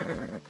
يلا.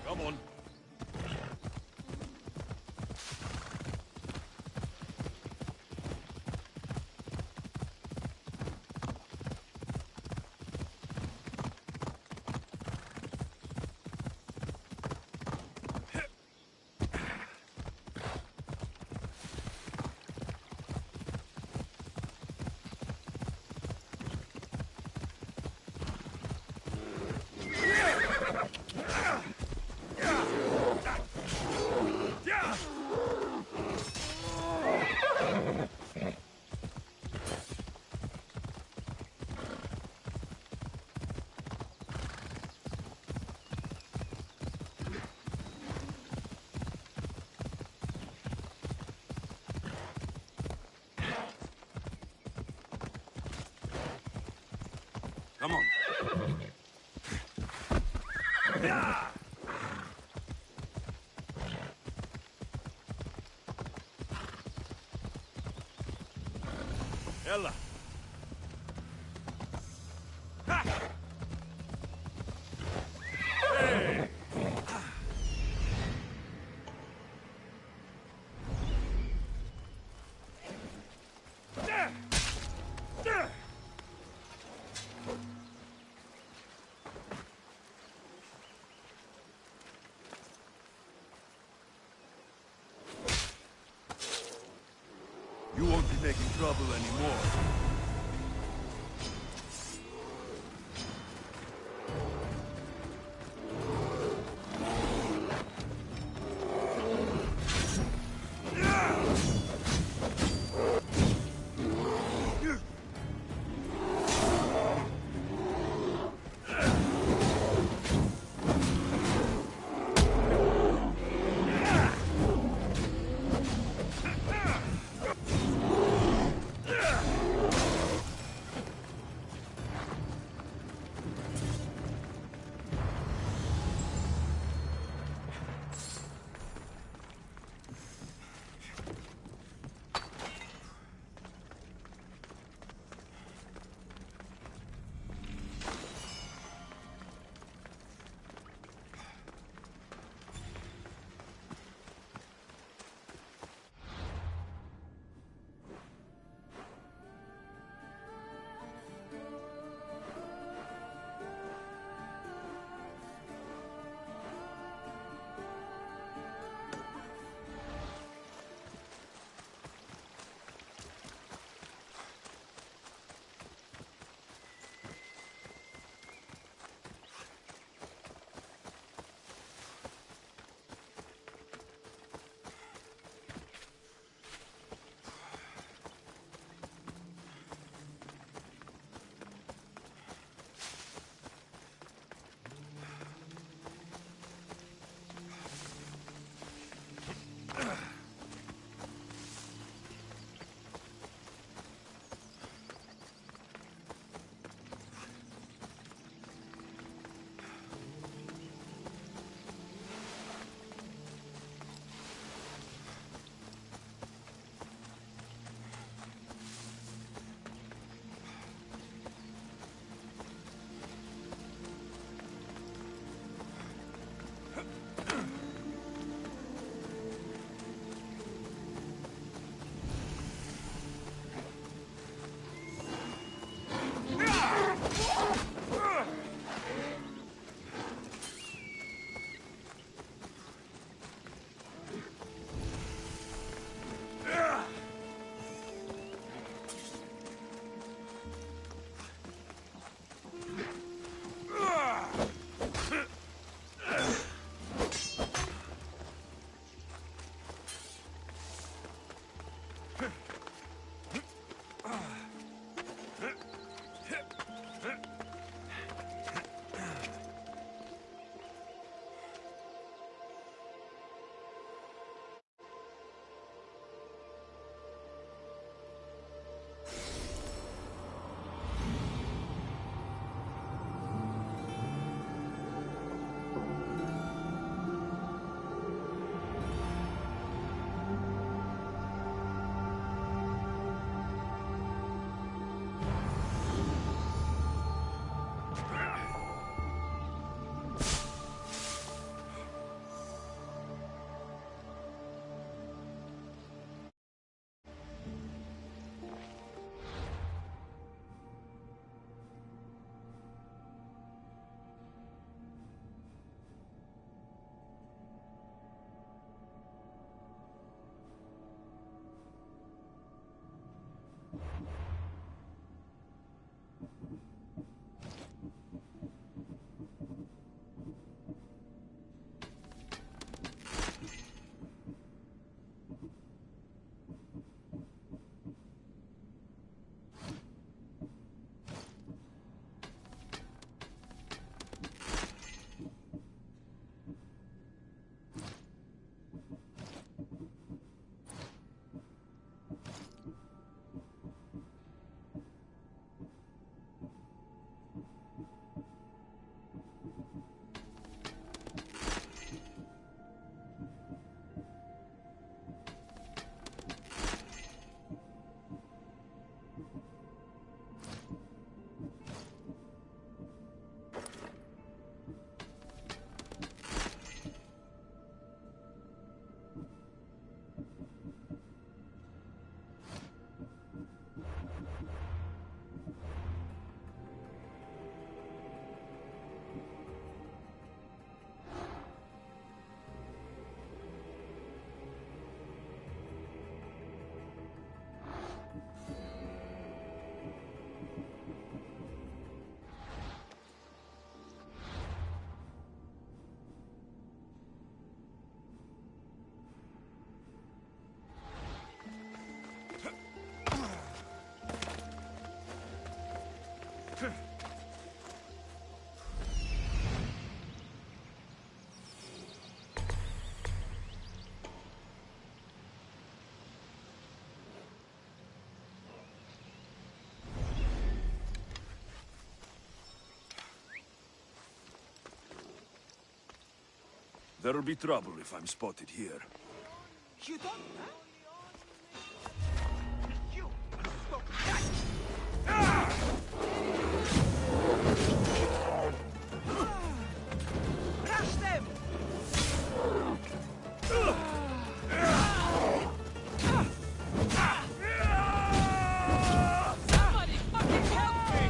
Come on. Come on. يلا. Hey. You won't be making trouble anymore. There'll be trouble if I'm spotted here. You don't, huh? You stop. Crush them! Somebody fucking help me!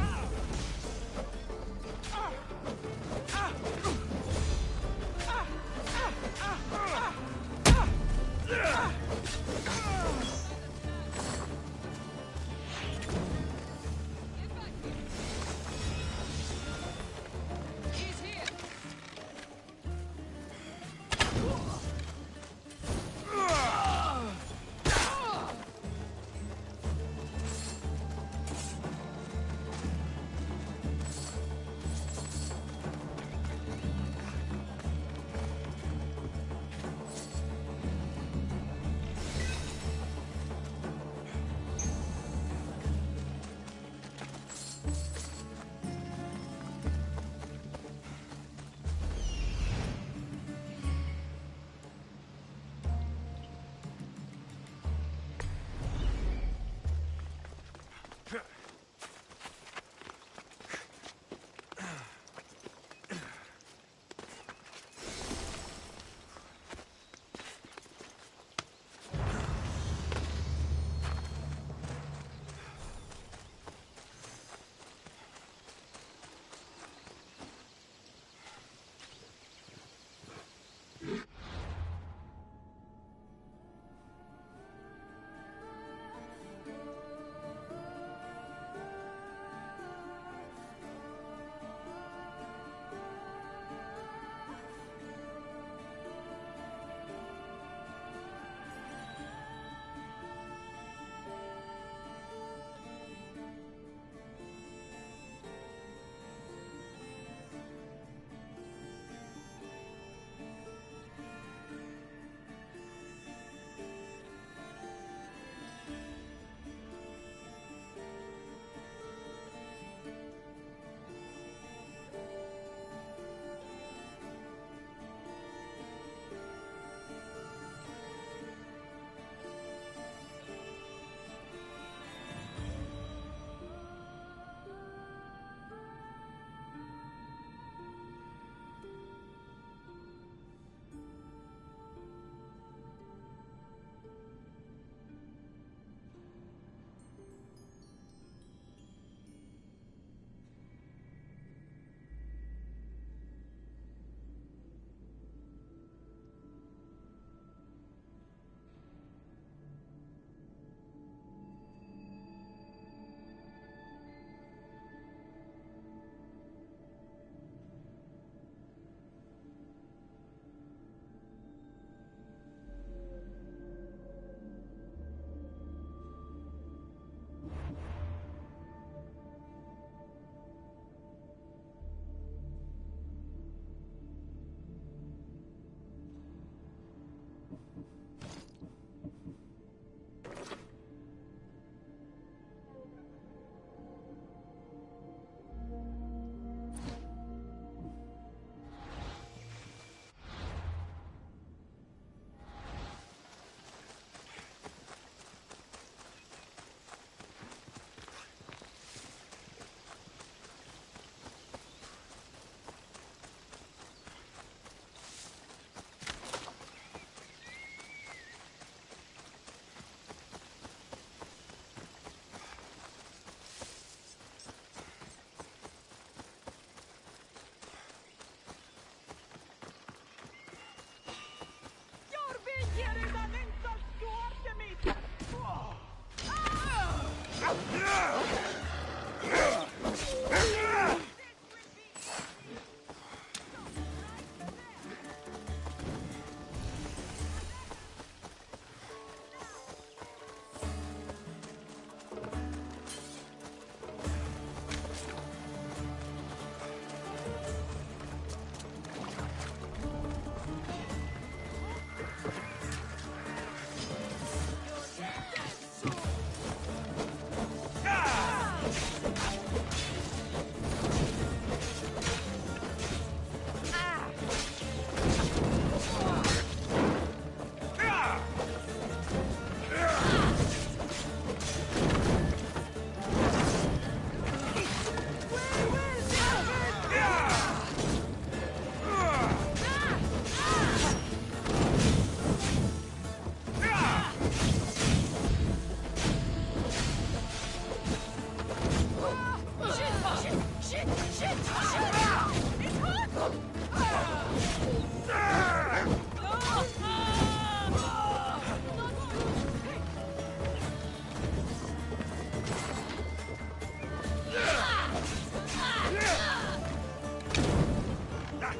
There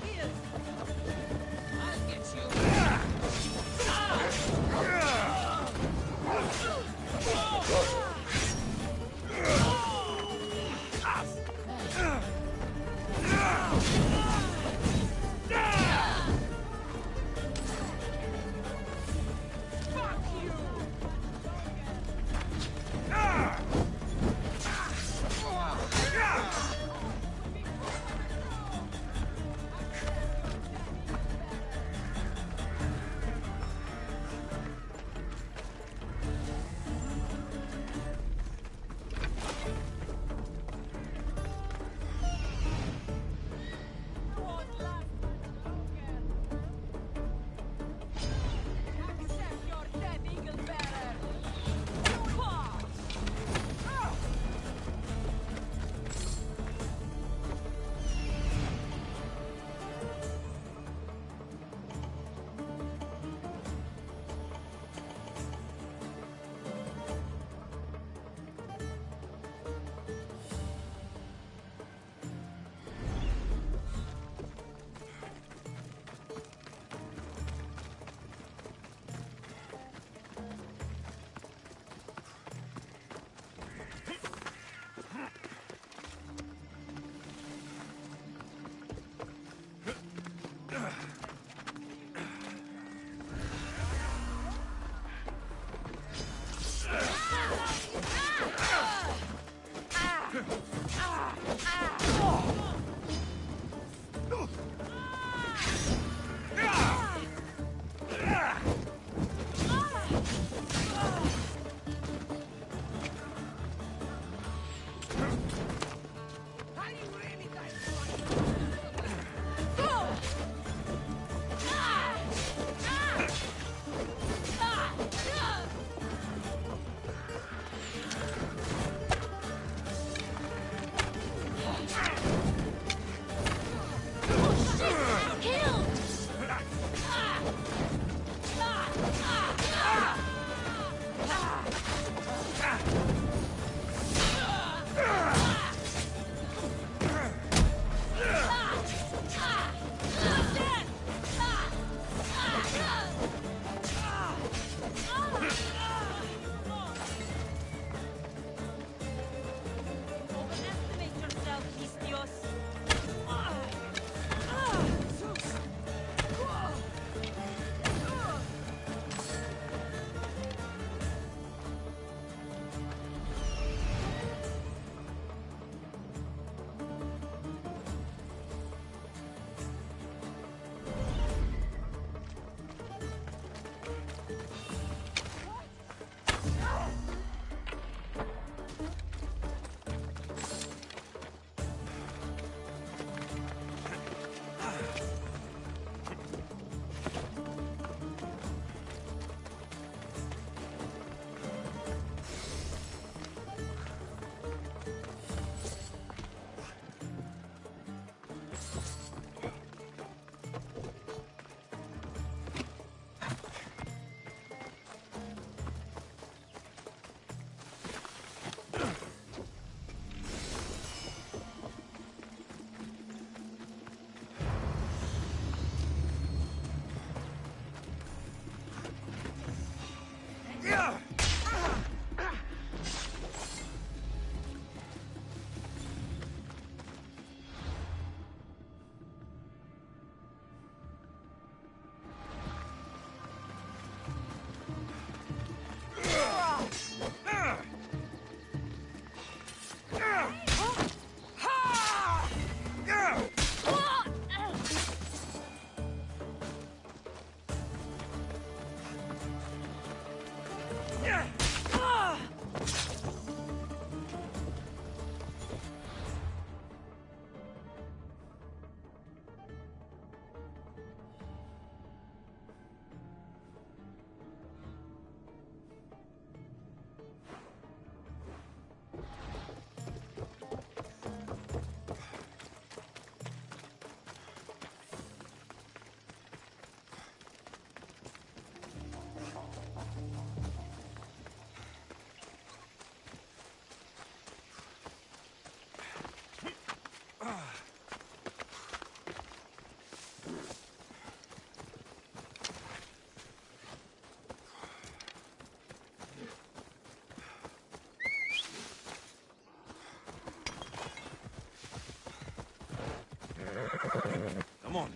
he is. I'll get you. on!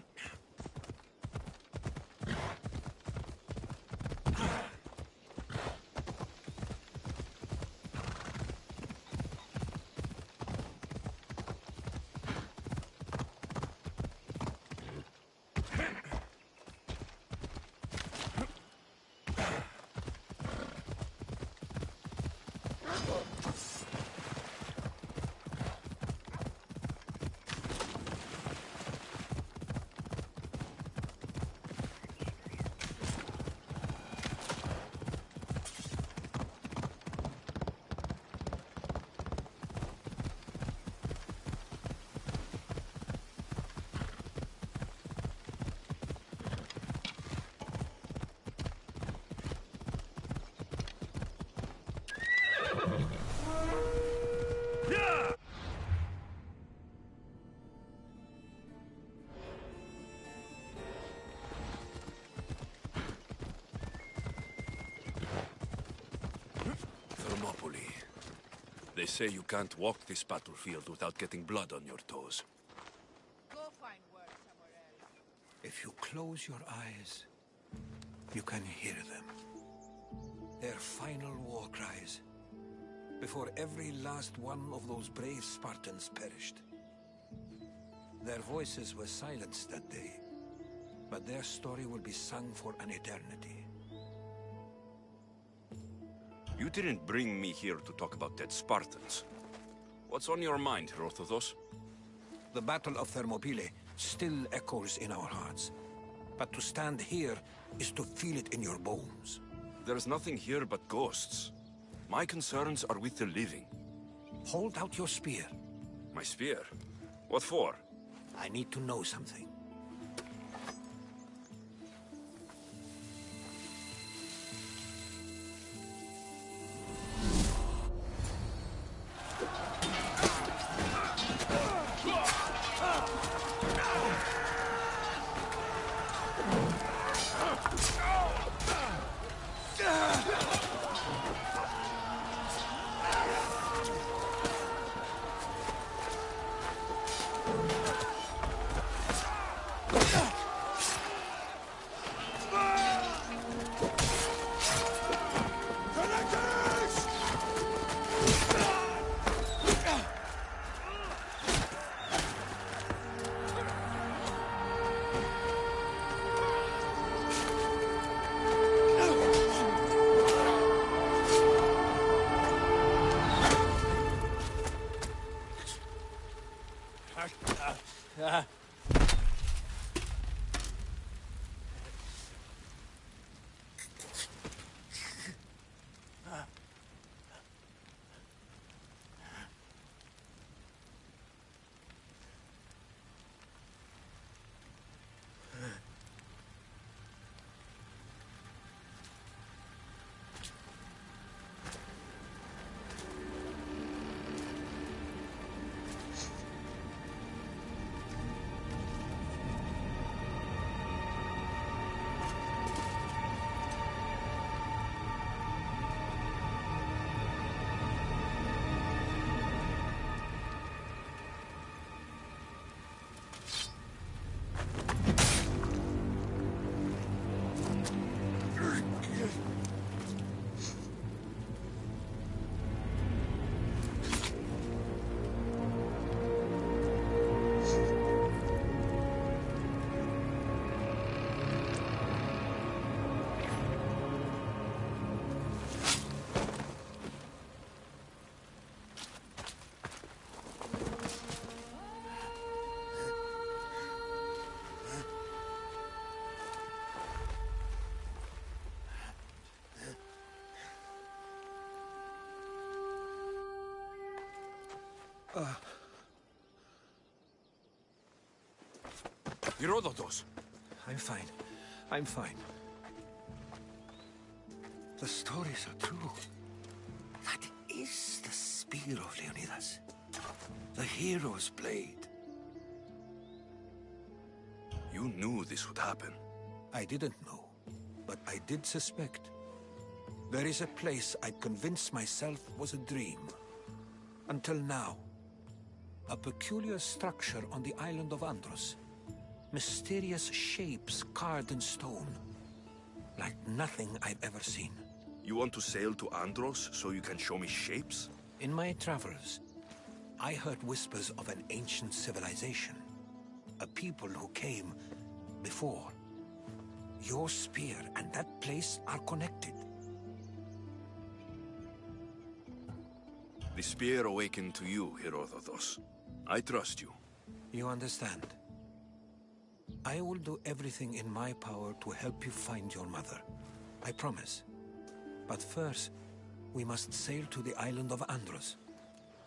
They say you can't walk this battlefield without getting blood on your toes. Go find work somewhere else. If you close your eyes, you can hear them. Their final war cries, before every last one of those brave Spartans perished. Their voices were silenced that day, but their story will be sung for an eternity. You didn't bring me here to talk about dead Spartans. What's on your mind, Herodotus? The Battle of Thermopylae still echoes in our hearts. But to stand here is to feel it in your bones. There's nothing here but ghosts. My concerns are with the living. Hold out your spear. My spear? What for? I need to know something. Herodotus! I'm fine. I'm fine. The stories are true. That is the spear of Leonidas. The hero's blade. You knew this would happen. I didn't know, but I did suspect. There is a place I'd convinced myself was a dream. Until now. A peculiar structure on the island of Andros. Mysterious shapes carved in stone. Like nothing I've ever seen. You want to sail to Andros so you can show me shapes? In my travels, I heard whispers of an ancient civilization. A people who came before. Your spear and that place are connected. The spear awakened to you, Herodotus. I trust you. You understand. I will do everything in my power to help you find your mother. I promise. But first, we must sail to the island of Andros.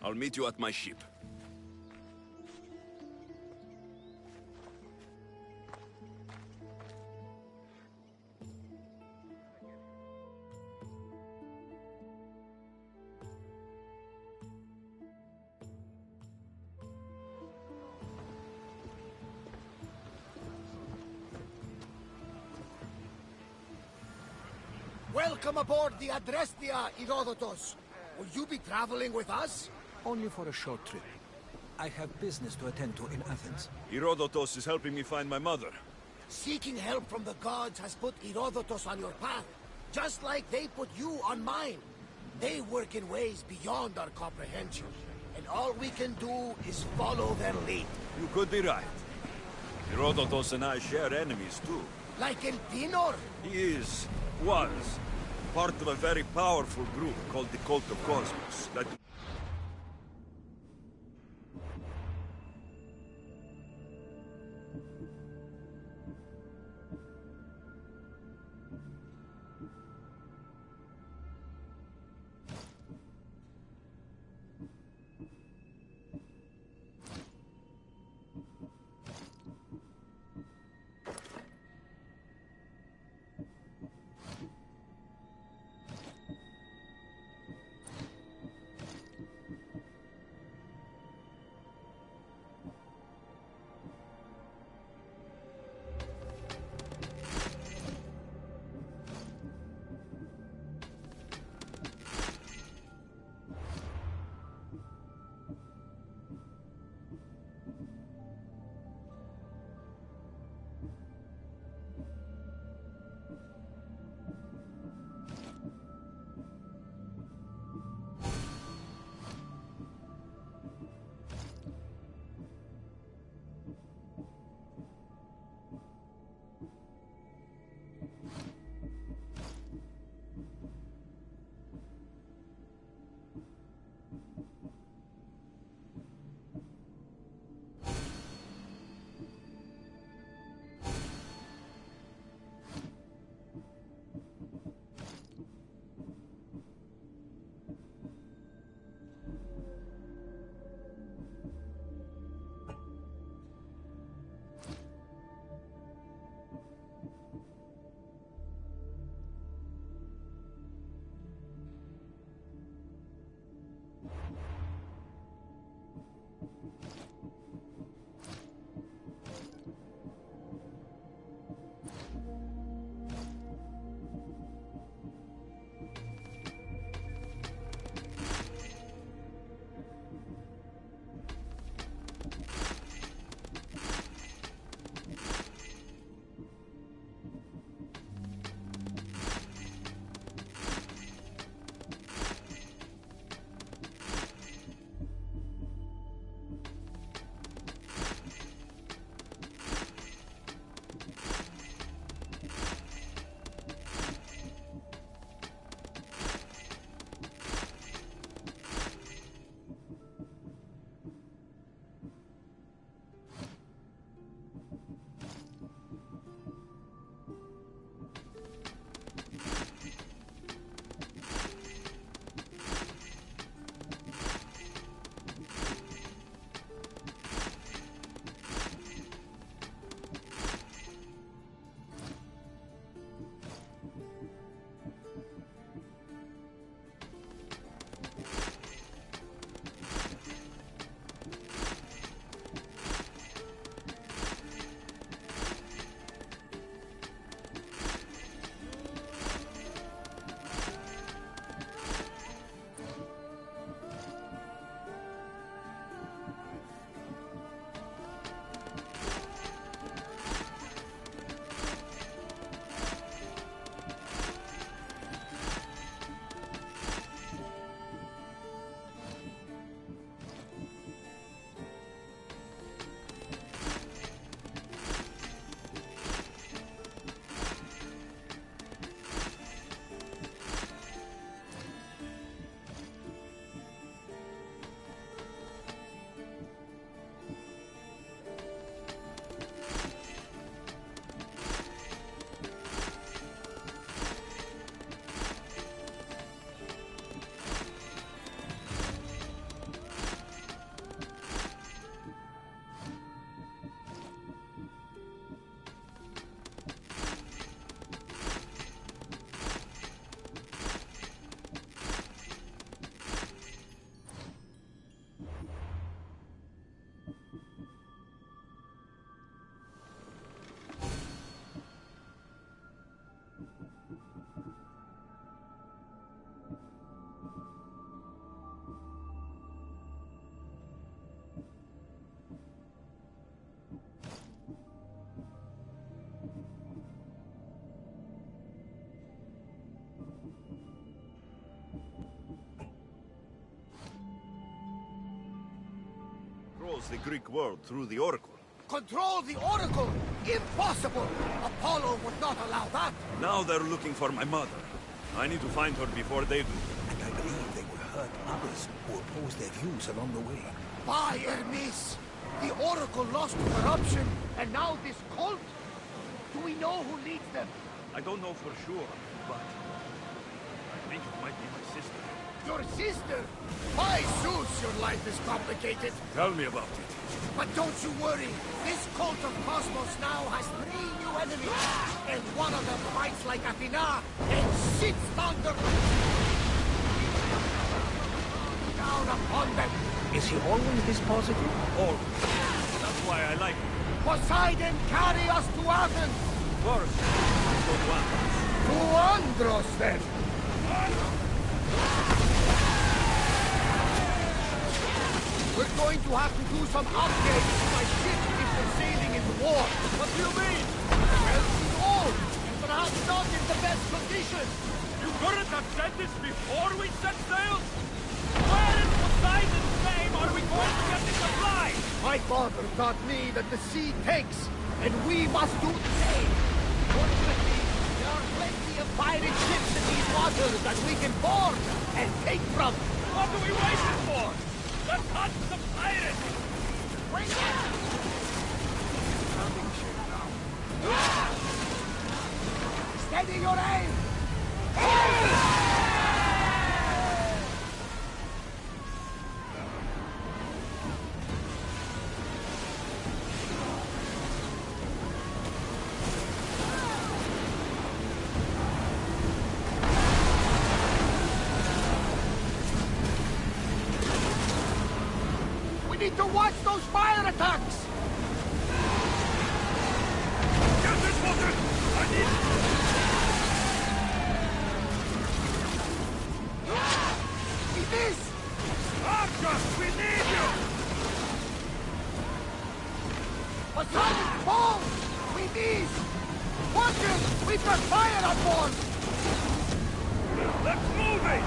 I'll meet you at my ship. Welcome aboard the Adrestia, Herodotus. Will you be traveling with us? Only for a short trip. I have business to attend to in Athens. Herodotus is helping me find my mother. Seeking help from the gods has put Herodotus on your path, just like they put you on mine. They work in ways beyond our comprehension, and all we can do is follow their lead. You could be right. Herodotus and I share enemies too. Like Elpinor? He was, part of a very powerful group called the Cult of Cosmos. That controls the Greek world through the Oracle. Control the Oracle? Impossible! Apollo would not allow that! Now they're looking for my mother. I need to find her before they do. And I believe they will hurt others who oppose their views along the way. By Hermes! The Oracle lost to corruption, and now this cult? Do we know who leads them? I don't know for sure, but I think it might be my sister. Your sister? By Zeus, your life is complicated. Tell me about it. But don't you worry. This cult of Cosmos now has 3 new enemies. And one of them fights like Athena and shits thunder down upon them. Is he always this positive? Always. That's why I like him. Poseidon, carry us to Athens. First, go to Athens. To Andros, then. We're going to have to do some upgrades to my ship if we're sailing into war. What do you mean? Well, she's old, and perhaps not in the best condition. You couldn't have said this before we set sail? Where in Poseidon's name are we going to get it to fly? My father taught me that the sea takes, and we must do the same. Fortunately, there are plenty of pirate ships in these waters that we can board and take from. What are we waiting for? Let's hunt some pirates! Bring it! Steady your aim! We need to watch those fire attacks! Get this water! I need... This! Archer, we need you! Poseidon's balls! We need! Watchers! We've got fire on board! Let's move it!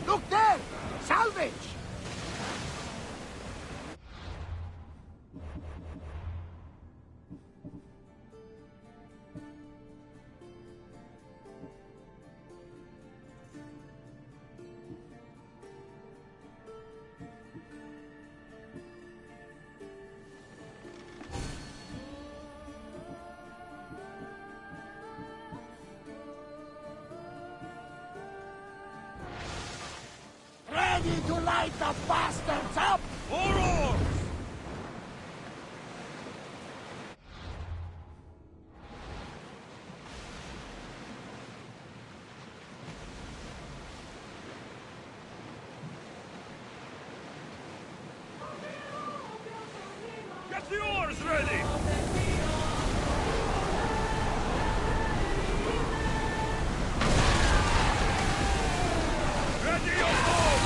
Look there! Salvage! Ready to light the bastards up! For oars! Get the oars ready! Ready your boat!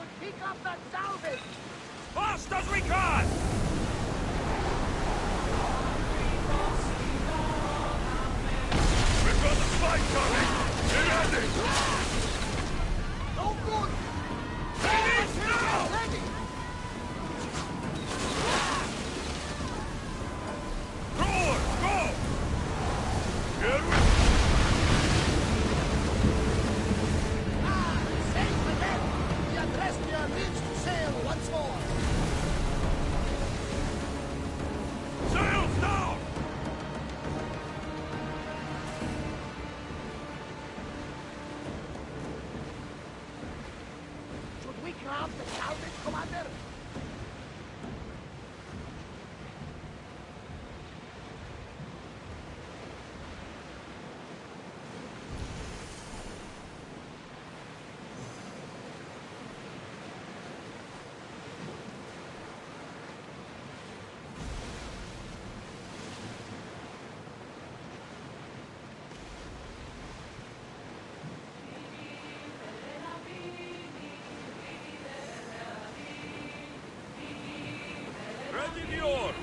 should pick up that salvage! Fast as we can! We've got a fight coming! Get ready! No good! Finish now! Ready! Forward! Go! Here we Safe again! The Adrestia lives to sail once more! Sails down! Should we grab the salvage, Commander? Ready the oars!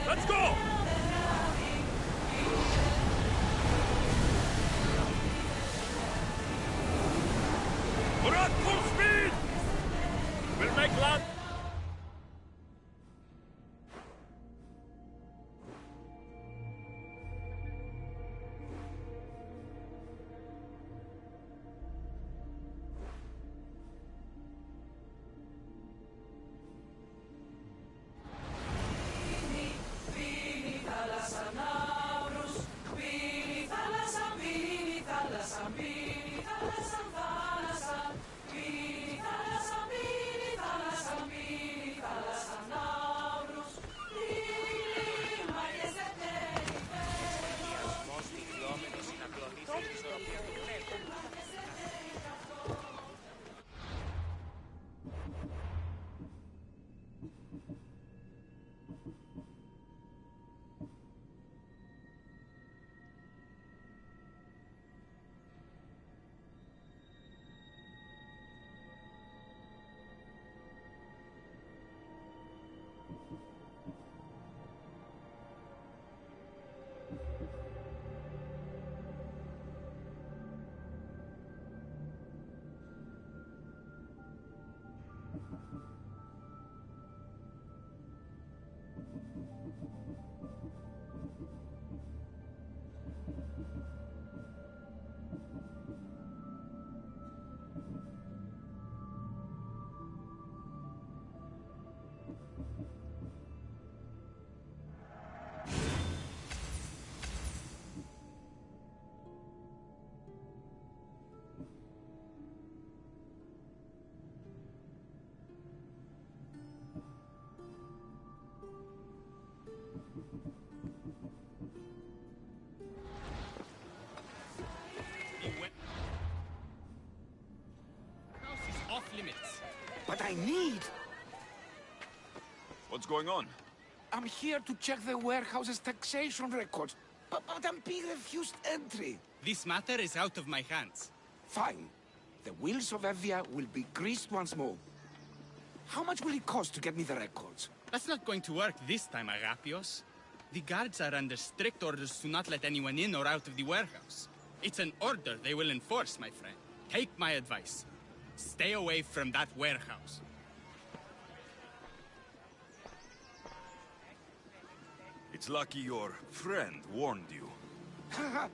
Let's go! We're at full speed! We'll make land. House is off limits. But I need... What's going on? I'm here to check the warehouse's taxation records. But I'm being refused entry. This matter is out of my hands. Fine. The wheels of Evia will be greased once more. How much will it cost to get me the records? That's not going to work this time, Agapios. The guards are under strict orders to not let anyone in or out of the warehouse. It's an order they will enforce, my friend. Take my advice. Stay away from that warehouse. It's lucky your friend warned you. Haha.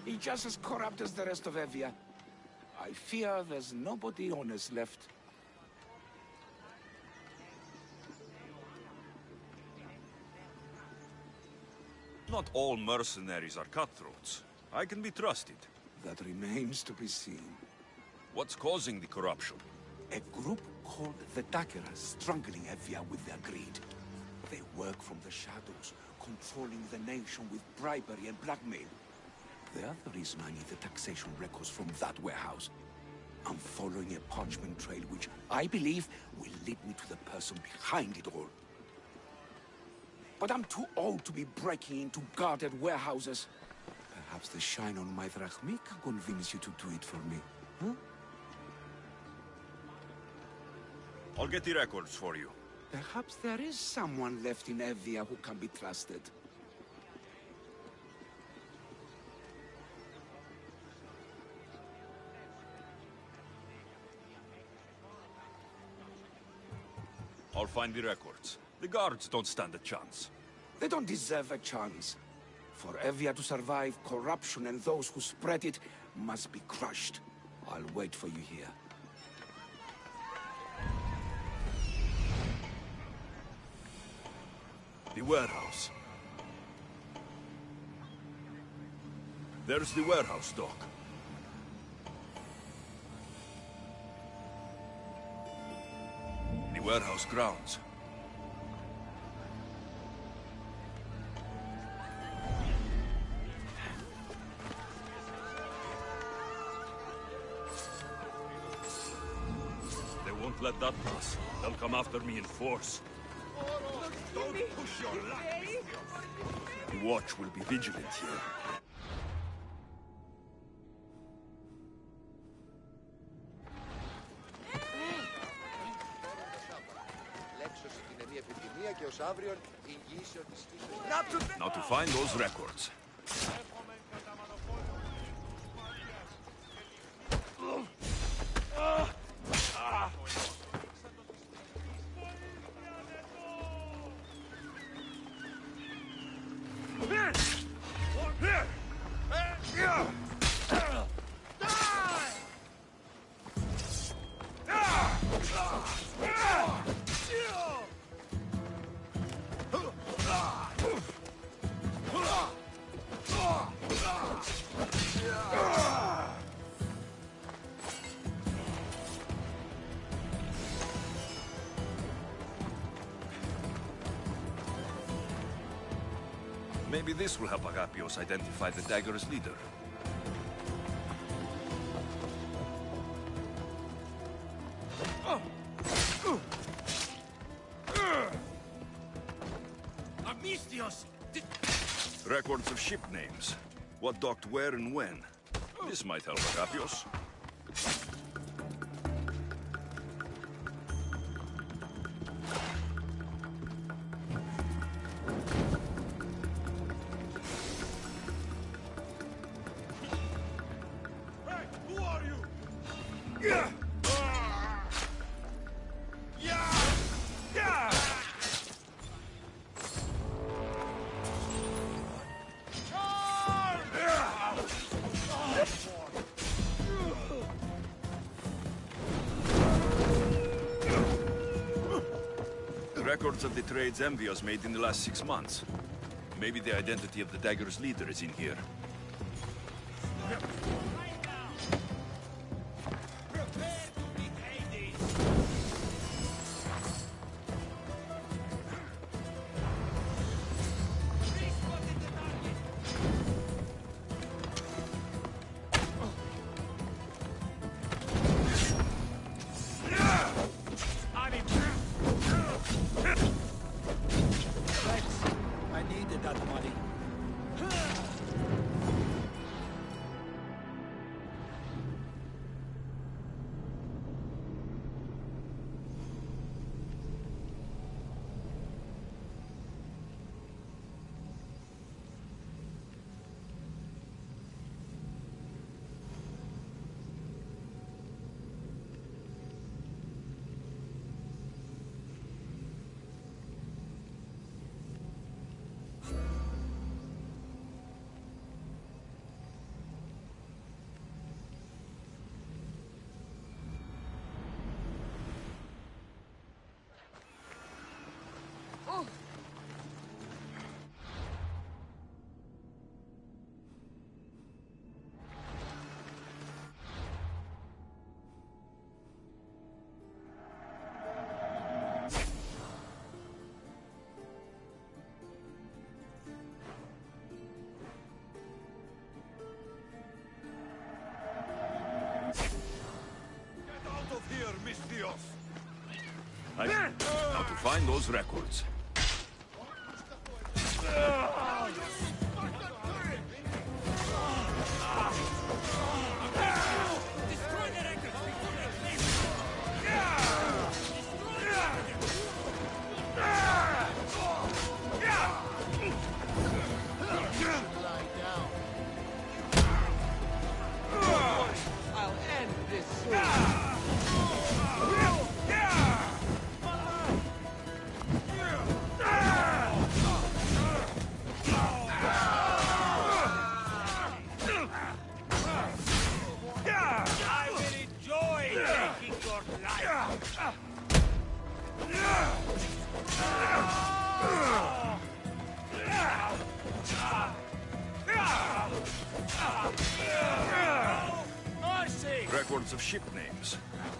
He's just as corrupt as the rest of Evia. I fear there's nobody honest left. Not all mercenaries are cutthroats. I can be trusted. That remains to be seen. What's causing the corruption? A group called the Dakeras strangling Evia with their greed. They work from the shadows, controlling the nation with bribery and blackmail. The other reason I need the taxation records from that warehouse. I'm following a parchment trail which I believe will lead me to the person behind it all. But I'm too old to be breaking into guarded warehouses. Perhaps the shine on my drachmi can convince you to do it for me, huh? I'll get the records for you. Perhaps there is someone left in Evia who can be trusted. I'll find the records. The guards don't stand a chance. They don't deserve a chance. For Evia to survive, corruption and those who spread it must be crushed. I'll wait for you here. The warehouse. There's the warehouse, Doc. The warehouse grounds. They won't let that pass. They'll come after me in force. Don't push your luck, Mistios. The watch will be vigilant here. Now to find those records. Maybe this will help Agapios identify the dagger's leader. Mistios! Records of ship names. What docked where and when. This might help Agapios. Records of the trades Envios made in the last 6 months. Maybe the identity of the dagger's leader is in here. I needed that money. Now to find those records. Records of ship names.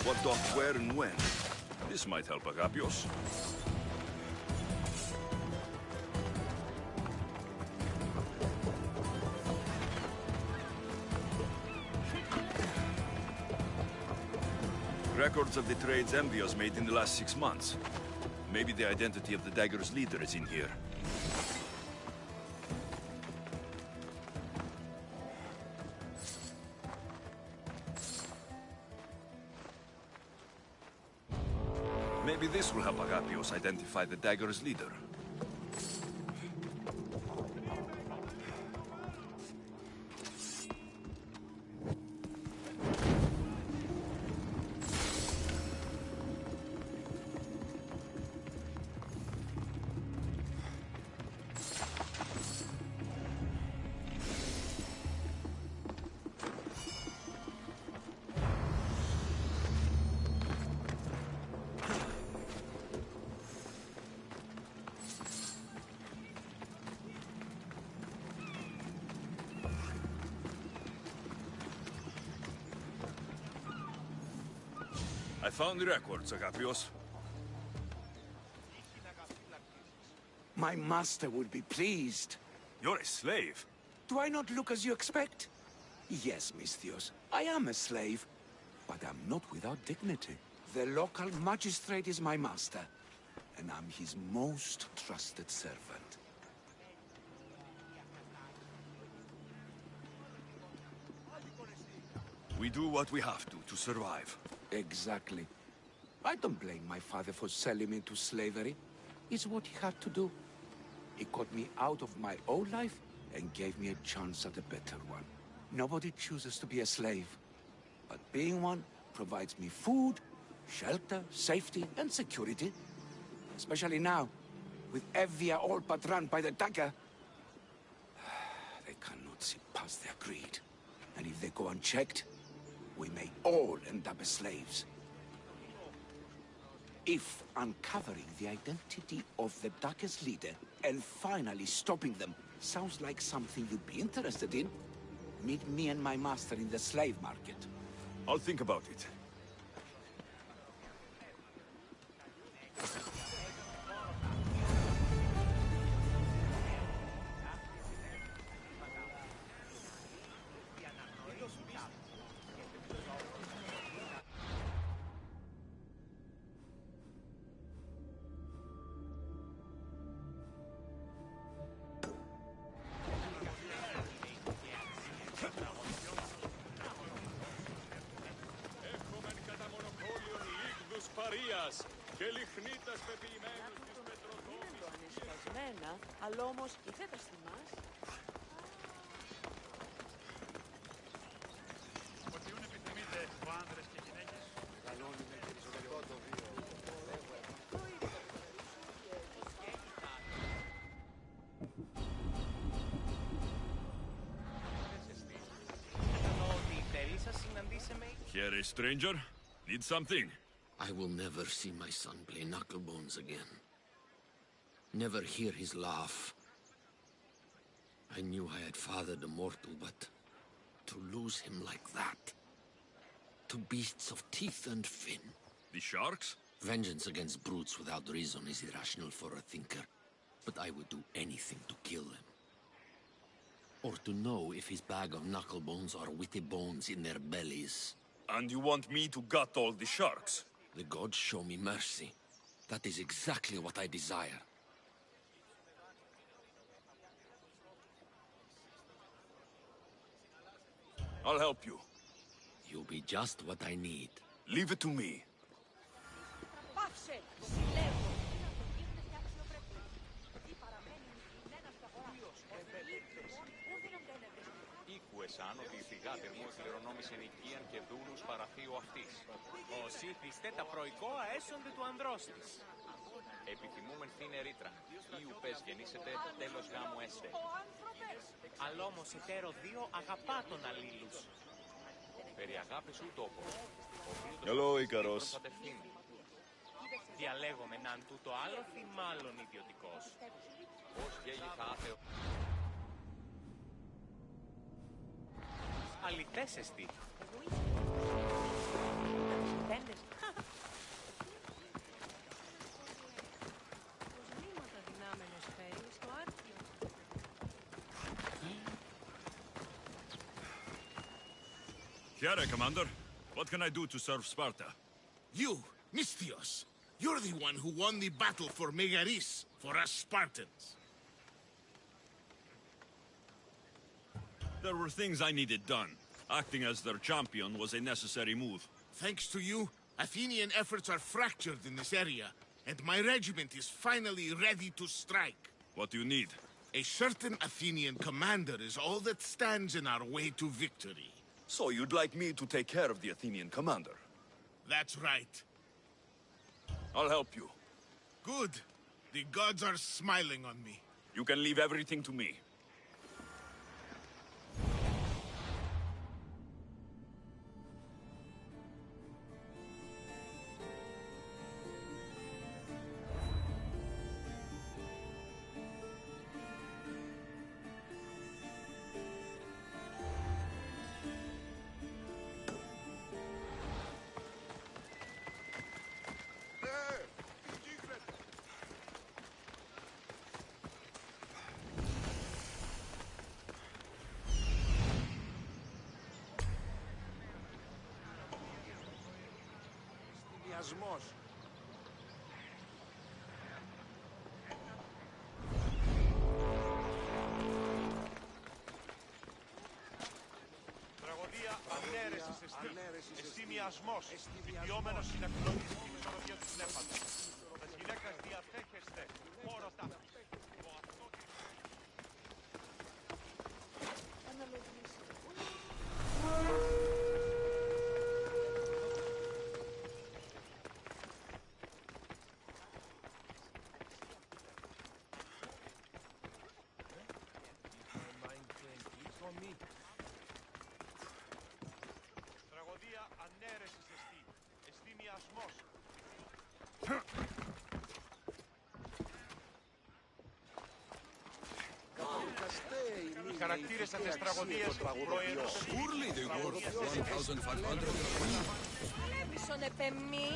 What docked where and when. This might help Agapios. Records of the trades Envios made in the last 6 months. Maybe the identity of the dagger's leader is in here. Maybe this will help Agapios identify the dagger's leader. I found the records, Agapios. My master would be pleased. You're a slave. Do I not look as you expect? Yes, Misthios, I am a slave, but I'm not without dignity. The local magistrate is my master, and I'm his most trusted servant. We do what we have to survive. Exactly. I don't blame my father for selling me into slavery. It's what he had to do. He got me out of my old life and gave me a chance at a better one. Nobody chooses to be a slave. But being one provides me food, shelter, safety, and security. Especially now, with Evia all but run by the dagger. They cannot see past their greed. And if they go unchecked, we may all end up as slaves. If uncovering the identity of the dagger's leader and finally stopping them sounds like something you'd be interested in, meet me and my master in the slave market. I'll think about it. Αλλά όμως η θέτα στη μας. Ότι ούν επιθυμείτε ο άνδρες και γυναίκες. Καλόν είναι περισσότερο το βίο. Here, a stranger? Need something? I will never see my son play knucklebones again. Never hear his laugh. I knew I had fathered a mortal, but to lose him like that... to beasts of teeth and fin. The sharks? Vengeance against brutes without reason is irrational for a thinker, but I would do anything to kill them. Or to know if his bag of knucklebones are witty bones in their bellies. And you want me to gut all the sharks? The gods show me mercy. That is exactly what I desire. I'll help you. You'll be just what I need. Leave it to me. Πάυσε! Συλλέγω! Ήκουεσαν ότι η θυγάτε μου κληρονόμησε νοικίαν και δούλους παραθείου αυτής. Όσοι πιστέτα προϊκόα έσονται του ανδρός της. Επιθυμούμεν θύνε ρήτρα. Ή ουπές γεννήσετε, τέλος γάμου έστε. Αλλά όμως εταίρο δύο αγαπά τον αλλήλους. Περί αγάπης ούτω όπως. Hello, Ikaros. Διαλέγομαι να αν τούτο άλοθη, μάλλον ιδιωτικός. Πώς γέλησα άθεο. Αληθές εστι. ¿Entendes? Πως μήματα δυνάμενος φέρει στο άρθιο. Here, Commander. What can I do to serve Sparta? You, Misthios. You're the one who won the battle for Megaris, for us Spartans. There were things I needed done. Acting as their champion was a necessary move. Thanks to you, Athenian efforts are fractured in this area, and my regiment is finally ready to strike. What do you need? A certain Athenian commander is all that stands in our way to victory. So you'd like me to take care of the Athenian commander? That's right. I'll help you. Good. The gods are smiling on me. You can leave everything to me. Ασμός. Τραγωδία ανέρεσης εστί μοιασμός, βιτιόμενος συνεκλώνης και μεσολογία του πνεύματος. Τας γυναίκας διαθέχεστε, φόρος τάφης. Τραγωδία ανέρεσης εστί μοιασμός. Οι χαρακτήρες αυτές τραγωδίες προερωσούν. Surely they worth 1,500. Παλεύησον επ' εμεί.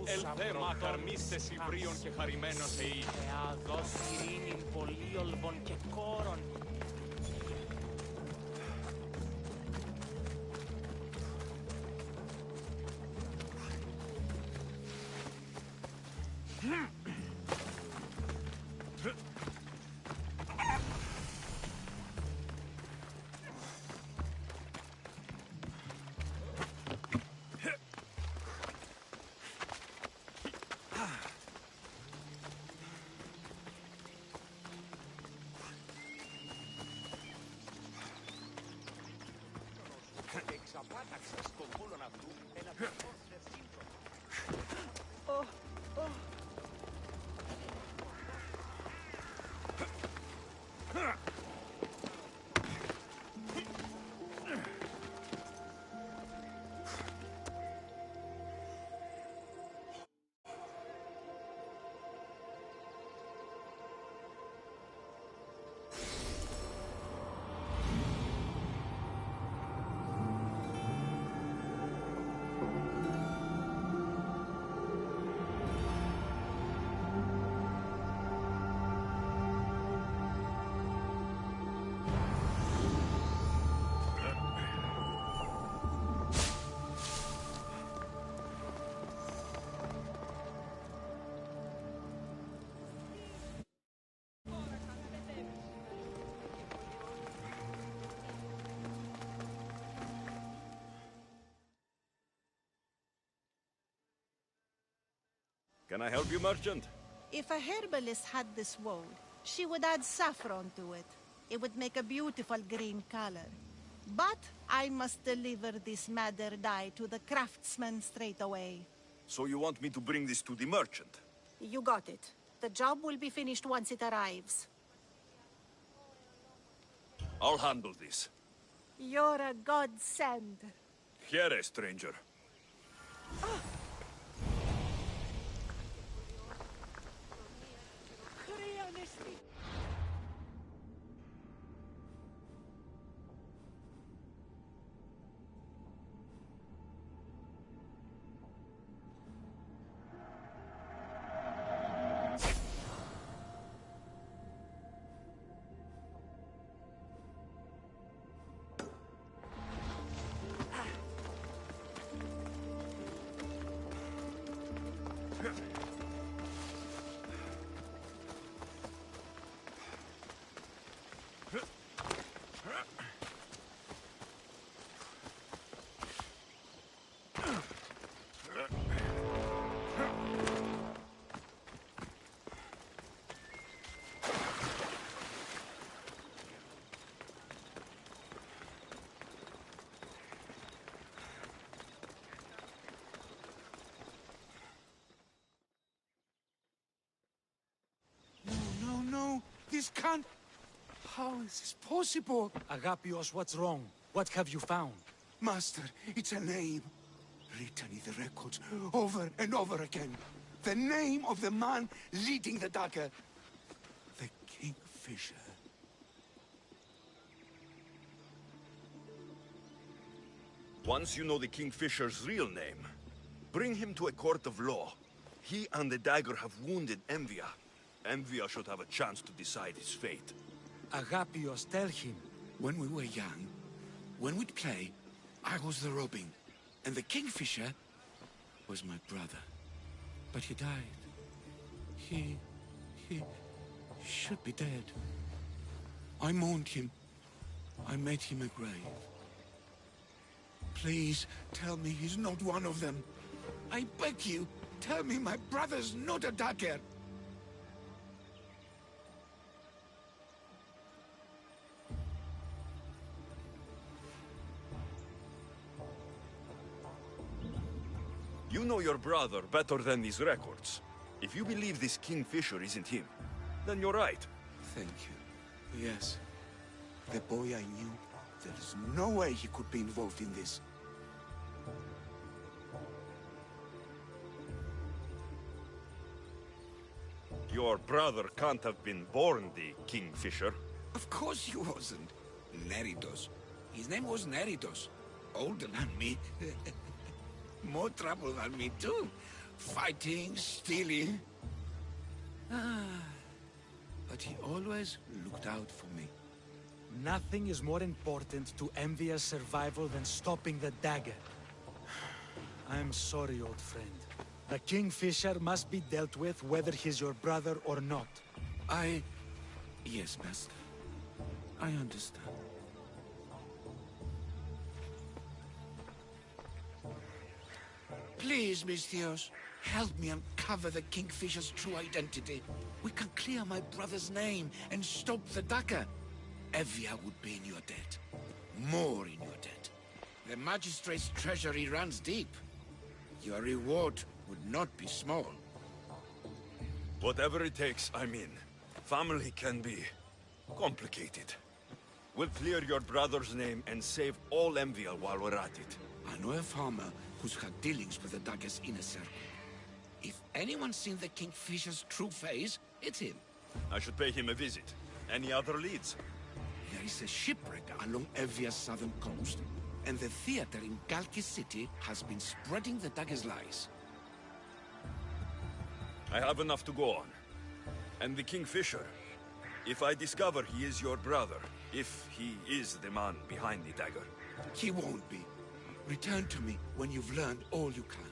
Ελθέμα χαρμίστες Ιβρίων και χαρημένος εή. Εαδός ειρήνην πολύολβων και κόρων. παράταξε στον κόλον αυτού ένα πρωτόθλευ σύμπτωμα. Can I help you, merchant? If a herbalist had this woad, she would add saffron to it. It would make a beautiful green color. But I must deliver this madder dye to the craftsman straight away. So you want me to bring this to the merchant? You got it. The job will be finished once it arrives. I'll handle this. You're a godsend. Here, stranger. No, this can't... How is this possible? Agapios, what's wrong? What have you found? Master, it's a name. Written in the records over and over again. The name of the man leading the dagger. The Kingfisher. Once you know the Kingfisher's real name, bring him to a court of law. He and the dagger have wounded Envia. Envia should have a chance to decide his fate. Agapios, tell him. When we were young, when we'd play, I was the robin, and the Kingfisher was my brother. But he died. He should be dead. I mourned him. I made him a grave. Please, tell me he's not one of them. I beg you, tell me my brother's not a dagger. You know your brother better than these records. If you believe this Kingfisher isn't him, then you're right. Thank you. Yes. The boy I knew, there is no way he could be involved in this. Your brother can't have been born the Kingfisher. Of course he wasn't. Neritos. His name was Neritos. Older than me. More trouble than me, too. Fighting, stealing. But he always looked out for me. Nothing is more important to Envia's survival than stopping the dagger. I'm sorry, old friend. The Kingfisher must be dealt with whether he's your brother or not. Yes, Master. I understand. Please, Misthios, help me uncover the Kingfisher's true identity. We can clear my brother's name and stop the dagger. Evia would be in your debt. More in your debt. The Magistrate's treasury runs deep. Your reward would not be small. Whatever it takes, I'm in. Family can be complicated. We'll clear your brother's name and save all Envia while we're at it. I know a farmer who's had dealings with the Dagger's inner circle. If anyone's seen the Kingfisher's true face, it's him. I should pay him a visit. Any other leads? There is a shipwreck along Evia's southern coast, and the theater in Galki City has been spreading the Dagger's lies. I have enough to go on. And the Kingfisher. If I discover he is your brother, if he is the man behind the dagger. He won't be. Return to me when you've learned all you can.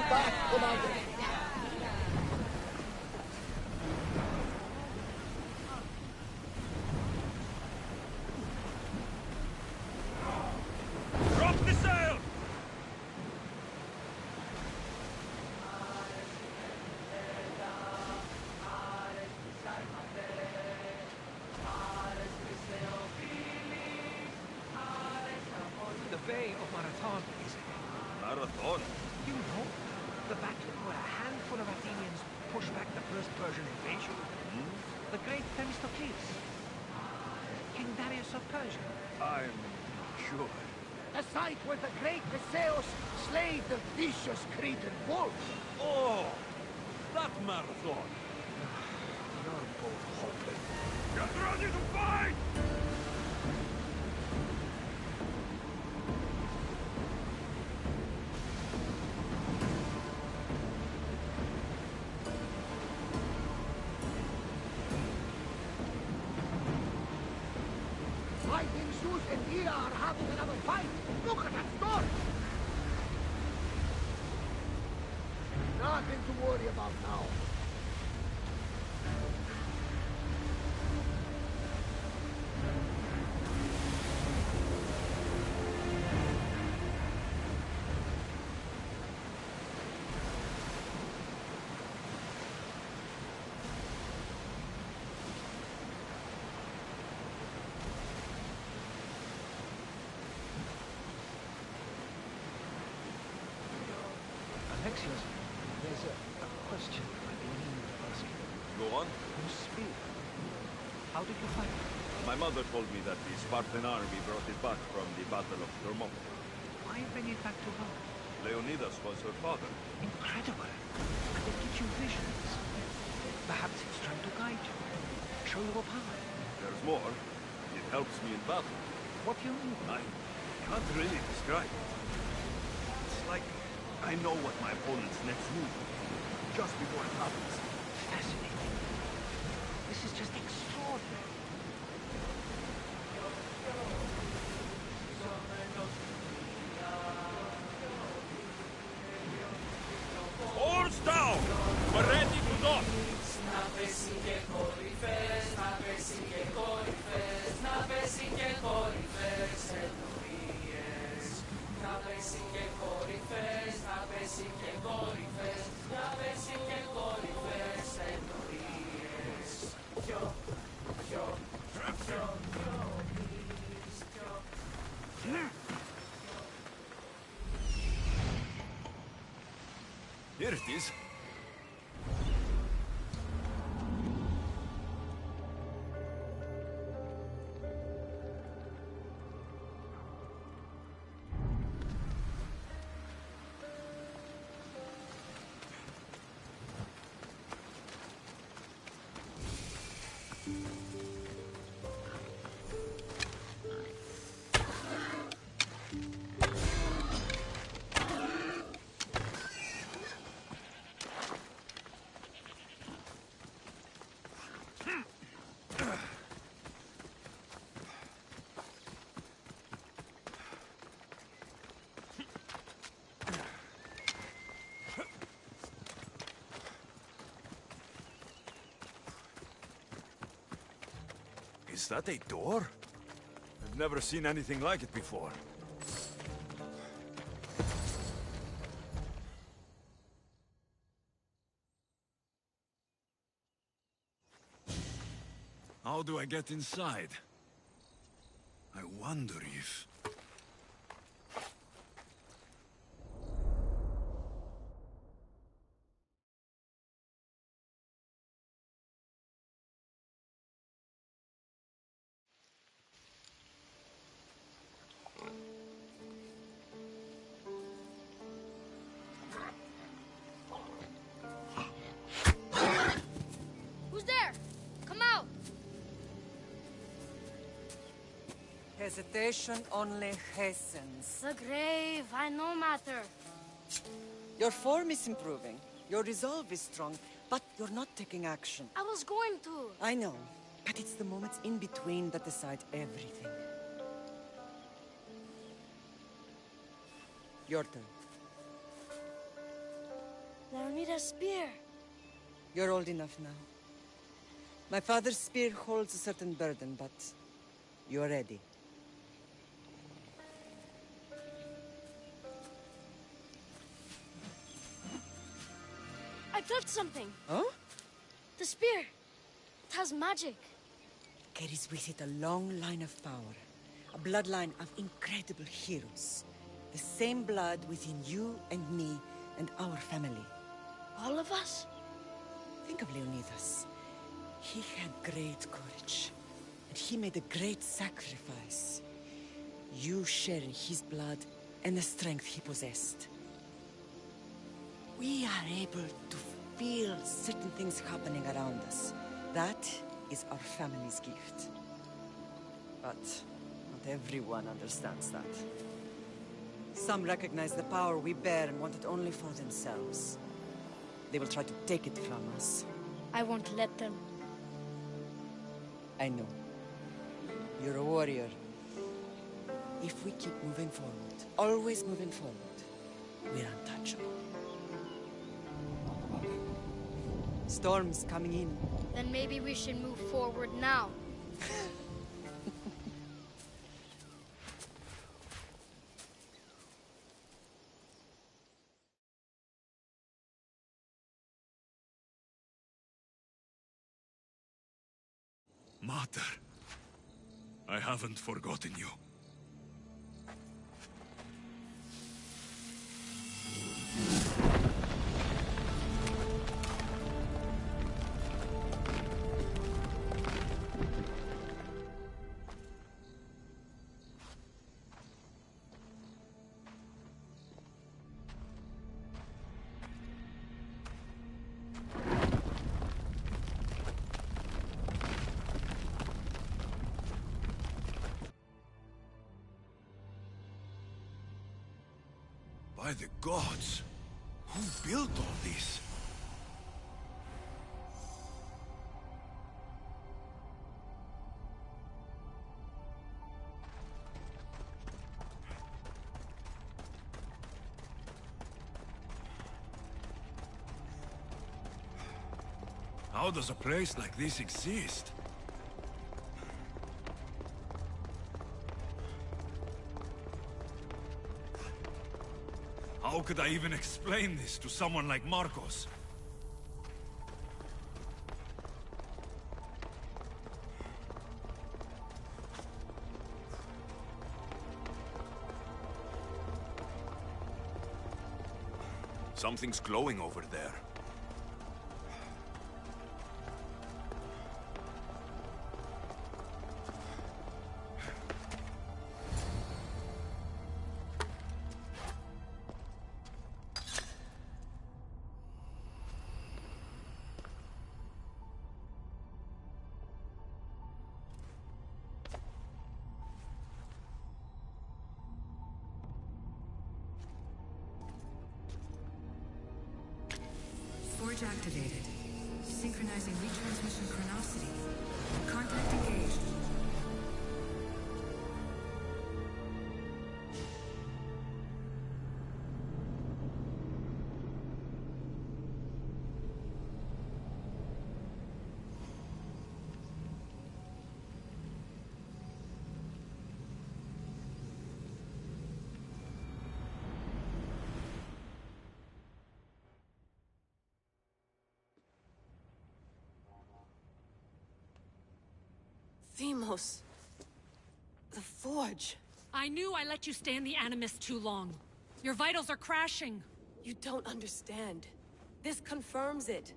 back, Commander. Drop the sail! The Bay of Marathon is Marathon? You know, the battle where a handful of Athenians pushed back the first Persian invasion. The great Themistocles. King Darius of Persia. I'm sure. The site where the great Theseus slayed the vicious Cretan wolf. Oh! That marathon! You're both hopeless. Get ready to fight! I think Zeus and Ea are having another fight. Look at that storm. Nothing to worry about now. Alexios, there's a question I've been meaning to ask you. Go on. Your spear. How did you find it? My mother told me that the Spartan army brought it back from the Battle of Thermopylae. Why bring it back to her? Leonidas was her father. Incredible. And it gives you visions. Perhaps it's trying to guide you. Show you a power. There's more. It helps me in battle. What do you mean? I can't really describe it. It's like I know what my opponent's next move will be, just before it happens. Fascinating. This is just extraordinary. Oars down! We're ready to dock! Here it is. Is that a door? I've never seen anything like it before. How do I get inside? I wonder if... Who's there? Come out! Hesitation only hastens. The grave, I no matter. Your form is improving. Your resolve is strong, but you're not taking action. I was going to. I know, but it's the moments in between that decide everything. Your turn. Let me a spear. You're old enough now. My father's spear holds a certain burden, but you're ready. I felt something. Huh? The spear. It has magic. Carries with it a long line of power. A bloodline of incredible heroes. The same blood within you and me and our family. All of us? Think of Leonidas. He had great courage. And he made a great sacrifice. You share in his blood and the strength he possessed. We are able to feel certain things happening around us. That is our family's gift. But not everyone understands that. Some recognize the power we bear and want it only for themselves. They will try to take it from us. I won't let them. I know. You're a warrior. If we keep moving forward, always moving forward, we're untouchable. Storm's coming in. Then maybe we should move forward now. Mater, I haven't forgotten you. By the gods! Who built all this? How does a place like this exist? How could I even explain this to someone like Marcos? Something's glowing over there. Forge activated. Synchronizing retransmission chronicity. Contact engaged. Themos. The Forge. I knew I let you stay in the Animus too long. Your vitals are crashing. You don't understand. This confirms it.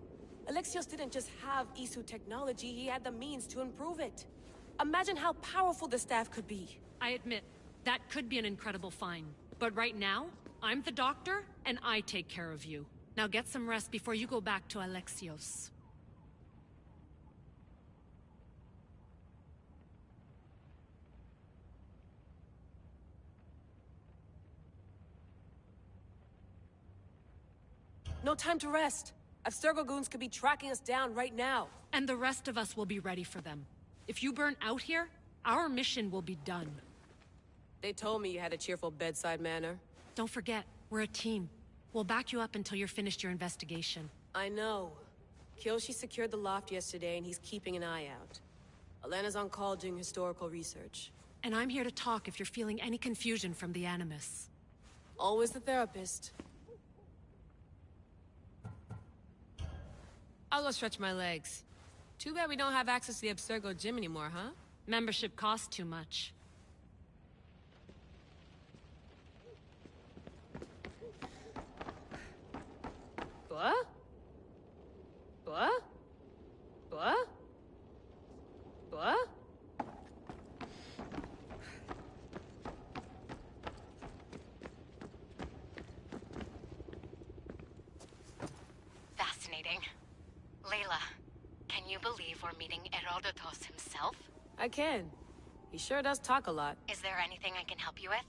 Alexios didn't just have Isu technology, he had the means to improve it. Imagine how powerful the staff could be. I admit, that could be an incredible find. But right now, I'm the doctor, and I take care of you. Now get some rest before you go back to Alexios. No time to rest. Abstergo goons could be tracking us down right now. And the rest of us will be ready for them. If you burn out here, our mission will be done. They told me you had a cheerful bedside manner. Don't forget, we're a team. We'll back you up until you're finished your investigation. I know. Kyoshi secured the loft yesterday, and he's keeping an eye out. Elena's on call doing historical research. And I'm here to talk if you're feeling any confusion from the Animus. Always the therapist. I'll go stretch my legs. Too bad we don't have access to the Abstergo gym anymore, huh? Membership costs too much. What? What? What? What? Fascinating. Layla, can you believe we're meeting Herodotus himself? I can. He sure does talk a lot. Is there anything I can help you with?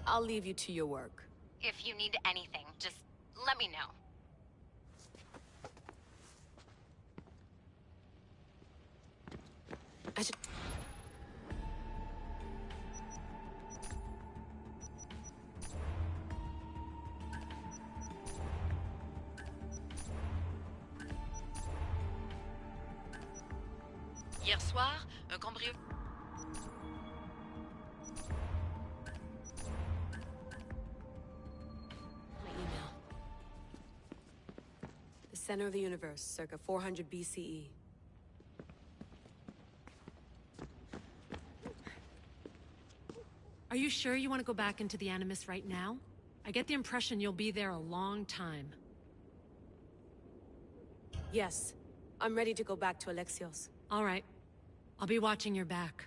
I'll leave you to your work. If you need anything, just let me know. I should... Hier soir, un cambrioleur... My email. The center of the universe, circa 400 BCE. Are you sure you want to go back into the Animus right now? I get the impression you'll be there a long time. Yes. I'm ready to go back to Alexios. All right. I'll be watching your back.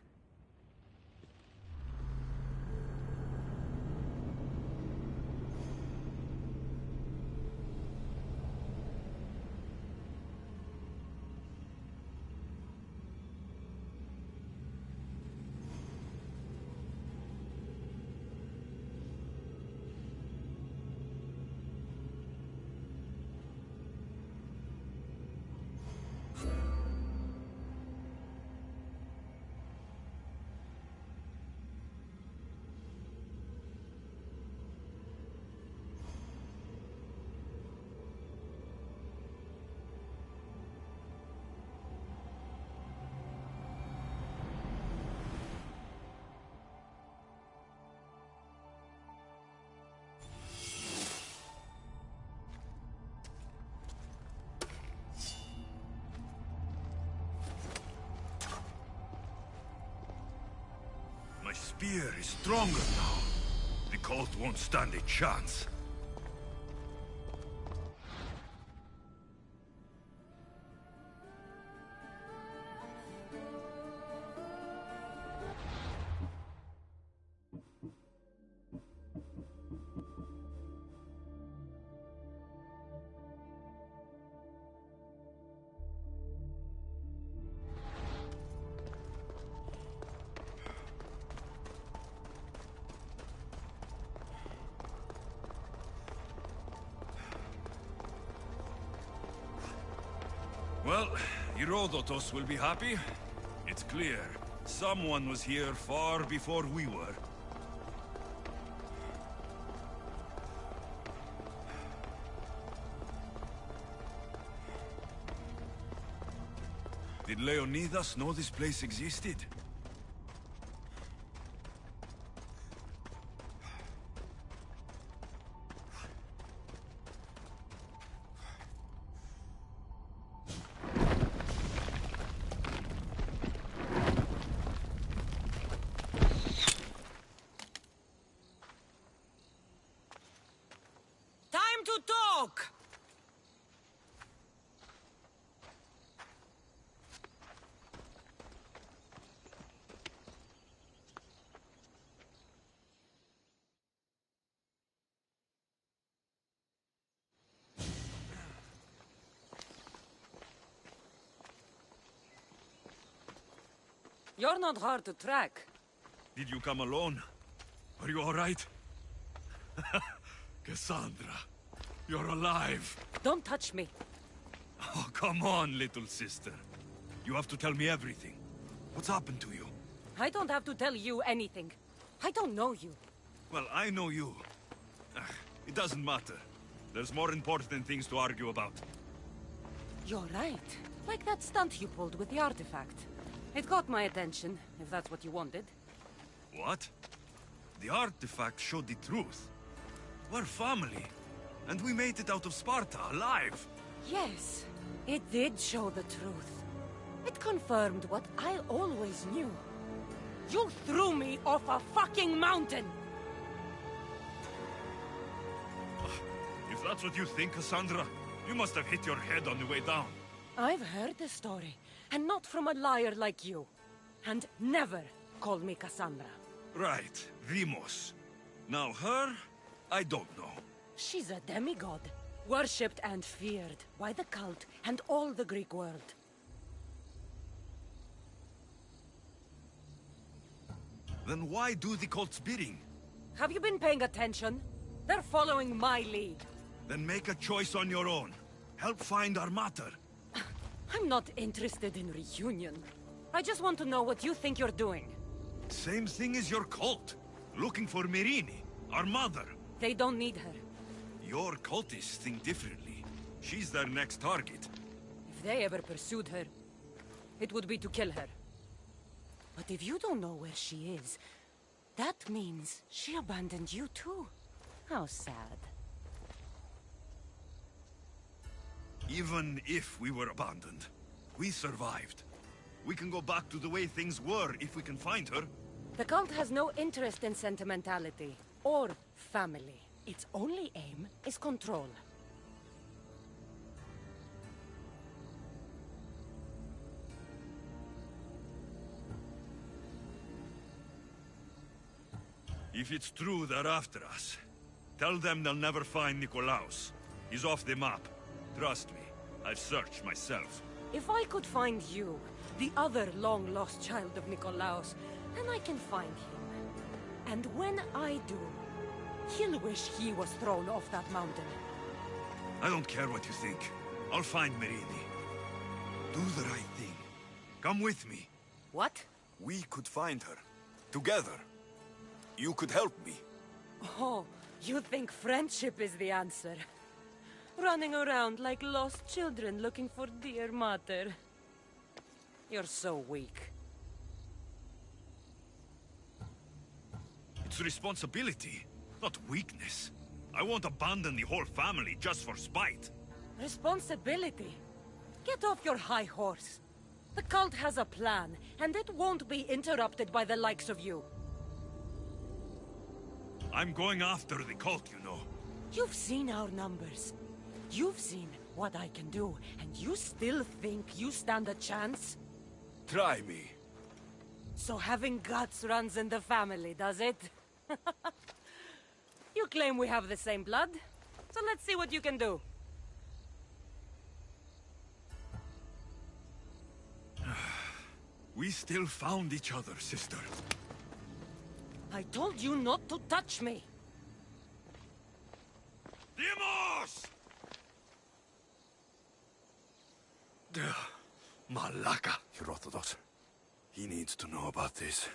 My spear is stronger now. The cult won't stand a chance. Well, Herodotus will be happy. It's clear. Someone was here far before we were. Did Leonidas know this place existed? Time to talk! You're not hard to track. Did you come alone? Are you all right? Cassandra, you're alive. Don't touch me. Oh, come on, little sister. You have to tell me everything. What's happened to you? I don't have to tell you anything. I don't know you. Well, I know you. It doesn't matter. There's more important things to argue about. You're right. Like that stunt you pulled with the artifact. It caught my attention, if that's what you wanted. What? The artifact showed the truth. We're family. And we made it out of Sparta, alive. Yes, it did show the truth. It confirmed what I always knew. You threw me off a fucking mountain! If that's what you think, Cassandra, you must have hit your head on the way down. I've heard the story, and not from a liar like you. And never call me Cassandra. Right, Vimos. Now her, I don't know. She's a demigod, worshipped and feared by the cult and all the Greek world. Then why do the cult's bidding? Have you been paying attention? They're following my lead. Then make a choice on your own. Help find our mater. I'm not interested in reunion. I just want to know what you think you're doing. Same thing as your cult. Looking for Myrrine, our mother. They don't need her. Your cultists think differently. She's their next target. If they ever pursued her, it would be to kill her. But if you don't know where she is, that means she abandoned you too. How sad. Even if we were abandoned, we survived. We can go back to the way things were if we can find her. The cult has no interest in sentimentality or family. Its only aim is control. If it's true they're after us, tell them they'll never find Nikolaos. He's off the map. Trust me, I've searched myself. If I could find you, the other long-lost child of Nikolaos, then I can find him. And when I do, he'll wish he was thrown off that mountain. I don't care what you think. I'll find Myrrine. Do the right thing. Come with me. What? We could find her. Together. You could help me. Oh, you think friendship is the answer? Running around like lost children looking for dear mater. You're so weak. It's responsibility, not weakness. I won't abandon the whole family just for spite. Responsibility? Get off your high horse. The cult has a plan, and it won't be interrupted by the likes of you. I'm going after the cult, you know. You've seen our numbers. You've seen what I can do, and you still think you stand a chance? Try me. So having guts runs in the family, does it? You claim we have the same blood, so let's see what you can do. We still found each other, sister. I told you not to touch me! Dimos! Malaka. Herodotus. He needs to know about this.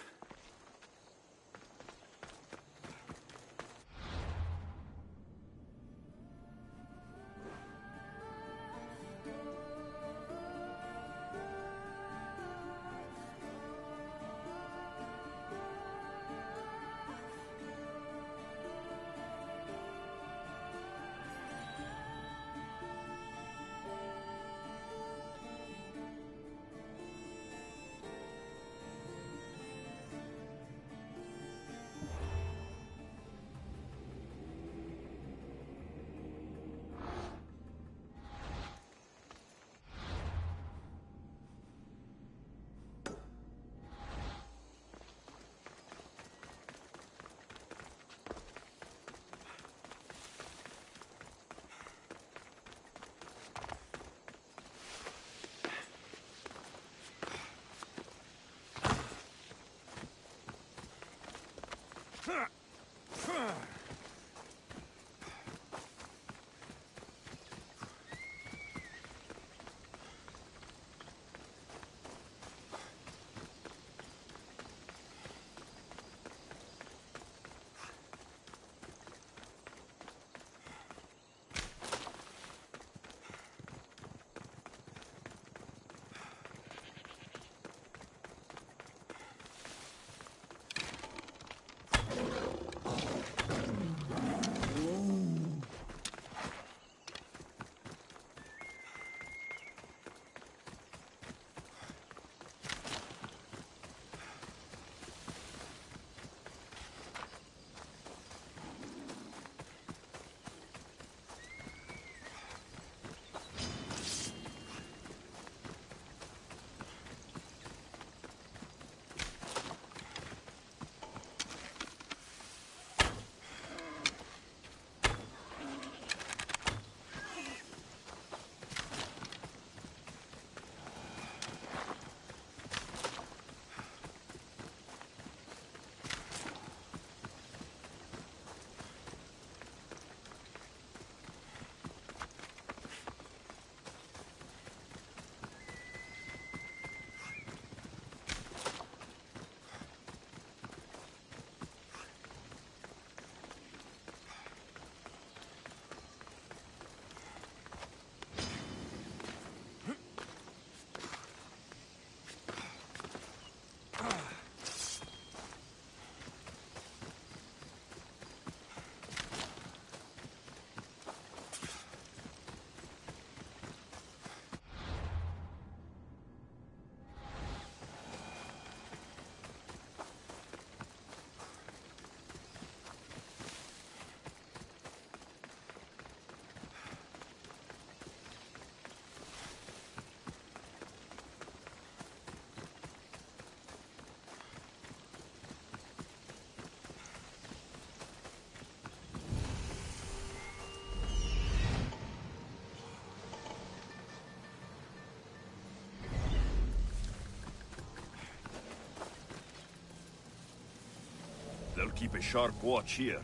keep a sharp watch here.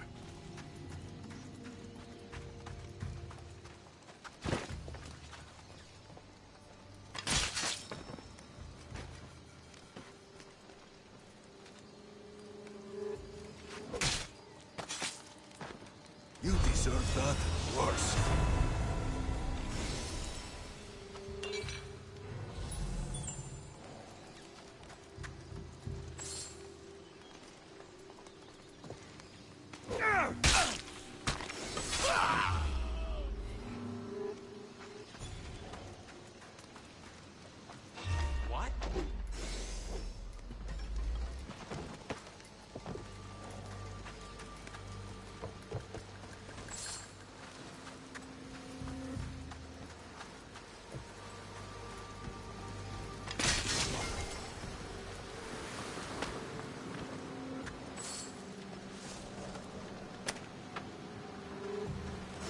You deserve that worse. What?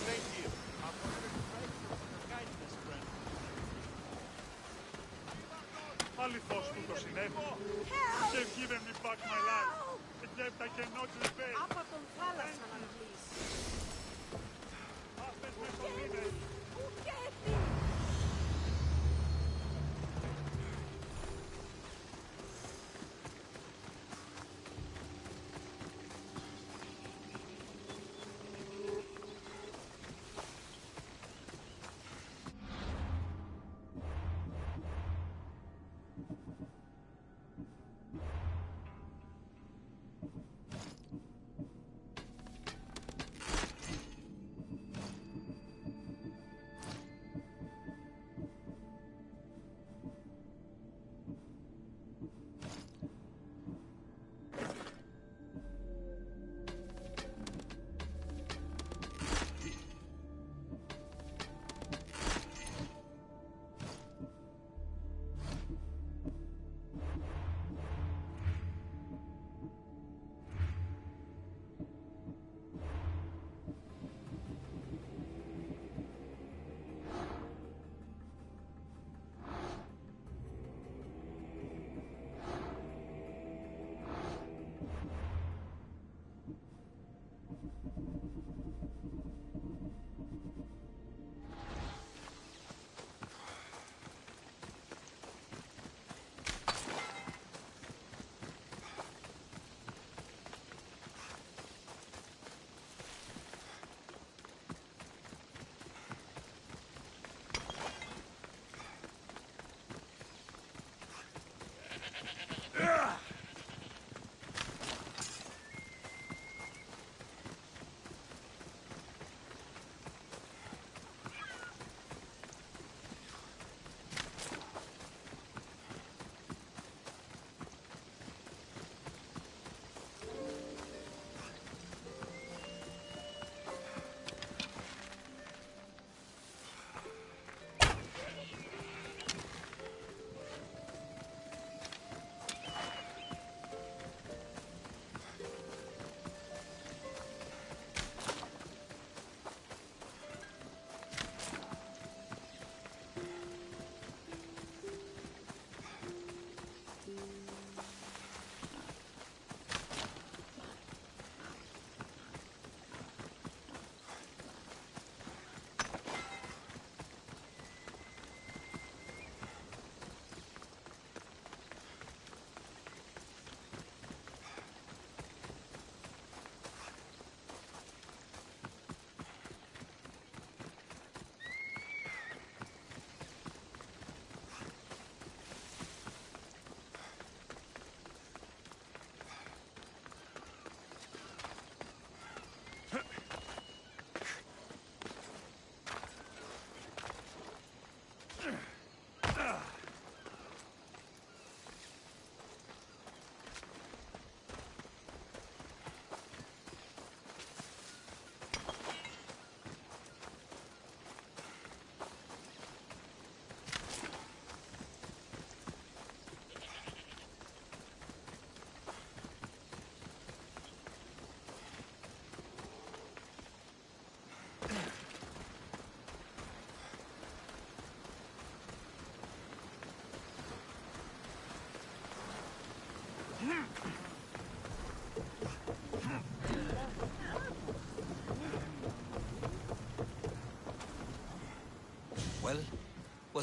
Thank you. I'm wondering for your kindness, friend. Πάλι φως του το συνέβη. They've given me back my life. A debt I cannot repay. Από τον θάλασσα να πλείς. Αυτές με σωλήνες.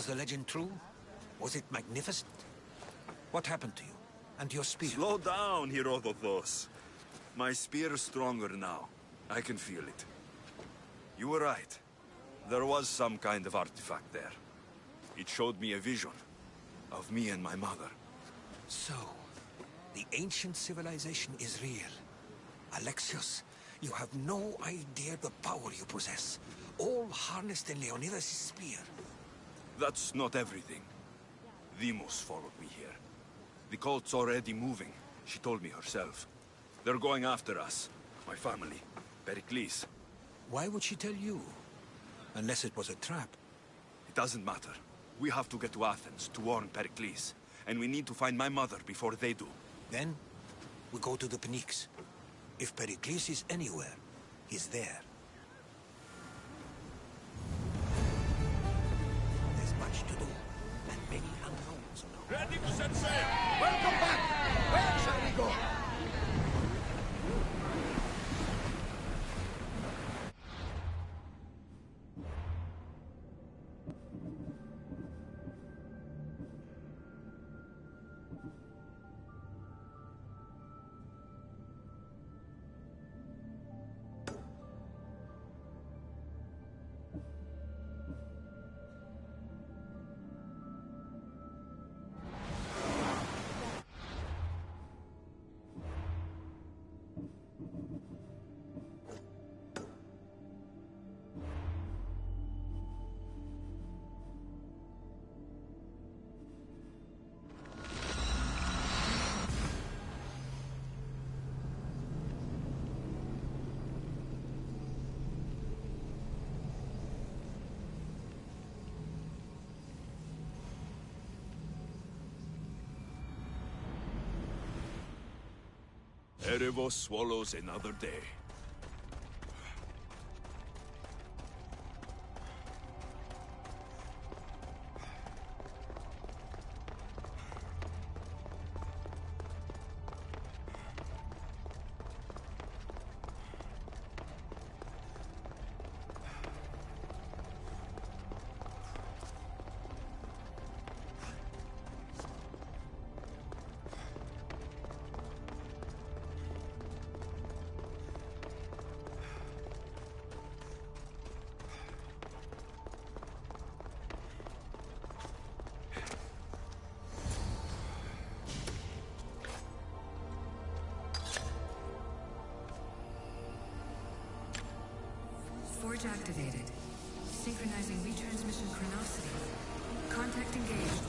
Was the legend true? Was it magnificent? What happened to you? And your spear? Slow down, Herodotus. My spear is stronger now. I can feel it. You were right. There was some kind of artifact there. It showed me a vision of me and my mother. So, the ancient civilization is real. Alexios, you have no idea the power you possess. All harnessed in Leonidas' spear. That's not everything. Demos followed me here. The cult's already moving. She told me herself. They're going after us. My family. Pericles. Why would she tell you? Unless it was a trap. It doesn't matter. We have to get to Athens to warn Pericles. And we need to find my mother before they do. Then, we go to the Pnyx. If Pericles is anywhere, he's there. There's much to do, and many unknowns. Ready to set sail! Welcome back! Where shall we go? Erebos swallows another day. Forge activated. Synchronizing retransmission chronicity. Contact engaged.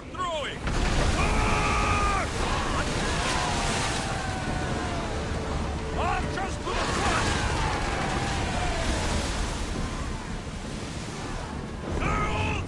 Start throwing! Archers to the front! Herald!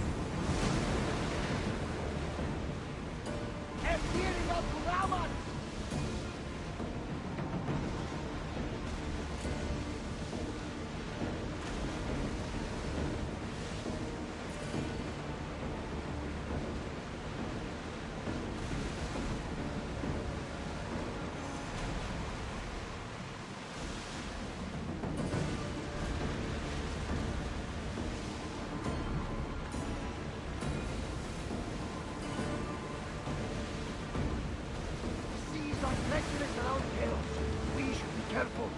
Seas are treacherous around Chaos. We should be careful.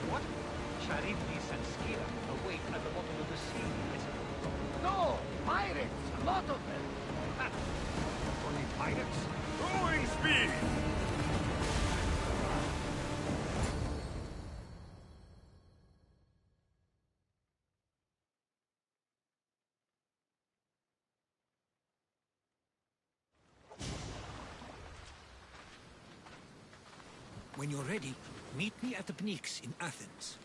What? Charybdis and Scylla await at the bottom of the sea. No! Pirates! A lot of them! Only pirates? Throwing speed! When you're ready, meet me at the Pnyx in Athens.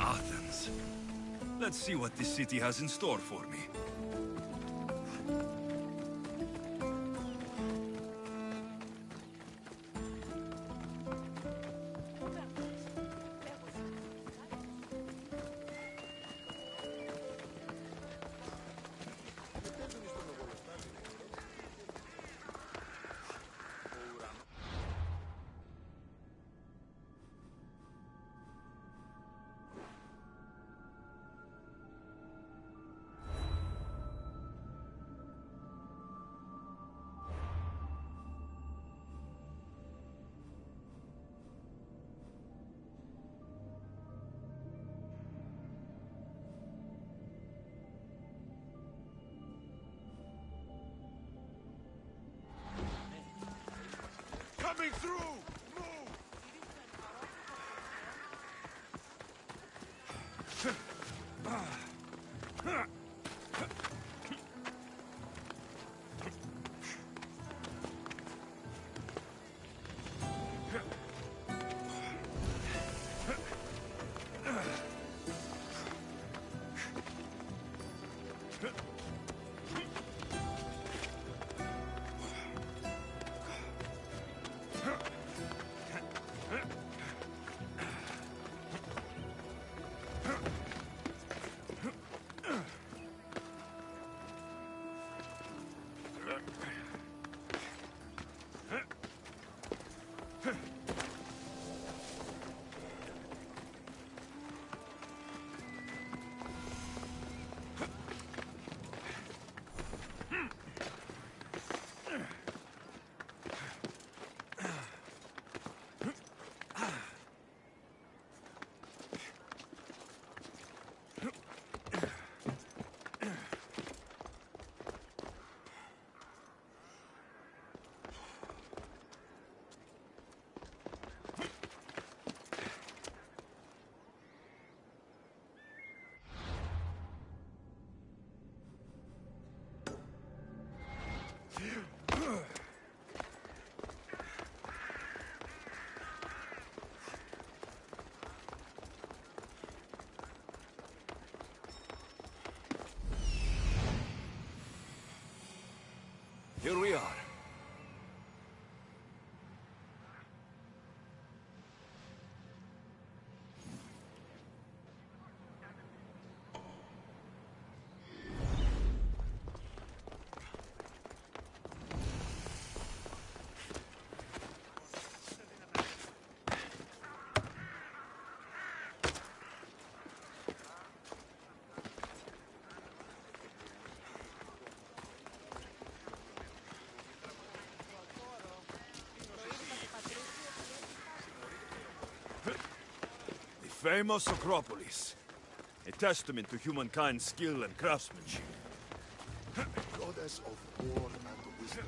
Athens. Let's see what this city has in store for me. Coming through! Move! Here we are. The famous Acropolis. A testament to humankind's skill and craftsmanship. Goddess of war and wisdom.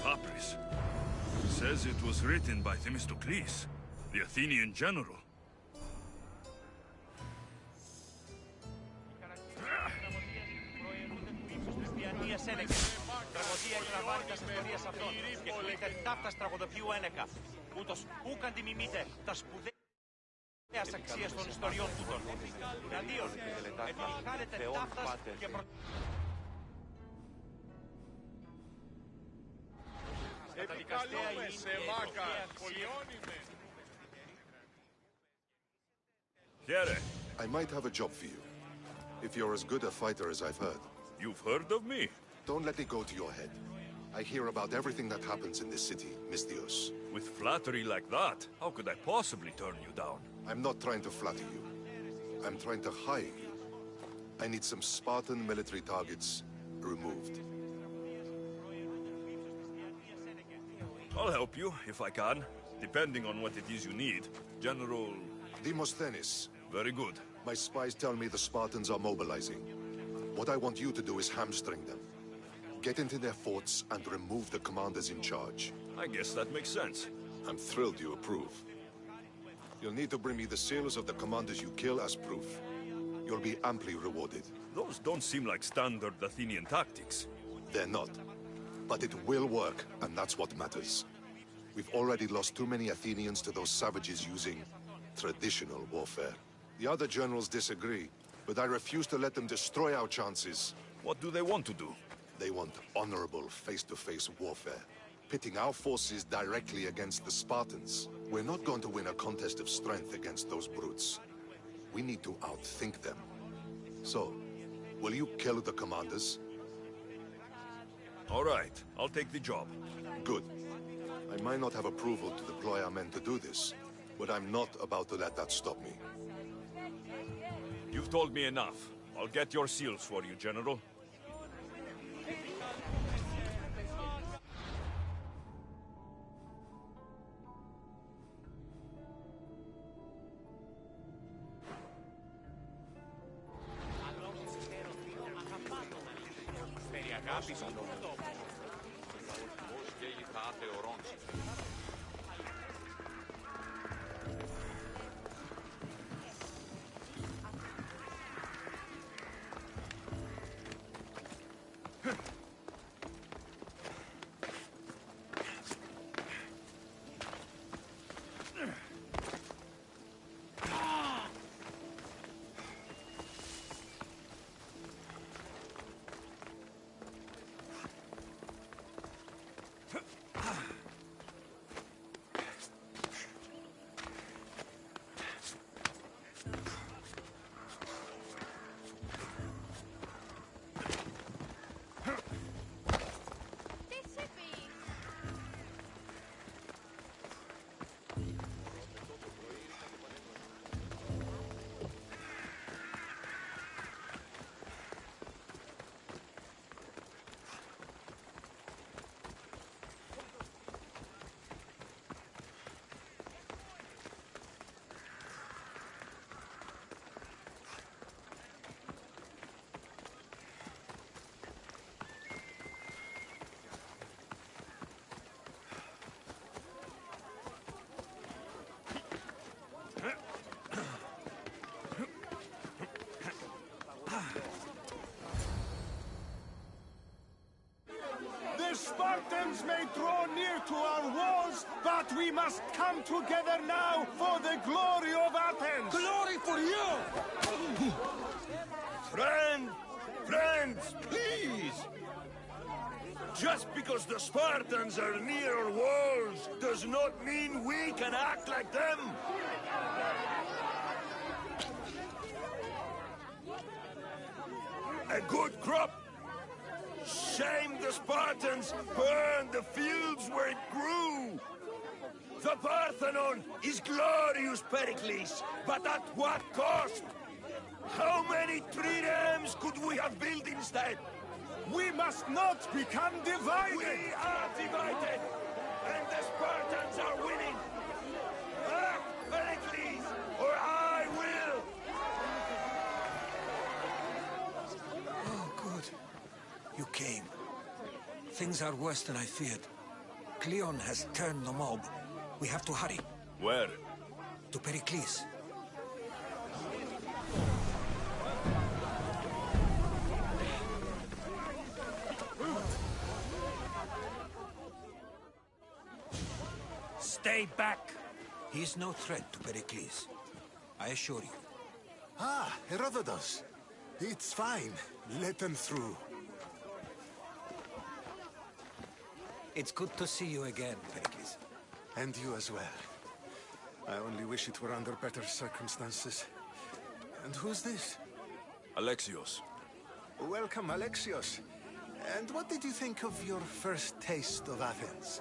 Papyrus. Says it was written by Themistocles, the Athenian general. Τραγωδία εκλαμβάνει τα ιστορίες αυτών και κλείται ταύτας τραγωδοποιού ένεκα. Ούτως ούκαν τιμημείτε τα σπουδαίας αξίας των ιστοριών τούτων. Εναντίον, επιτυχάνετε ταύτας και I might have a job for you. If you're as good a fighter as I've heard. You've heard of me? Don't let it go to your head. I hear about everything that happens in this city, Mystios. With flattery like that, how could I possibly turn you down? I'm not trying to flatter you. I'm trying to hire you. I need some Spartan military targets removed. I'll help you, if I can, depending on what it is you need. General... Demosthenes. Very good. My spies tell me the Spartans are mobilizing. What I want you to do is hamstring them. Get into their forts and remove the commanders in charge. I guess that makes sense. I'm thrilled you approve. You'll need to bring me the seals of the commanders you kill as proof. You'll be amply rewarded. Those don't seem like standard Athenian tactics. They're not. But it will work, and that's what matters. We've already lost too many Athenians to those savages using traditional warfare. The other generals disagree, but I refuse to let them destroy our chances. What do they want to do? They want honorable face-to-face warfare, pitting our forces directly against the Spartans. We're not going to win a contest of strength against those brutes. We need to outthink them. So, will you kill the commanders? All right, I'll take the job. Good. I might not have approval to deploy our men to do this, but I'm not about to let that stop me. You've told me enough. I'll get your seals for you, General. But we must come together now for the glory of Athens! Glory for you! Friends, please! Just because the Spartans are near our walls does not mean we can act like them! A good crop! Shame the Spartans burned the fields where it grew! The Parthenon is glorious, Pericles, but at what cost? How many triremes could we have built instead? We must not become divided! We are divided! And the Spartans are winning! Act, Pericles, or I will! Oh, good. You came. Things are worse than I feared. Cleon has turned the mob. We have to hurry. Where? To Pericles. Stay back! He's no threat to Pericles. I assure you. Ah, Herodotus. It's fine. Let them through. It's good to see you again, Pericles. And you as well. I only wish it were under better circumstances. And who's this? Alexios. Welcome, Alexios. And what did you think of your first taste of Athens?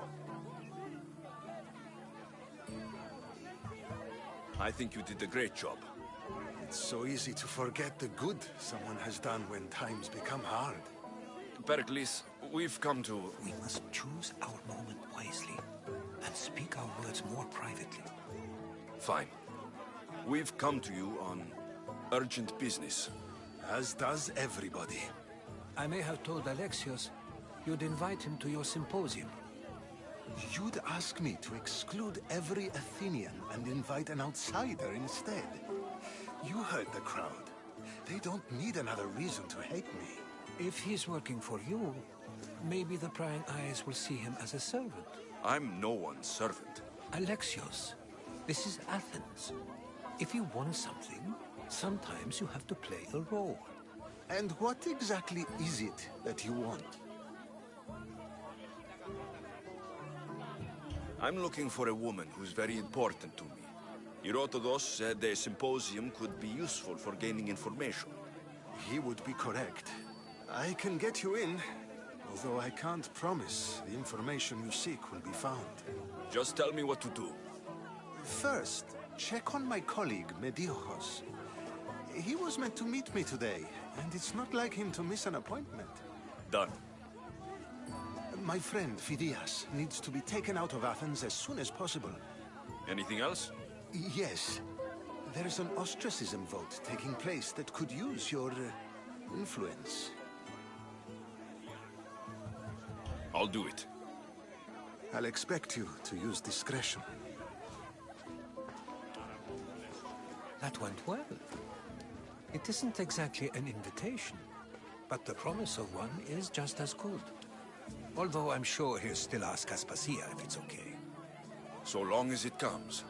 I think you did a great job. It's so easy to forget the good someone has done when times become hard. Pericles, we've come to... We must choose our moment wisely and speak our words more privately. Fine. We've come to you on urgent business. As does everybody. I may have told Alexios you'd invite him to your symposium. You'd ask me to exclude every Athenian and invite an outsider instead. You heard the crowd. They don't need another reason to hate me. If he's working for you, maybe the prying eyes will see him as a servant. I'm no one's servant. Alexios, this is Athens. If you want something, sometimes you have to play a role. And what exactly is it that you want? I'm looking for a woman who's very important to me. Herodotus said a symposium could be useful for gaining information. He would be correct. I can get you in, although I can't promise the information you seek will be found. Just tell me what to do. First, check on my colleague, Mediochos. He was meant to meet me today, and it's not like him to miss an appointment. Done. My friend, Phidias, needs to be taken out of Athens as soon as possible. Anything else? Yes. There's an ostracism vote taking place that could use your influence. I'll do it. I'll expect you to use discretion. That went well. It isn't exactly an invitation, but the promise of one is just as good. Although I'm sure he'll still ask Aspasia if it's okay. So long as it comes.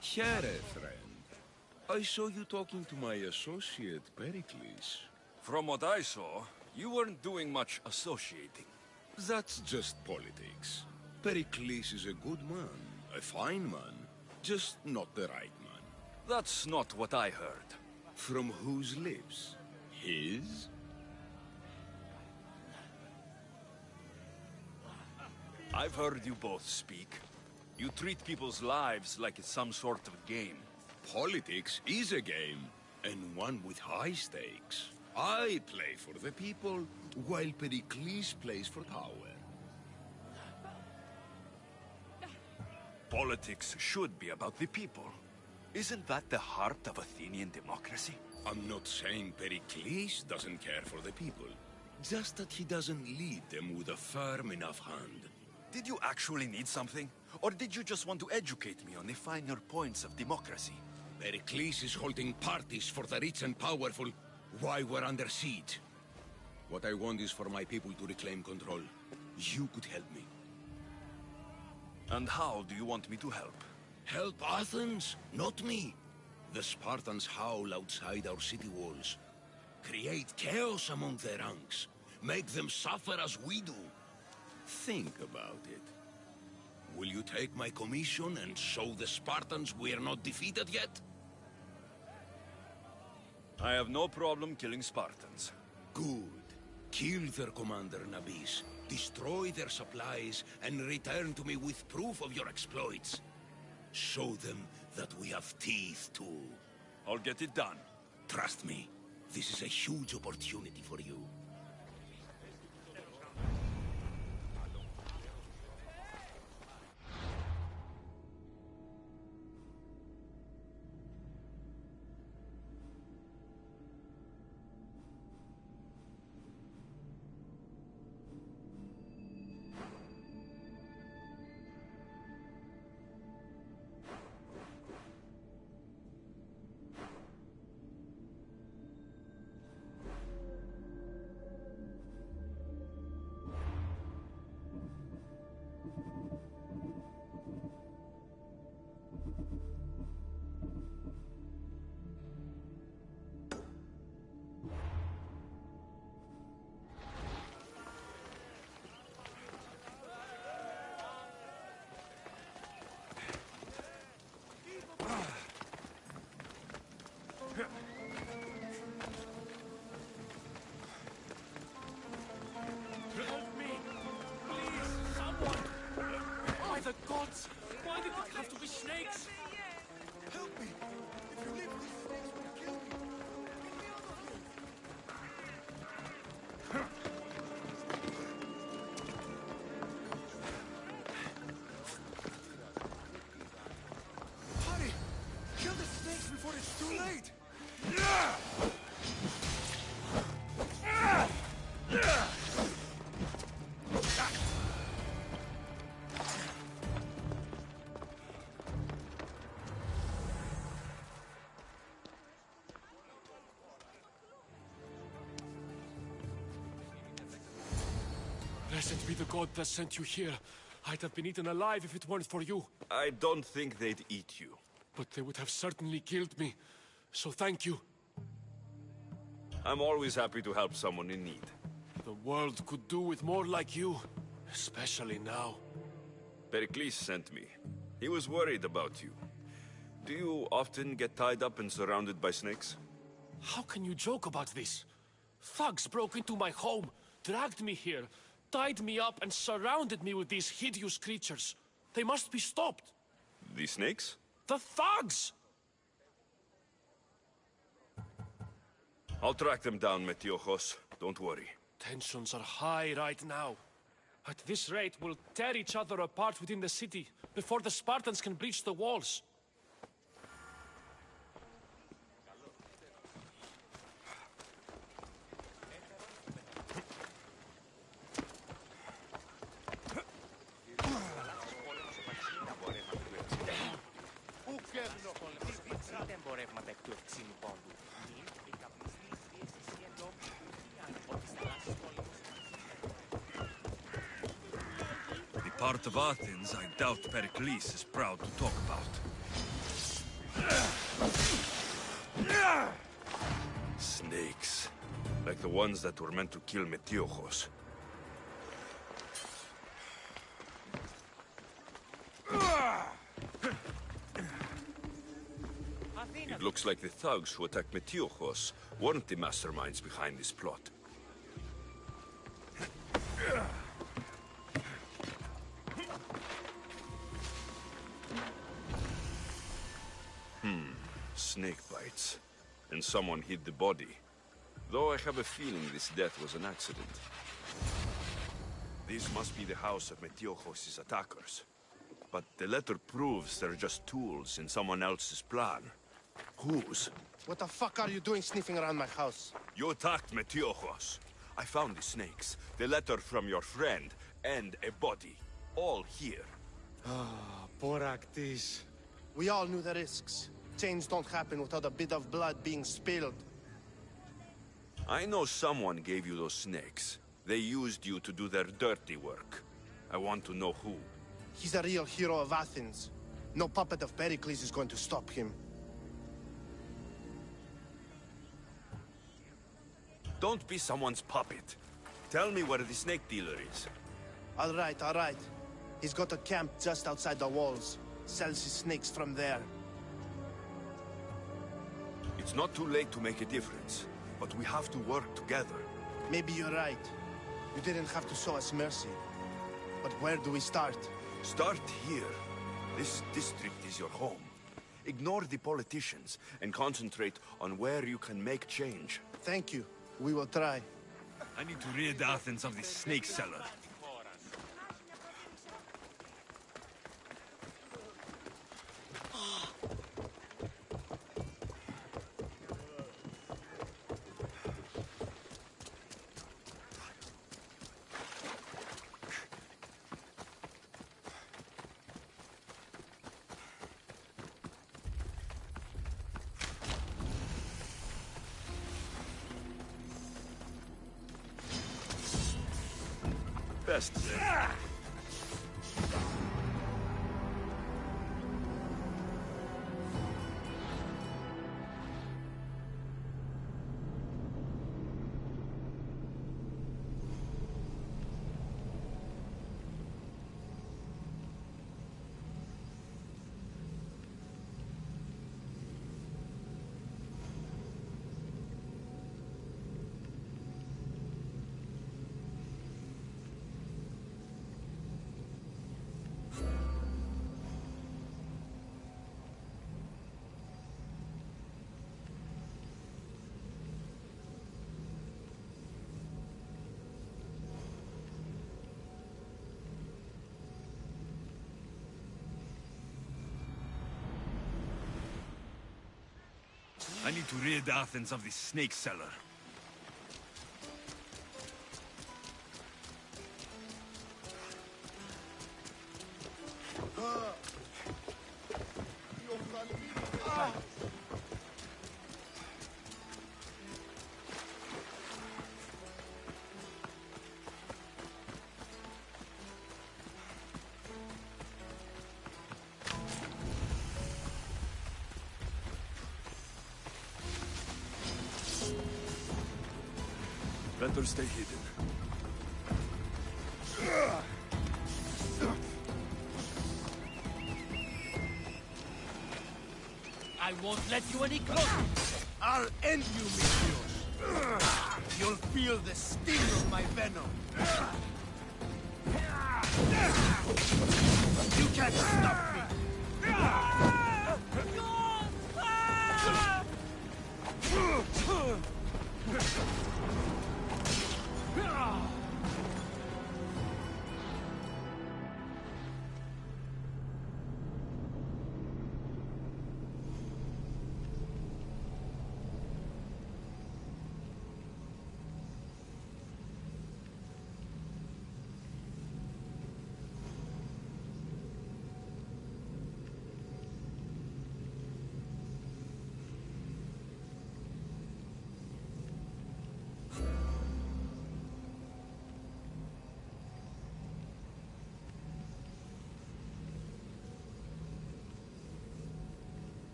Here, friend. I saw you talking to my associate, Pericles. From what I saw, you weren't doing much associating. That's just politics. Pericles is a good man, a fine man, just not the right man. That's not what I heard. From whose lips? His? I've heard you both speak. You treat people's lives like it's some sort of game. Politics is a game, and one with high stakes. I play for the people, while Pericles plays for power. Politics should be about the people. Isn't that the heart of Athenian democracy? I'm not saying Pericles doesn't care for the people. Just that he doesn't lead them with a firm enough hand. Did you actually need something? Or did you just want to educate me on the finer points of democracy? Pericles is holding parties for the rich and powerful while we're under siege. What I want is for my people to reclaim control. You could help me. And how do you want me to help? Help Athens, not me. The Spartans howl outside our city walls. Create chaos among their ranks. Make them suffer as we do. Think about it. Will you take my commission and show the Spartans we are not defeated yet? I have no problem killing Spartans. Good. Kill their commander, Nabis. Destroy their supplies and return to me with proof of your exploits. Show them that we have teeth too. I'll get it done. Trust me, this is a huge opportunity for you. The gods! Why did it have to be snakes? Help me! If you leave, these snakes will kill me! Get me out of here! Hurry! Kill the snakes before it's too late! Blessed be the god that sent you here. I'd have been eaten alive if it weren't for you. I don't think they'd eat you. But they would have certainly killed me. So thank you. I'm always happy to help someone in need. The world could do with more like you. Especially now. Pericles sent me. He was worried about you. Do you often get tied up and surrounded by snakes? How can you joke about this? Thugs broke into my home, dragged me here, tied me up and surrounded me with these hideous creatures. They must be stopped. The snakes? The thugs! I'll track them down, Metiochos. Don't worry. Tensions are high right now. At this rate, we'll tear each other apart within the city before the Spartans can breach the walls. The part of Athens I doubt Pericles is proud to talk about. Snakes. Like the ones that were meant to kill Metiochos. It looks like the thugs who attacked Metiochos weren't the masterminds behind this plot. Snake bites. And someone hid the body. Though I have a feeling this death was an accident. This must be the house of Metiochos' attackers. But the letter proves they're just tools in someone else's plan. Whose? What the fuck are you doing sniffing around my house? You attacked Metiochos. I found the snakes, the letter from your friend, and a body. All here. Poor Actis. We all knew the risks. Change don't happen without a bit of blood being spilled. I know someone gave you those snakes. They used you to do their dirty work. I want to know who. He's a real hero of Athens. No puppet of Pericles is going to stop him. Don't be someone's puppet. Tell me where the snake dealer is. All right, all right. He's got a camp just outside the walls. Sells his snakes from there. It's not too late to make a difference, but we have to work together. Maybe you're right. You didn't have to show us mercy. But where do we start? Start here. This district is your home. Ignore the politicians and concentrate on where you can make change. Thank you. We will try. I need to rid Athens of this snake seller. Best. I need to rid Athens of this snake seller. Better stay hidden. I won't let you any closer. I'll end you, Meteors. You'll feel the sting of my venom. You can't stop me.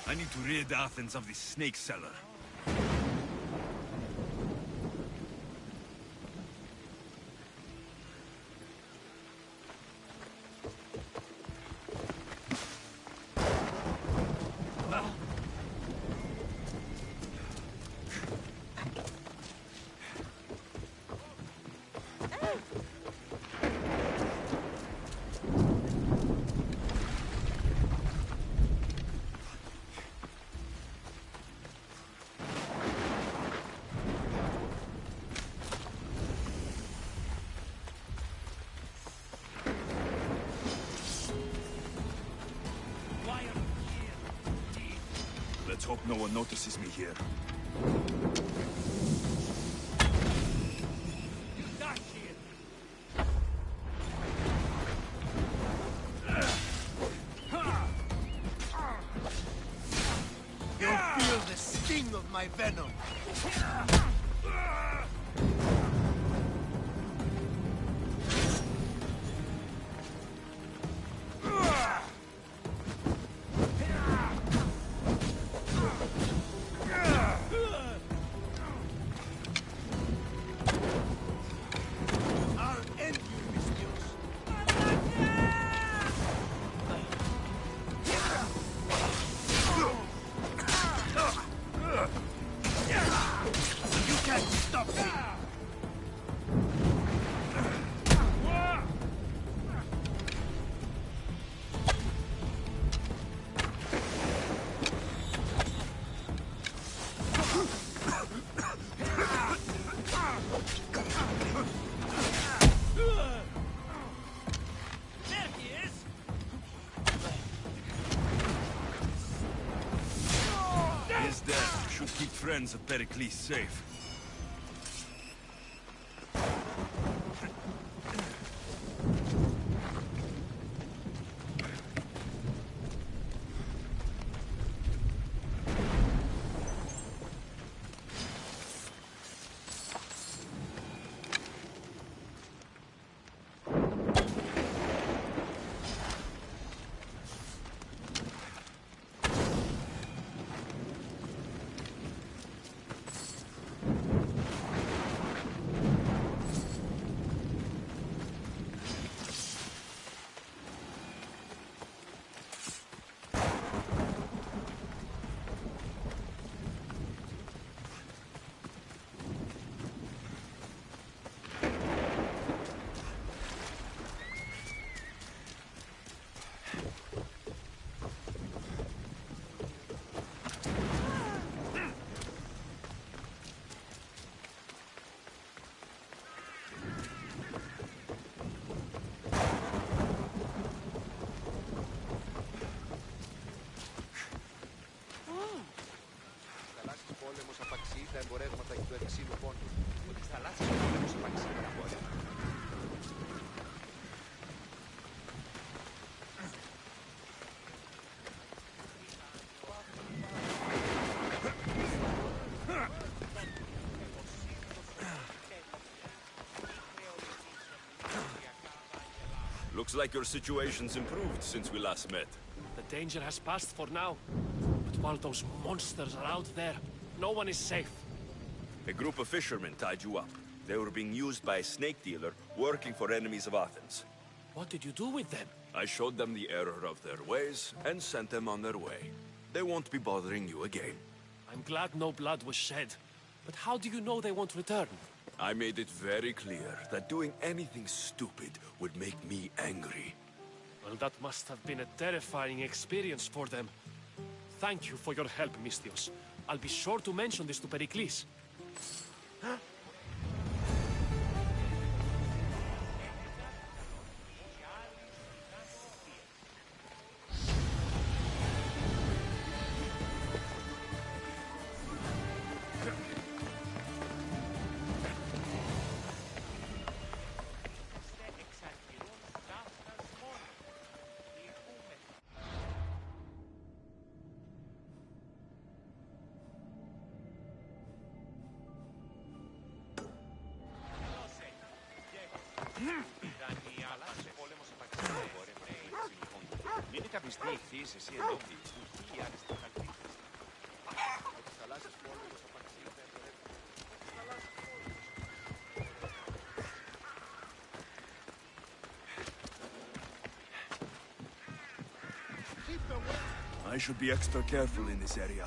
I need to rid Athens of this snake seller. hope no one notices me here. You'll feel the sting of my venom. His death should keep friends of Pericles safe. Looks like your situation's improved since we last met. The danger has passed for now. But while those monsters are out there, no one is safe. A group of fishermen tied you up. They were being used by a snake dealer working for enemies of Athens. What did you do with them? I showed them the error of their ways and sent them on their way. They won't be bothering you again. I'm glad no blood was shed. But how do you know they won't return? I made it very clear that doing anything stupid would make me angry. Well, that must have been a terrifying experience for them. Thank you for your help, Misthios. I'll be sure to mention this to Pericles. Μην καπιστεί ηχθείς εσύ ενώπι. Χιλιάδες θα καλύπτεις. Ο θαλάσσιος πόλεμος απαξίεται I should be extra careful in this area.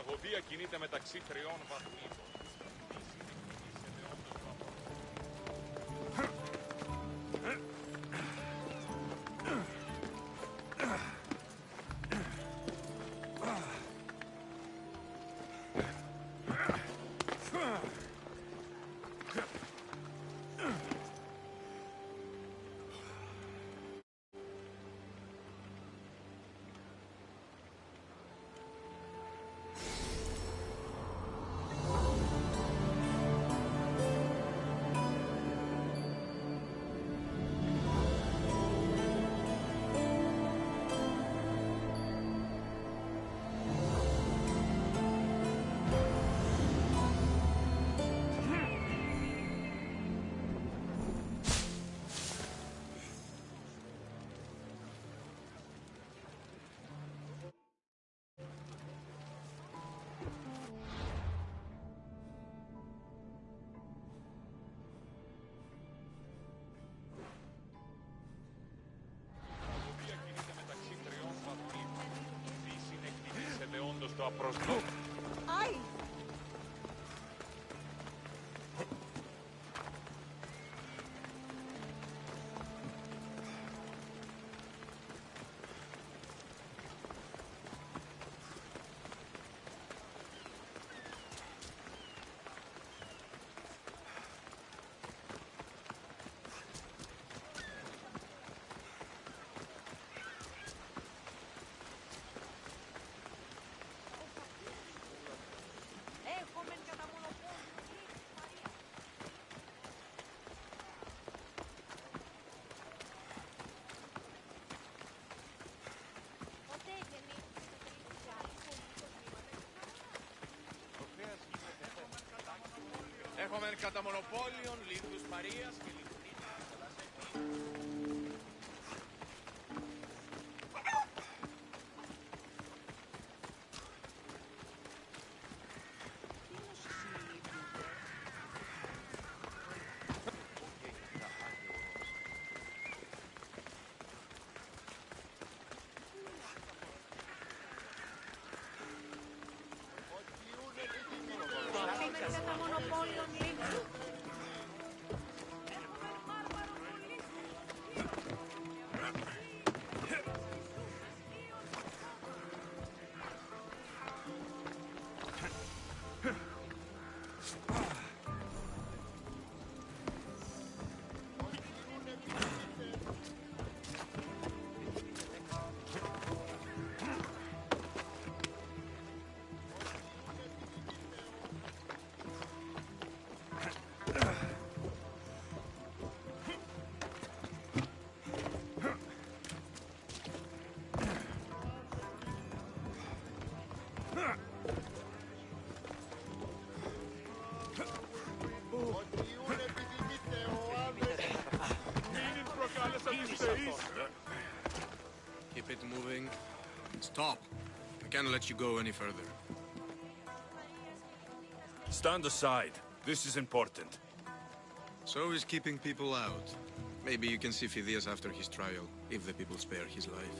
τραγωδία κινείται μεταξύ τριών βαθμίδων. Το απροσδόκητο. Ai! Έχουμε κατά μονοπόλιον Λίνδους Μαρίας και Keep it moving. Stop. I can't let you go any further. Stand aside. This is important. So is keeping people out. Maybe you can see Phidias after his trial, if the people spare his life.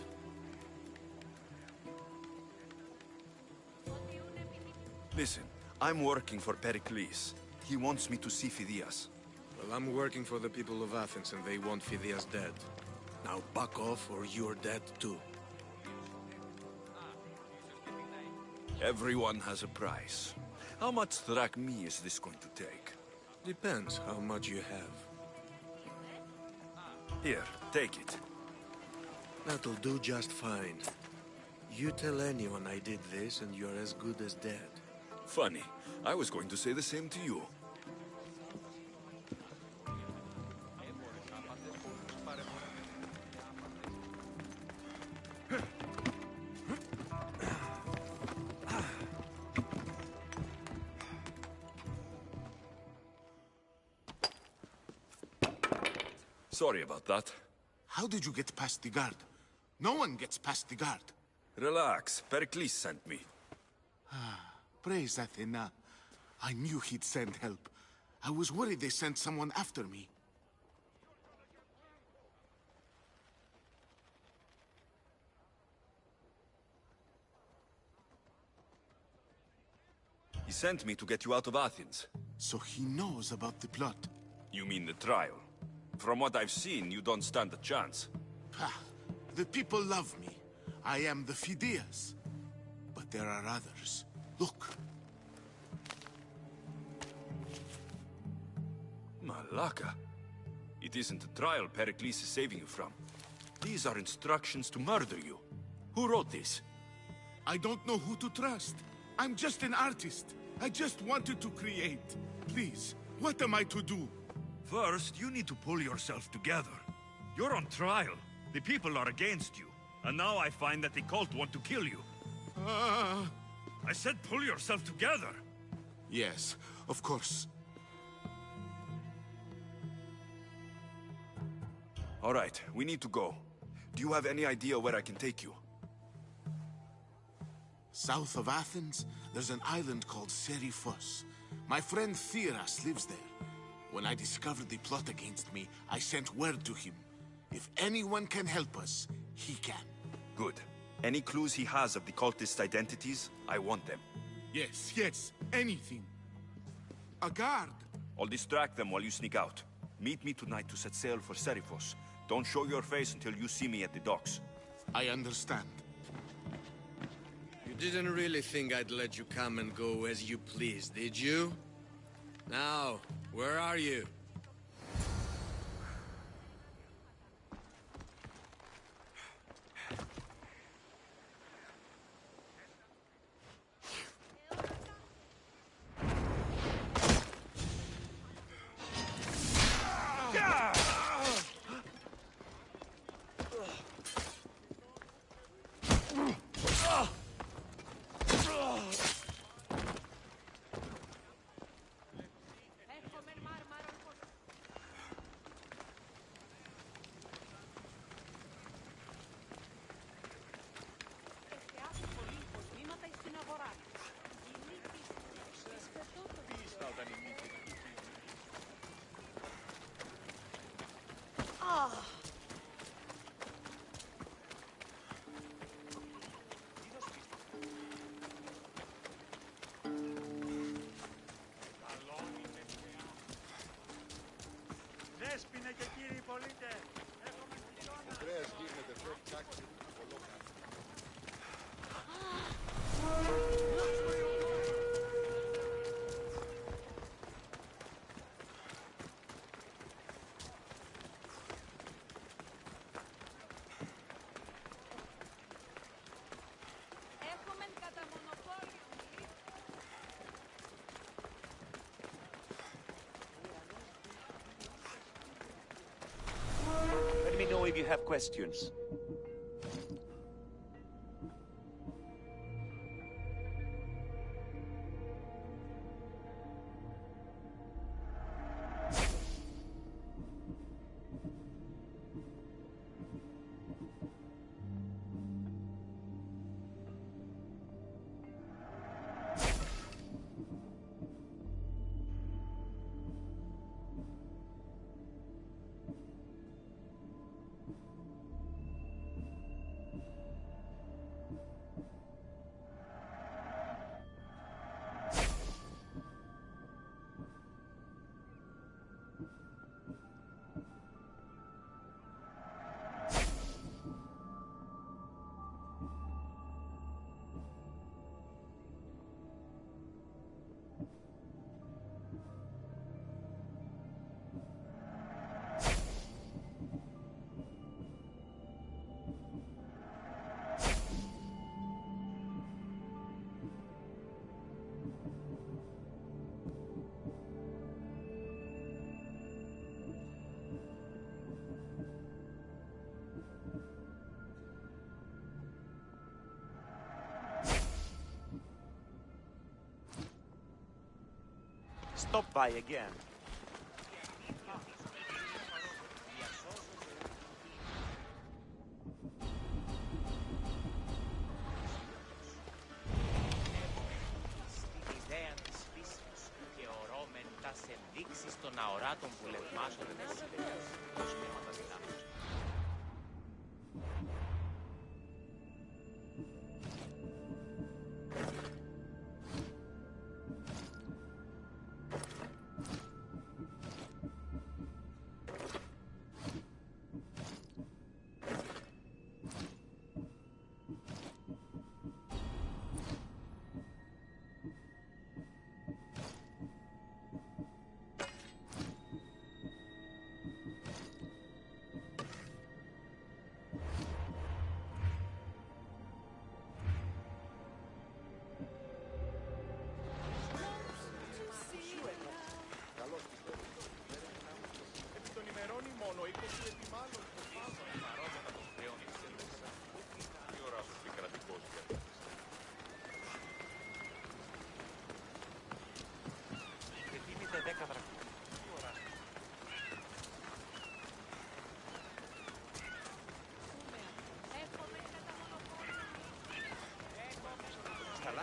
Listen, I'm working for Pericles. He wants me to see Phidias. Well, I'm working for the people of Athens, and they want Phidias dead. Now back off, or you're dead too. Everyone has a price. How much drachmi is this going to take? Depends how much you have. Here, take it. That'll do just fine. You tell anyone I did this, and you're as good as dead. Funny. I was going to say the same to you. Sorry about that. How did you get past the guard? No one gets past the guard. Relax. Pericles sent me. Praise Athena. I knew he'd send help. I was worried they sent someone after me. He sent me to get you out of Athens. So he knows about the plot. You mean the trial? From what I've seen, you don't stand a chance. Ha! The people love me. I am the Phidias. But there are others. Look. Malaka. It isn't the trial Pericles is saving you from. These are instructions to murder you. Who wrote this? I don't know who to trust. I'm just an artist. I just wanted to create. Please, what am I to do? First, you need to pull yourself together. You're on trial. The people are against you. And now I find that the cult want to kill you. I said pull yourself together. Yes, of course. All right, we need to go. Do you have any idea where I can take you? South of Athens, there's an island called Seriphos. My friend Theras lives there. When I discovered the plot against me, I sent word to him. If anyone can help us, he can. Good. Any clues he has of the cultists' identities, I want them. Yes, anything. A guard. I'll distract them while you sneak out. Meet me tonight to set sail for Seriphos. Don't show your face until you see me at the docks. I understand. You didn't really think I'd let you come and go as you please, did you? Now, where are you? Δέσποινε και κύριοι πολίτες, έχουμε χειμώνα. Ανδρέας γίνεται φρέσκάκι. Έχουμε κατά μονοπόλιο. Let me know if you have questions. Stop by again. Στην ιδέα της φύσης και ορώμεν τας ενδείξεις των αοράτων βουλευμάτων της ιδέας ως θέματα δυνάμεως.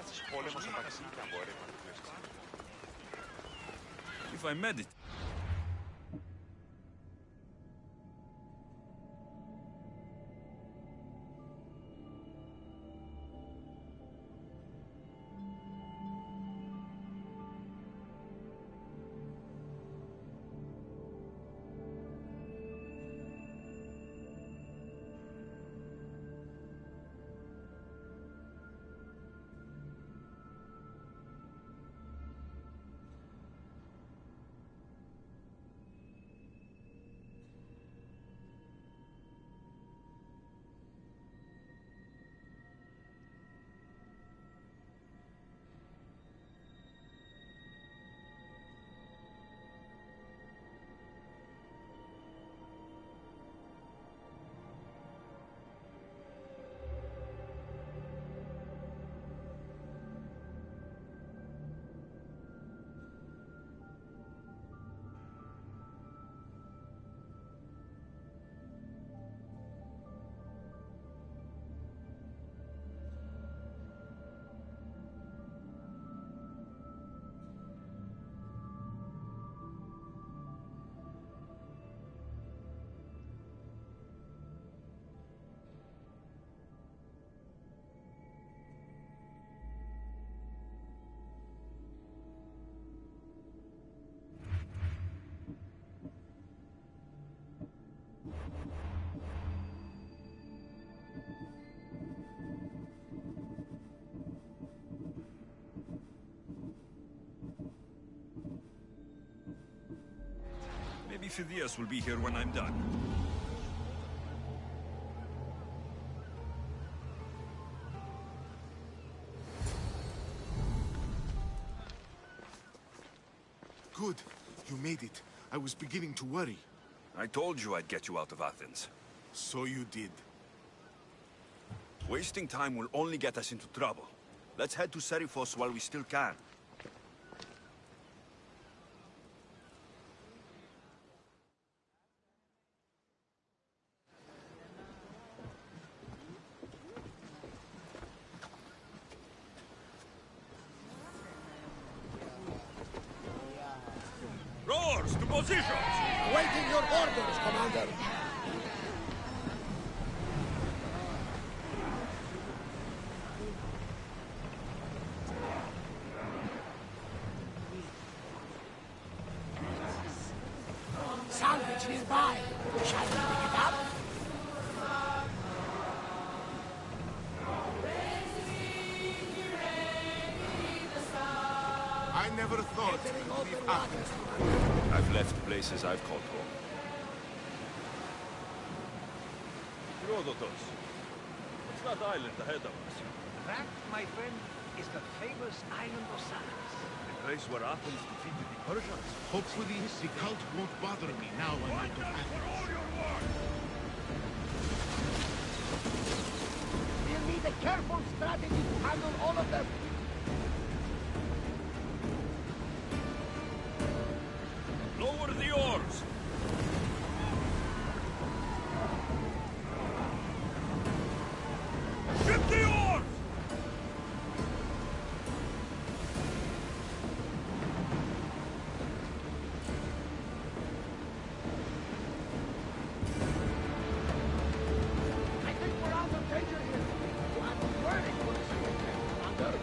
βάζεις πόλεμο στο ταξίδι να μπορεί να If I meditate. Maybe Phidias will be here when I'm done. Good. You made it. I was beginning to worry. I told you I'd get you out of Athens. So you did. Wasting time will only get us into trouble. Let's head to Seriphos while we still can. Rowers, to positions! Awaiting your orders, Commander. Salvage nearby. Shall we pick it up? I never thought you'd leave Athens. I've left places I've called home. Herodotus, what's that island ahead of us? That, my friend, is the famous island of Samos. The place where Athens defeated the Persians? Hopefully, the cult won't bother me now I'm out of Athens. We'll need a careful strategy to handle all of them. Lower the oars! Ship the oars! I think we're out of danger here. I'm ready for this Commander.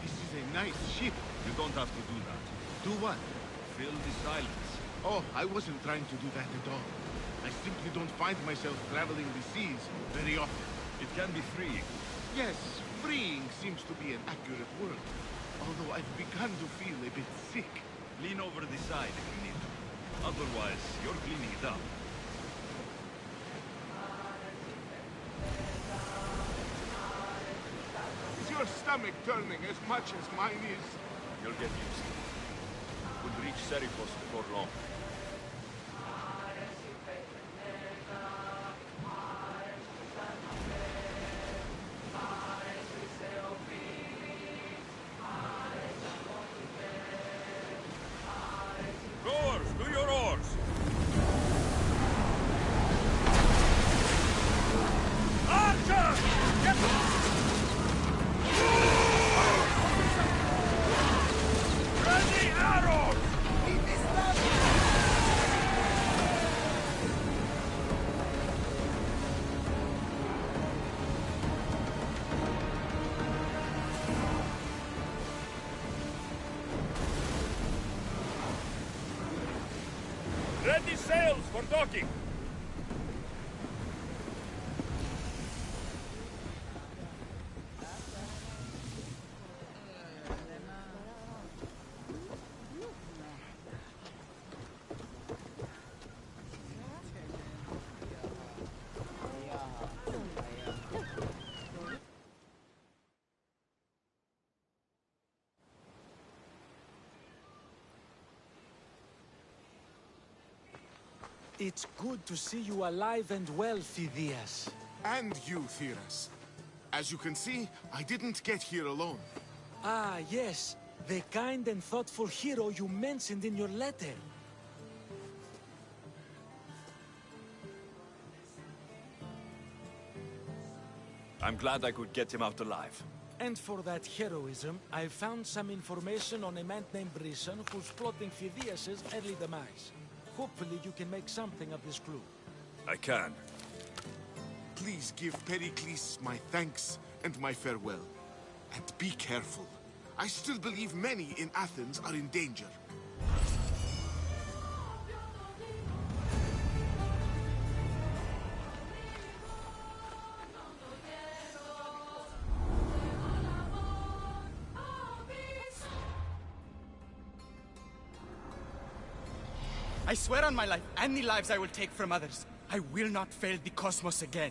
This is a nice ship. You don't have to do that. Do what? Fill the silence. Oh, I wasn't trying to do that at all. I simply don't find myself traveling the seas very often. It can be freeing. Yes, freeing seems to be an accurate word. Although I've begun to feel a bit sick. Lean over the side if you need to. Otherwise, you're cleaning it up. Is your stomach turning as much as mine is? You'll get used to it. We'll reach Seriphos before long. sails for docking! It's good to see you alive and well, Phidias. And you, Theras. As you can see, I didn't get here alone. Ah, yes. The kind and thoughtful hero you mentioned in your letter. I'm glad I could get him out alive. And for that heroism, I found some information on a man named Brisson who's plotting Phidias' early demise. Hopefully you can make something of this clue. I can. Please give Pericles my thanks and my farewell. And be careful. I still believe many in Athens are in danger. I swear on my life and the lives I will take from others, I will not fail the cosmos again.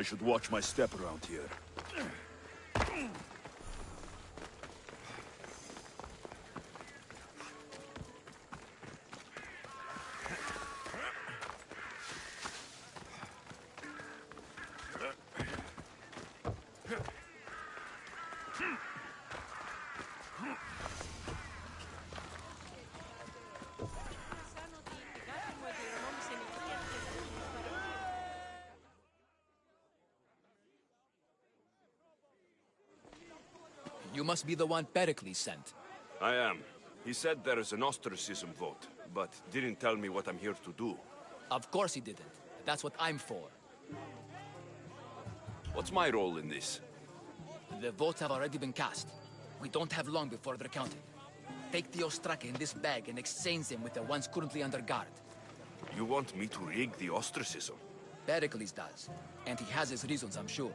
I should watch my step around here. You must be the one Pericles sent. I am. He said there is an ostracism vote, but didn't tell me what I'm here to do. Of course he didn't. That's what I'm for. What's my role in this? The votes have already been cast. We don't have long before they're counted. Take the ostraka in this bag and exchange them with the ones currently under guard. You want me to rig the ostracism? Pericles does. And he has his reasons, I'm sure.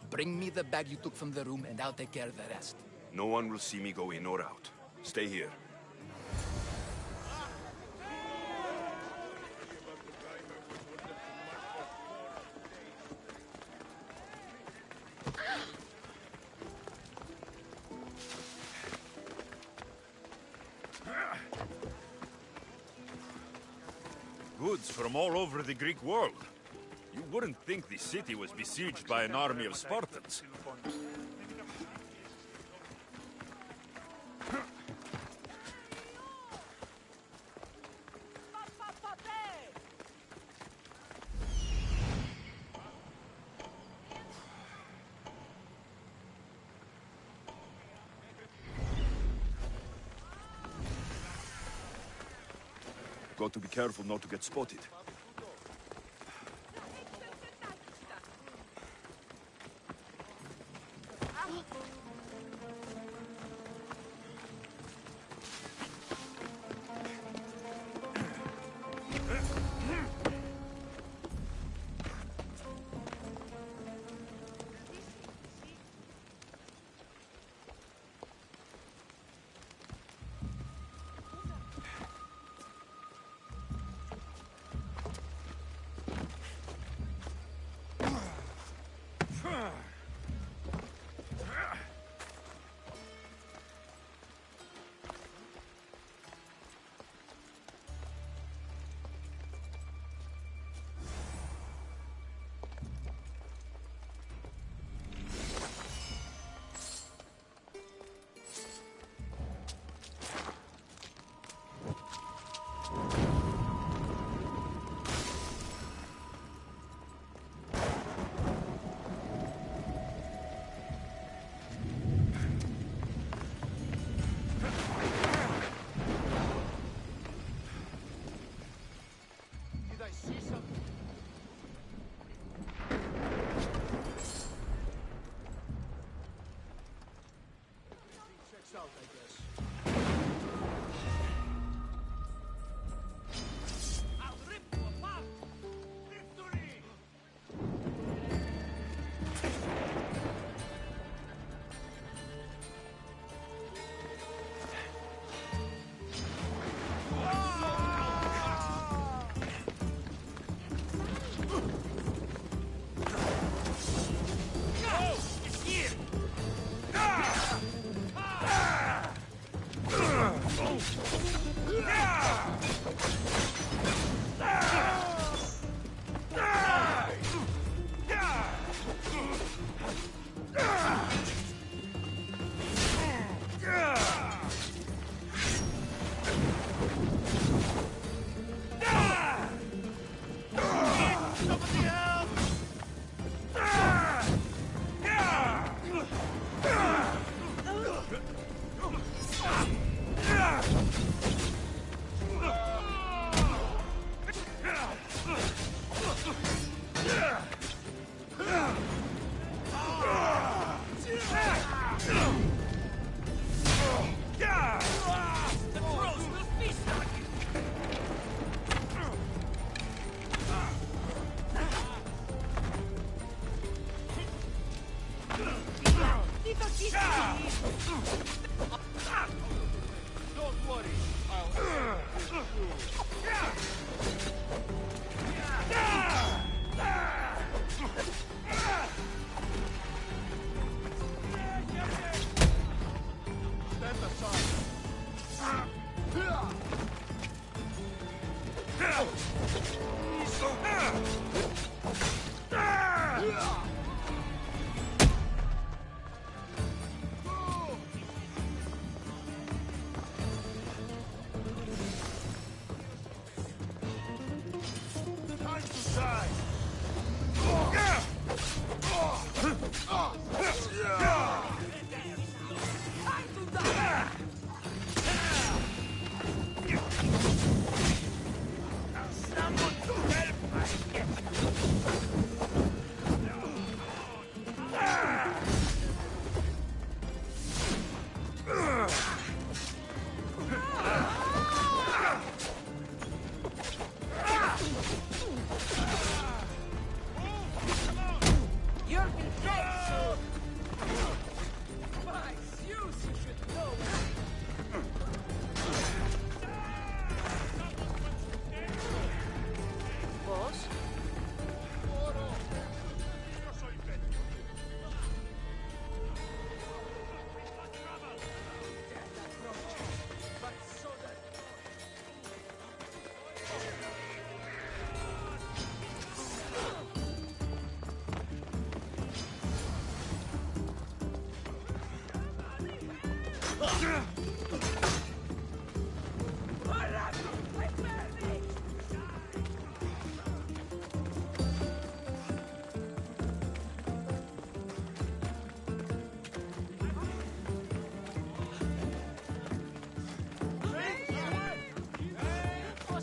Bring me the bag you took from the room and I'll take care of the rest. No one will see me go in or out. Stay here. Goods from all over the Greek world. You wouldn't think the city was besieged by an army of Spartans. Got to be careful not to get spotted.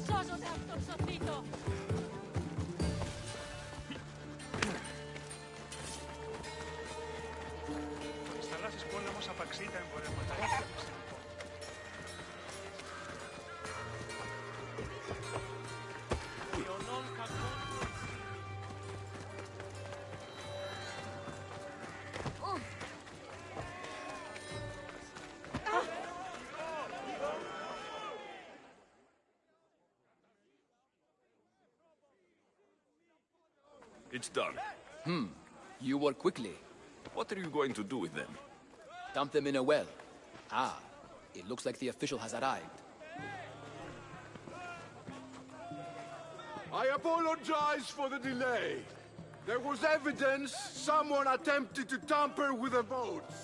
Σώζονται αυτόν σωθήτο! Τις θαλάσσιες πόλεμος απαξεί τα εμπορεύματα. It's done. You work quickly. What are you going to do with them? Dump them in a well. Ah, it looks like the official has arrived. I apologize for the delay. There was evidence someone attempted to tamper with the votes.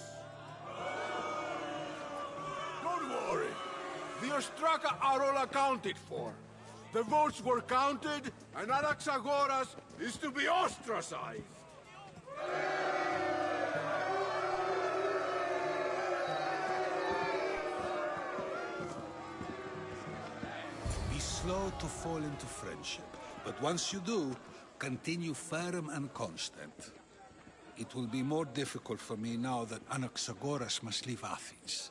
Don't worry. The Ostraka are all accounted for. The votes were counted, and Anaxagoras is to be ostracized. Be slow to fall into friendship, but once you do, continue firm and constant. It will be more difficult for me now that Anaxagoras must leave Athens.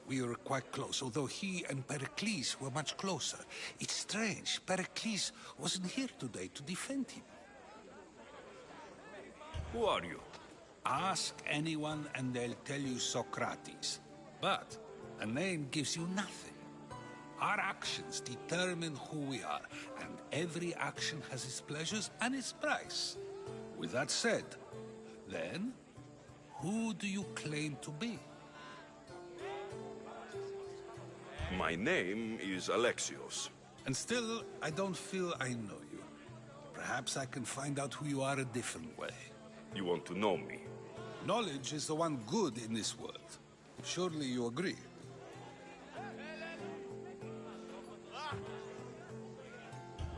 We were quite close, although he and Pericles were much closer. It's strange, Pericles wasn't here today to defend him. Who are you? Ask anyone and they'll tell you Socrates. But a name gives you nothing. Our actions determine who we are, and every action has its pleasures and its price. With that said, then, who do you claim to be? My name is Alexios. And still, I don't feel I know you. Perhaps I can find out who you are a different way. You want to know me? Knowledge is the one good in this world. Surely you agree?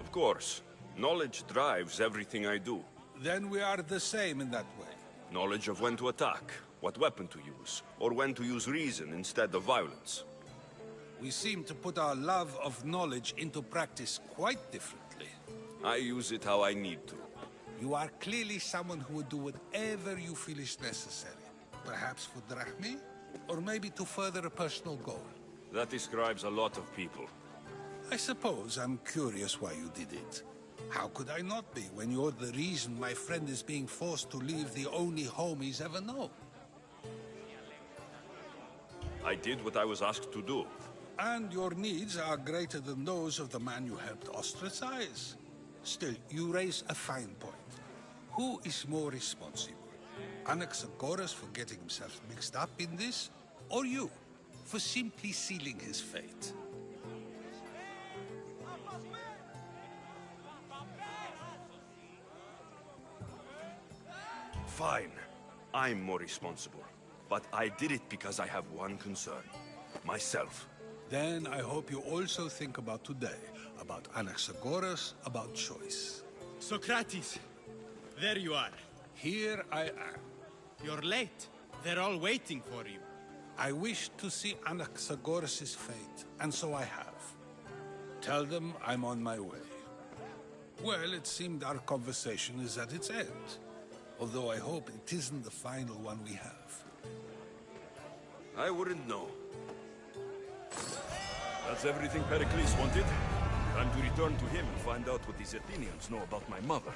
Of course. Knowledge drives everything I do. Then we are the same in that way. Knowledge of when to attack, what weapon to use, or when to use reason instead of violence. We seem to put our love of knowledge into practice quite differently. I use it how I need to. You are clearly someone who would do whatever you feel is necessary. Perhaps for drachmi, or maybe to further a personal goal. That describes a lot of people. I suppose I'm curious why you did it. How could I not be when you're the reason my friend is being forced to leave the only home he's ever known? I did what I was asked to do. And your needs are greater than those of the man you helped ostracize. Still, you raise a fine point. Who is more responsible? Anaxagoras for getting himself mixed up in this, or you, for simply sealing his fate? Fine. I'm more responsible. But I did it because I have one concern. Myself. Then I hope you also think about today, about Anaxagoras, about choice. Socrates! There you are. Here I am. You're late. They're all waiting for you. I wish to see Anaxagoras' fate, and so I have. Tell them I'm on my way. Well, it seemed our conversation is at its end. Although I hope it isn't the final one we have. I wouldn't know. That's everything Pericles wanted. Time to return to him and find out what these Athenians know about my mother.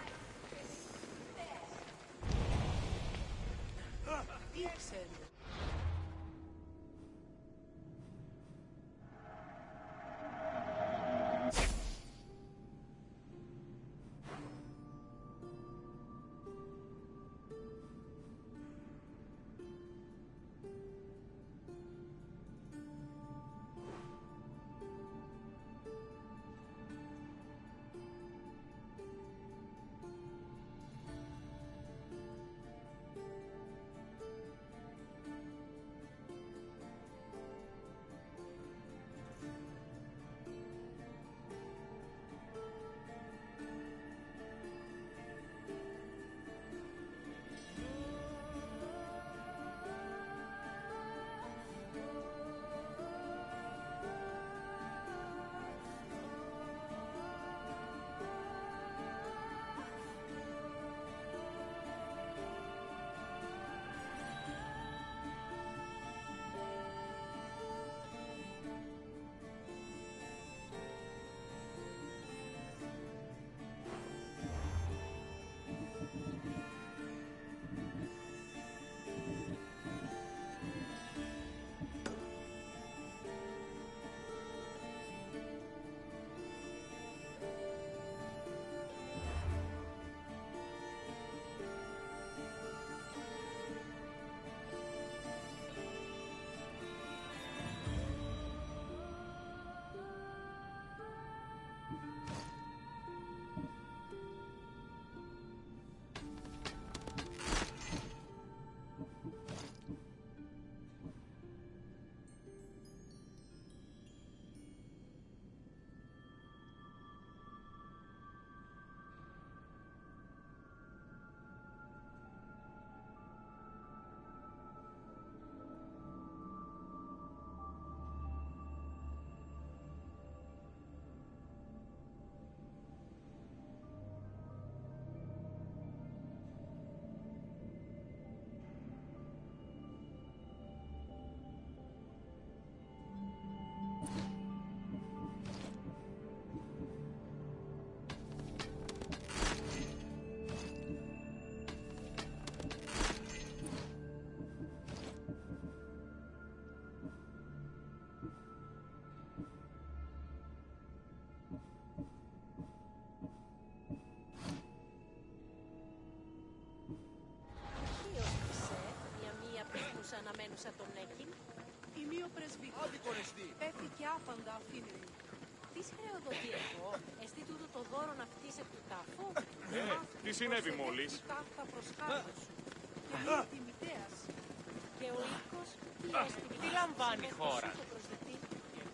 αναμένουσα τον Έκιν. Ημίοπρεσβύτερος. Άδικονεστή. Πέφτει και άπαντα αφήνει. Της χρεοδοτεί εγώ, εστί τούτο το δώρο να φτύς εκ του τάφου. Τι συνέβη μόλις? Ταύτα προς χάρη σου. Και μη τιμητέας. Και ο οίκος Τι λαμβάνει η χώρα?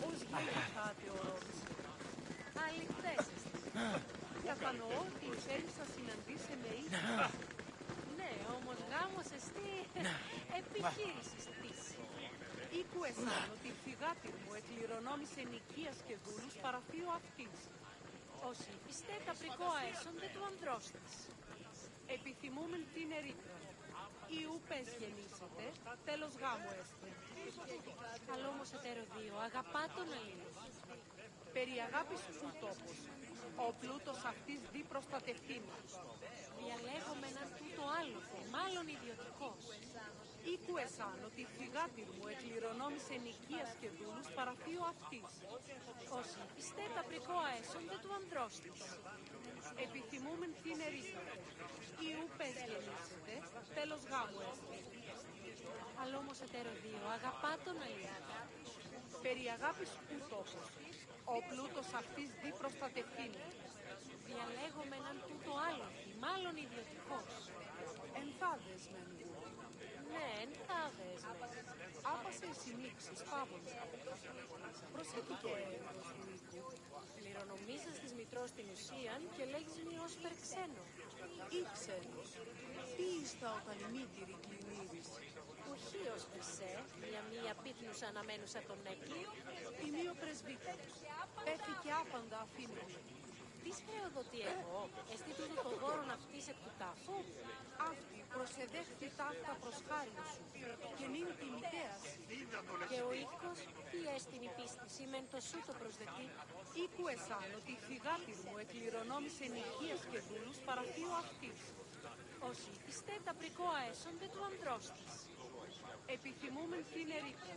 Ως γελεχάτε ο Ρώμης. Αληθέσαστε. Κατανοώ ότι θέλεις να συναντήσει με οίκο. Ναι, όμως γάμος εστί επιχείρησης της. Οίκου εσάν ότι η φυγάτη μου εκληρονόμησε νοικίας και δούλους παραφύου αυτής. Όσοι υφιστέ τα πρικόα έσονται του ανδρός της. Επιθυμούμεν την ερήτρα. Ή ούπες γεννήσετε, τέλος γάμου έστε. Αλλά όμως εταίρο δύο, αγαπά τον Ελλήνο. Περί αγάπης σου τόπος, ο πλούτος αυτής δι προστατευτήνει. Διαλέγομαι έναν τούτο άλοφο, μάλλον ιδιωτικός. Οίκου εσάν ότι η φυγάτη μου εκληρονόμησε νοικίας και δούλους παραφύου αυτής. Όσοι πιστέ τα πρικόα έσονται του ανδρός της. Επιθυμούμεν την ερήτρα. Ή ούπες γεννήσετε, τέλος γάμου έστε. Αλλά όμως εταίρο δύο, αγαπά τον Ελλήνο. Περί αγάπης ου τόπος, ο πλούτος αυτής δι προστατευτήνει. Διαλέγομαι έναν τούτο άλοφη, μάλλον ιδιωτικός. Ενθάδες μεν μου. Ναι, ενθάδες μεν. Άπασε συνήξεις πάβοντας. Προσέχηκε έργος του οίκου. Κληρονομίζας της μητρός την ουσίαν και λέγεις μη ως περξένο. Ή ξένος. Τι ήστα όταν η μήτηρη κλινήρης. Οχι ως περσέ, μια μία πίθνους αναμένουσα τον Έκη. Η μία πρεσβύτερος. Πέφτει και άπαντα αφήνω. Της χρεοδοτεί εγώ, εστί τούτο το δώρο να φτύς εκ του τάφου. Αυτή προσεδέχθη ταύτα προς χάριν σου. Και μην τιμητέας. Και ο οίκος, τι έστιν η πίστηση, μεν το σου το προσδετεί. Οίκου εσάν ότι η φυγάτη μου εκληρονόμησε νοικίας και δούλους παραφύου αυτής. Όσοι πιστέ τα πρικόα έσονται του ανδρός της. Επιθυμούμεν την ερήτρα.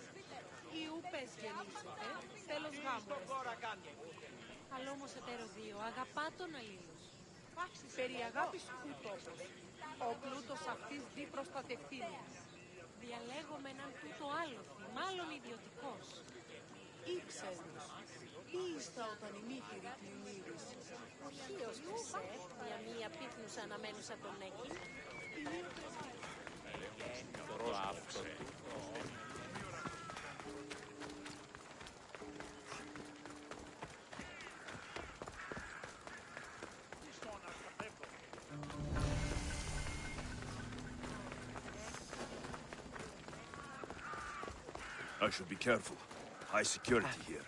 Ή ούπες γεννήσετε, τέλος γάμου έστε. Αλλά όμως εταίρο δύο, αγαπά τον Ελλήνος. Περί αγάπης ου τόπος, ο πλούτος αυτής δι προστατευτήνει. Διαλέγομαι έναν τούτο άλοφη, μάλλον ιδιωτικός. Ή ξένος. Ή ήστα όταν η μήτηρη κλινήρης. Οχι ως χρυσέ, μια μία πίθνους αναμένουσα τον Έκη. Η μία πρεσβύτερος. I should be careful. High security here.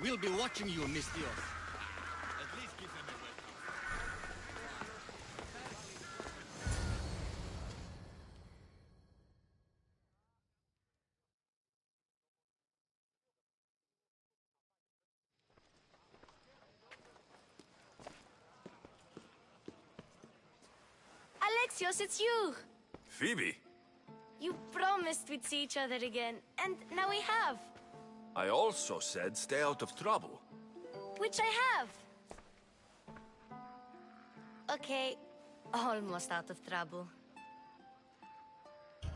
We'll be watching you, Mistios. At least give them a welcome. Alexios, it's you! Phoebe, You promised we'd see each other again, and now we have. I also said stay out of trouble. Which I have. Okay, almost out of trouble.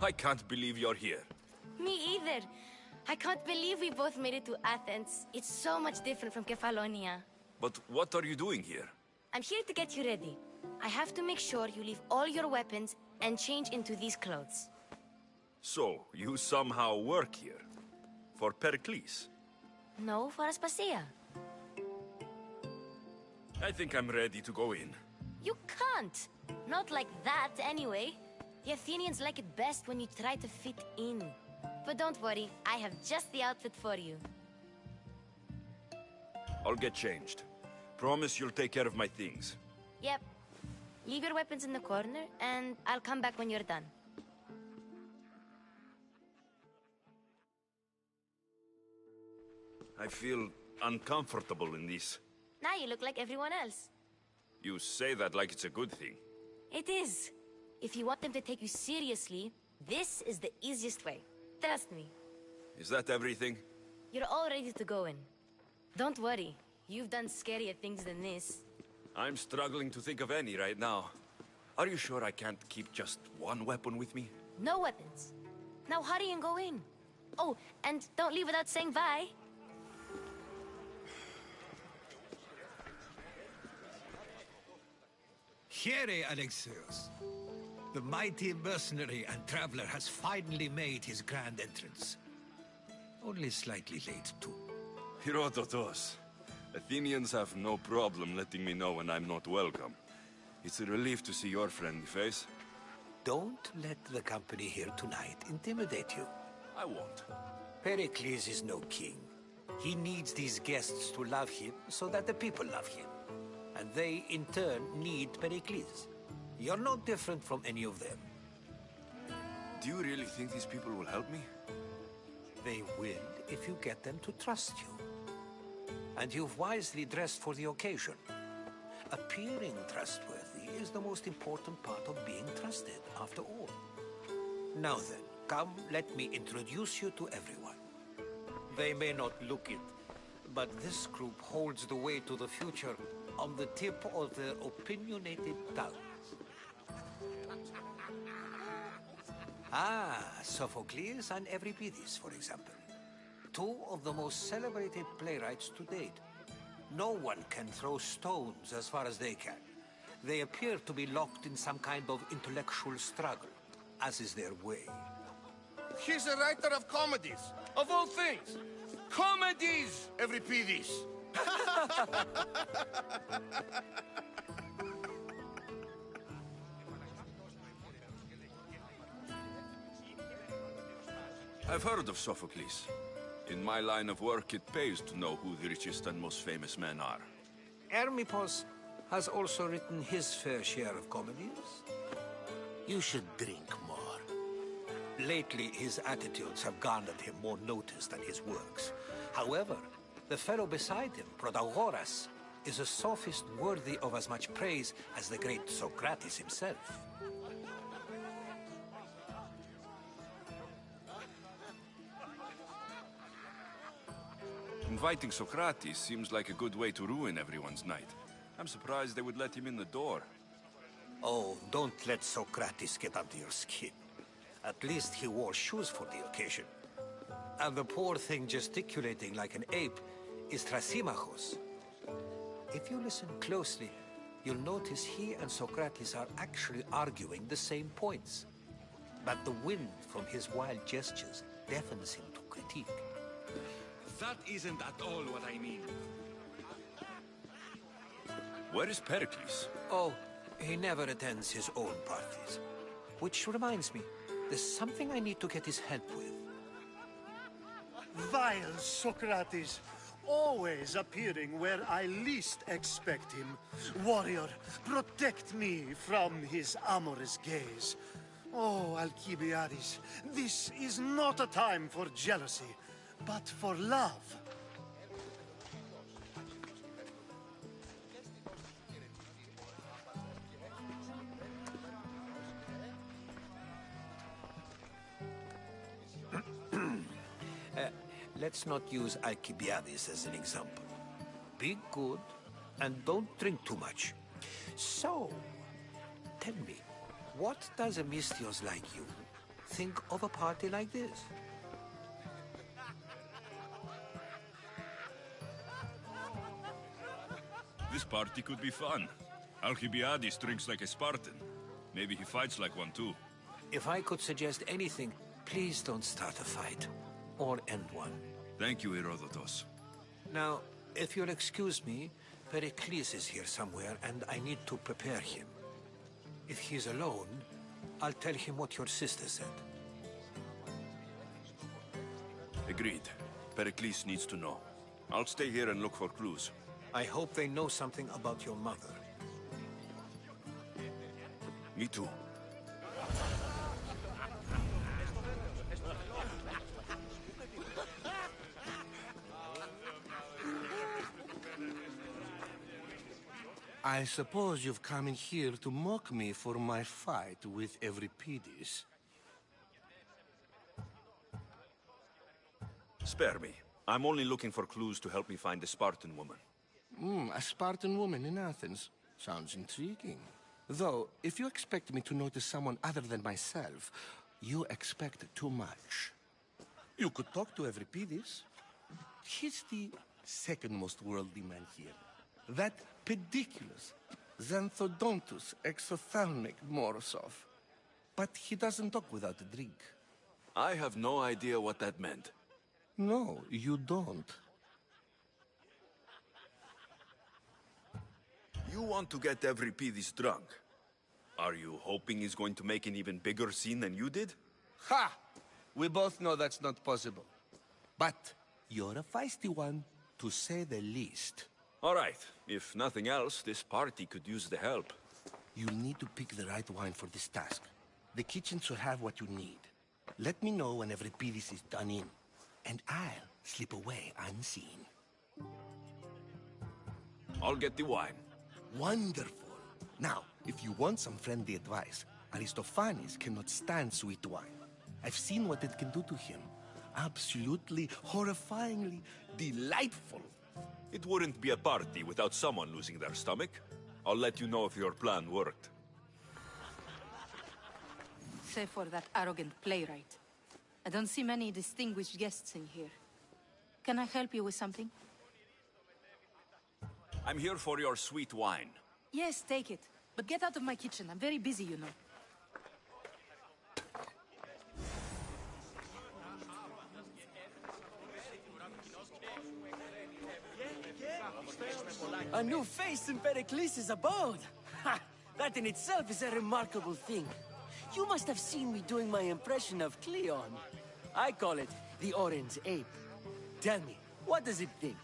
I can't believe you're here. Me either. I can't believe we both made it to Athens. It's so much different from Kefalonia. But what are you doing here? I'm here to get you ready. I have to make sure you leave all your weapons and change into these clothes. So, you somehow work here? For Pericles? No, for Aspasia. I think I'm ready to go in. You can't. Not like that, anyway. The Athenians like it best when you try to fit in. But don't worry, I have just the outfit for you. I'll get changed. Promise you'll take care of my things. Yep. Leave your weapons in the corner, and I'll come back when you're done. I feel uncomfortable in this. Now you look like everyone else. You say that like it's a good thing. It is. If you want them to take you seriously, this is the easiest way. Trust me. Is that everything? You're all ready to go in. Don't worry. You've done scarier things than this. I'm struggling to think of any right now. Are you sure I can't keep just one weapon with me? No weapons. Now hurry and go in. Oh, and don't leave without saying bye. Here, Alexios. The mighty mercenary and traveler has finally made his grand entrance. Only slightly late, too. Herodotos. Athenians have no problem letting me know when I'm not welcome. It's a relief to see your friendly face. Don't let the company here tonight intimidate you. I won't. Pericles is no king. He needs these guests to love him so that the people love him. And they, in turn, need Pericles. You're no different from any of them. Do you really think these people will help me? They will if you get them to trust you. And you've wisely dressed for the occasion. Appearing trustworthy is the most important part of being trusted, after all. Now then, come, let me introduce you to everyone. They may not look it, but this group holds the way to the future on the tip of their opinionated tongues. Sophocles and Euripides, for example. Two of the most celebrated playwrights to date. No one can throw stones as far as they can. They appear to be locked in some kind of intellectual struggle, as is their way. He's a writer of comedies, of all things. Comedies, Euripides. I've heard of Sophocles. In my line of work, it pays to know who the richest and most famous men are. Hermippos has also written his fair share of comedies. You should drink more. Lately, his attitudes have garnered him more notice than his works. However, the fellow beside him, Protagoras, is a sophist worthy of as much praise as the great Socrates himself. Inviting Socrates seems like a good way to ruin everyone's night. I'm surprised they would let him in the door. Oh, don't let Socrates get under your skin. At least he wore shoes for the occasion. And the poor thing gesticulating like an ape is Thrasymachos. If you listen closely, you'll notice he and Socrates are actually arguing the same points. But the wind from his wild gestures deafens him to critique. That isn't at all what I mean. Where is Pericles? Oh, he never attends his own parties. Which reminds me, there's something I need to get his help with. Vile Socrates, always appearing where I least expect him. Warrior, protect me from his amorous gaze. Oh, Alcibiades, this is not a time for jealousy, but for love. Let's not use Alcibiades as an example. Be good, and don't drink too much. So, tell me, what does a Misthios like you think of a party like this? This party could be fun. Alcibiades drinks like a Spartan. Maybe he fights like one too. If I could suggest anything, please don't start a fight. Or end one. Thank you, Herodotos. Now, if you'll excuse me, Pericles is here somewhere, and I need to prepare him. If he's alone, I'll tell him what your sister said. Agreed. Pericles needs to know. I'll stay here and look for clues. I hope they know something about your mother. Me too. I suppose you've come in here to mock me for my fight with Euripides. Spare me. I'm only looking for clues to help me find the Spartan woman. A Spartan woman in Athens. Sounds intriguing. Though, if you expect me to notice someone other than myself, you expect too much. You could talk to Euripides. He's the second most worldly man here. That pediculous, xanthodontus exophthalmic Morosov. But he doesn't talk without a drink. I have no idea what that meant. No, you don't. You want to get Euripides drunk. Are you hoping he's going to make an even bigger scene than you did? Ha! We both know that's not possible. But you're a feisty one, to say the least. All right. If nothing else, this party could use the help. You'll need to pick the right wine for this task. The kitchen should have what you need. Let me know when Euripides is done in, and I'll slip away unseen. I'll get the wine. Wonderful. Now, if you want some friendly advice, Aristophanes cannot stand sweet wine. I've seen what it can do to him. Absolutely, horrifyingly delightful. It wouldn't be a party without someone losing their stomach. I'll let you know if your plan worked. Save for that arrogant playwright. I don't see many distinguished guests in here. Can I help you with something? I'm here for your sweet wine. Yes, take it. But get out of my kitchen. I'm very busy, you know. A new face in Pericles' abode! Ha! That in itself is a remarkable thing. You must have seen me doing my impression of Cleon. I call it the Orange Ape. Tell me, what does it think?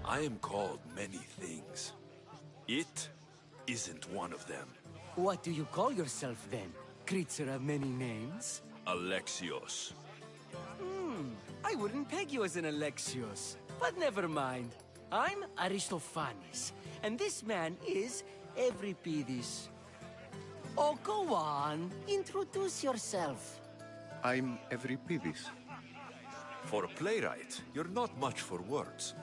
I am called many things. It isn't one of them. What do you call yourself then? Creature of many names? Alexios. I wouldn't peg you as an Alexios. But never mind. I'm Aristophanes, and this man is Euripides. Oh, go on. Introduce yourself. I'm Euripides. For a playwright, you're not much for words.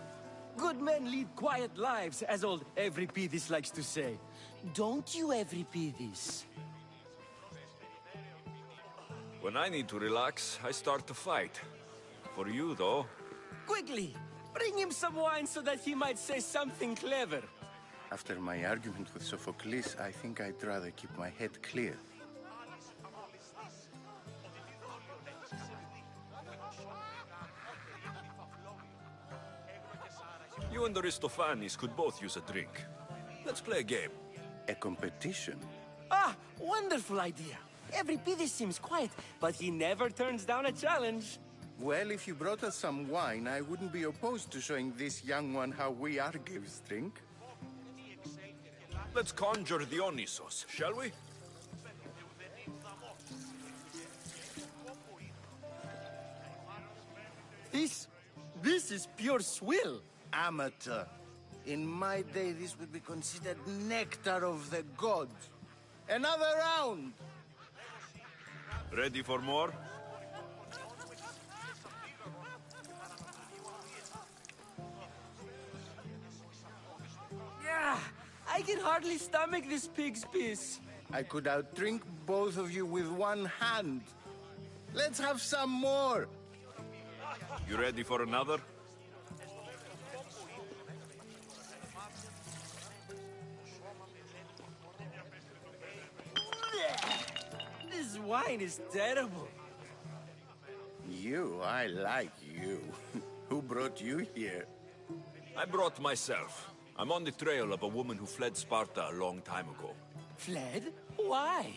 Good men lead quiet lives, as old Euripides likes to say. Don't you, Euripides? When I need to relax, I start to fight. For you, though... Quickly! Bring him some wine so that he might say something clever. After my argument with Sophocles, I think I'd rather keep my head clear. You and Aristophanes could both use a drink. Let's play a game. A competition? Ah, wonderful idea. Euripides seems quiet, but he never turns down a challenge. Well, if you brought us some wine, I wouldn't be opposed to showing this young one how we Argives drink. Let's conjure Dionysos, shall we? This is pure swill. Amateur. In my day, this would be considered nectar of the gods. Another round! Ready for more? Yeah, I can hardly stomach this pig's piss. I could outdrink both of you with one hand. Let's have some more! You ready for another? This wine is terrible. I like you. Who brought you here? I brought myself. I'm on the trail of a woman who fled Sparta a long time ago. Fled? Why?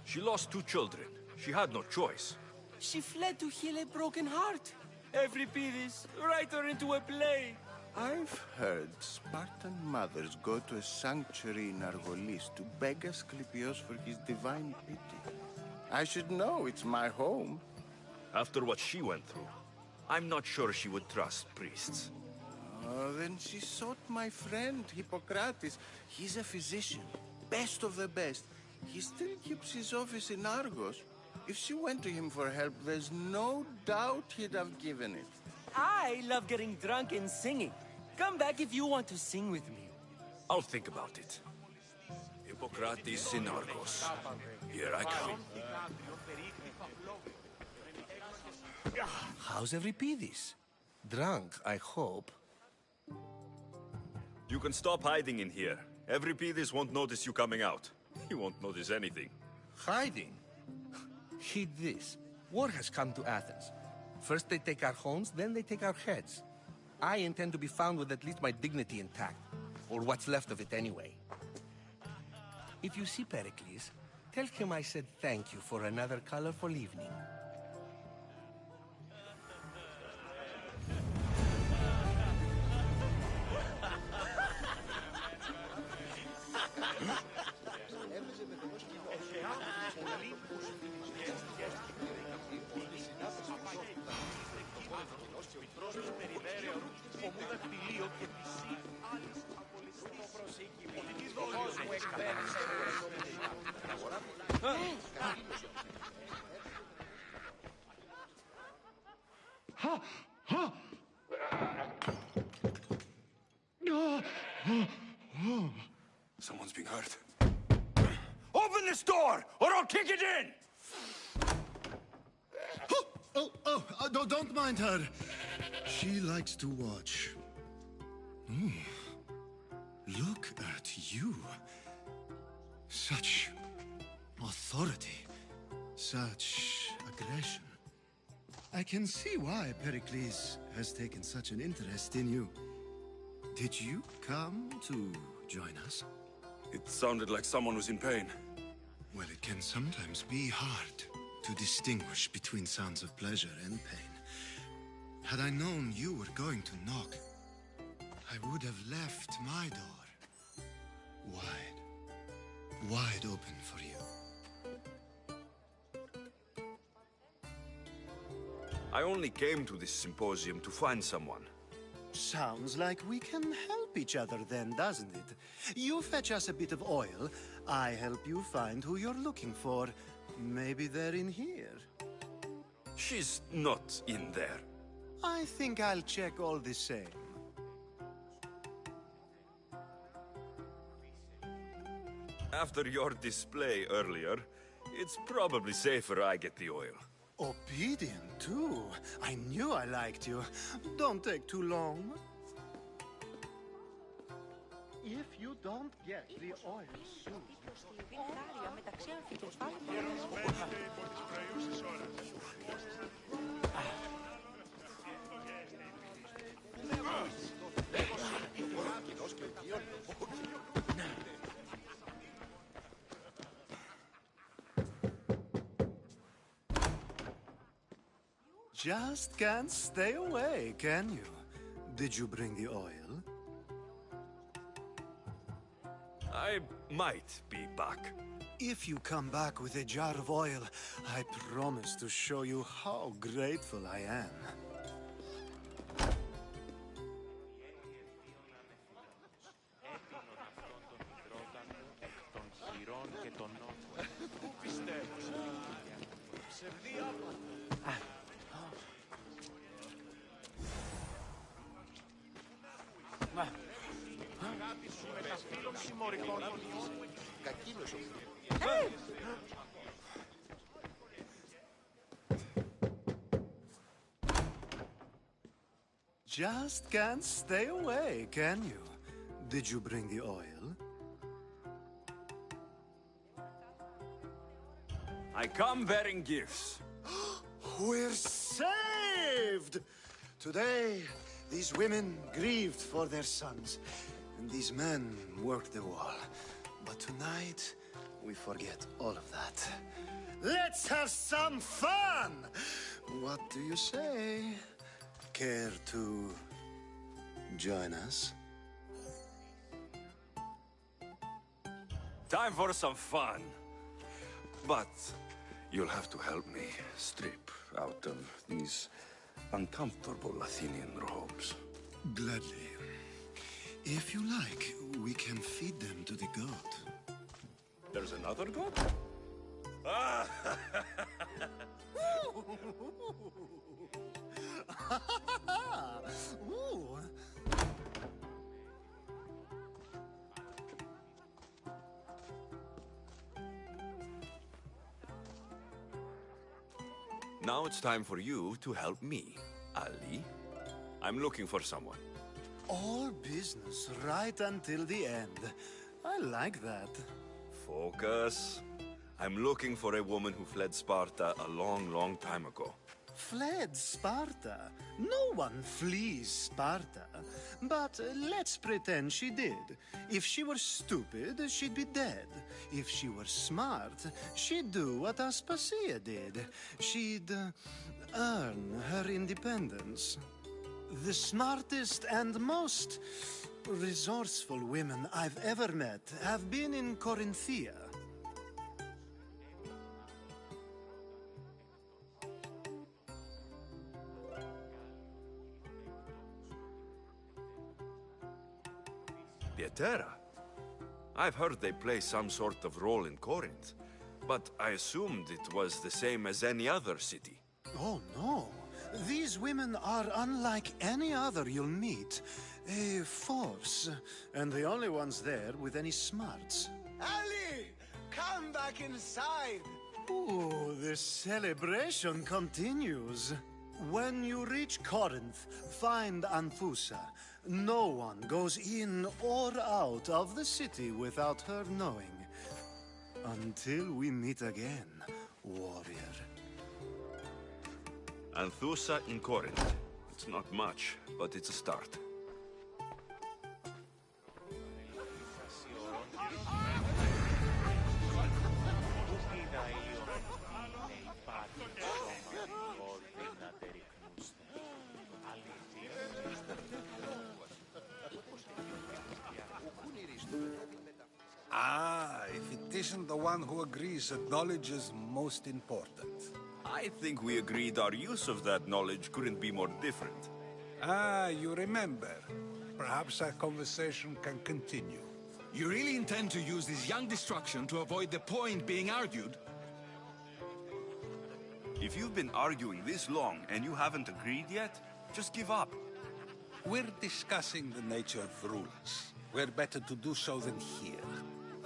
She lost 2 children. She had no choice. She fled to heal a broken heart. Euripides, write her into a play. I've heard Spartan mothers go to a sanctuary in Argolis to beg Asclepios for his divine pity. I should know, it's my home. After what she went through, I'm not sure she would trust priests. Oh, then she sought my friend, Hippocrates. He's a physician, best of the best. He still keeps his office in Argos. If she went to him for help, there's no doubt he'd have given it. I love getting drunk and singing. Come back if you want to sing with me. I'll think about it. Hippocrates in Argos. Here I come. How's Euripides? Drunk, I hope. You can stop hiding in here. Euripides won't notice you coming out. He won't notice anything. Hiding? Heed this. War has come to Athens. First they take our homes, then they take our heads. I intend to be found with at least my dignity intact. Or what's left of it anyway. If you see Pericles, tell him I said thank you for another colorful evening. Someone's being hurt. Open this door, or I'll kick it in! Don't mind her. She likes to watch. Look at you. Such authority. Such aggression. I can see why Pericles has taken such an interest in you. Did you come to join us? It sounded like someone was in pain. Well, it can sometimes be hard to distinguish between sounds of pleasure and pain. Had I known you were going to knock, I would have left my door wide open for you. I only came to this symposium to find someone. Sounds like we can help each other then, doesn't it? You fetch us a bit of oil, I help you find who you're looking for. Maybe they're in here. She's not in there. I think I'll check all the same. After your display earlier, it's probably safer I get the oil. Obedient, too. I knew I liked you. Don't take too long. If you don't get the oil soon... Just can't stay away, can you? Did you bring the oil? I might be back. If you come back with a jar of oil, I promise to show you how grateful I am. Just can't stay away, can you? Did you bring the oil? I come bearing gifts. We're saved! Today, these women grieved for their sons, and these men worked the wall. But tonight, we forget all of that. Let's have some fun! What do you say? Care to join us? Time for some fun. But you'll have to help me strip out of these uncomfortable Athenian robes. Gladly. If you like, we can feed them to the god. There's another god? Ah! Ooh. Now it's time for you to help me, Ali. I'm looking for someone. All business right until the end. I like that. Focus. I'm looking for a woman who fled Sparta a long, long time ago. Fled Sparta? No one flees Sparta. But let's pretend she did. If she were stupid, she'd be dead. If she were smart, she'd do what Aspasia did. She'd earn her independence. The smartest and most resourceful women I've ever met have been in Corinthia. Pieterra? I've heard they play some sort of role in Corinth, but I assumed it was the same as any other city. Oh, no. These women are unlike any other you'll meet. A force, and the only ones there with any smarts. Ali! Come back inside! Ooh, the celebration continues. When you reach Corinth, find Anthusa. No one goes in or out of the city without her knowing. Until we meet again, warrior. Anthusa in Corinth. It's not much, but it's a start. Ah, if it isn't the one who agrees that knowledge is most important. I think we agreed our use of that knowledge couldn't be more different. Ah, you remember. Perhaps our conversation can continue. You really intend to use this young destruction to avoid the point being argued? If you've been arguing this long and you haven't agreed yet, just give up. We're discussing the nature of rules. Where better to do so than here?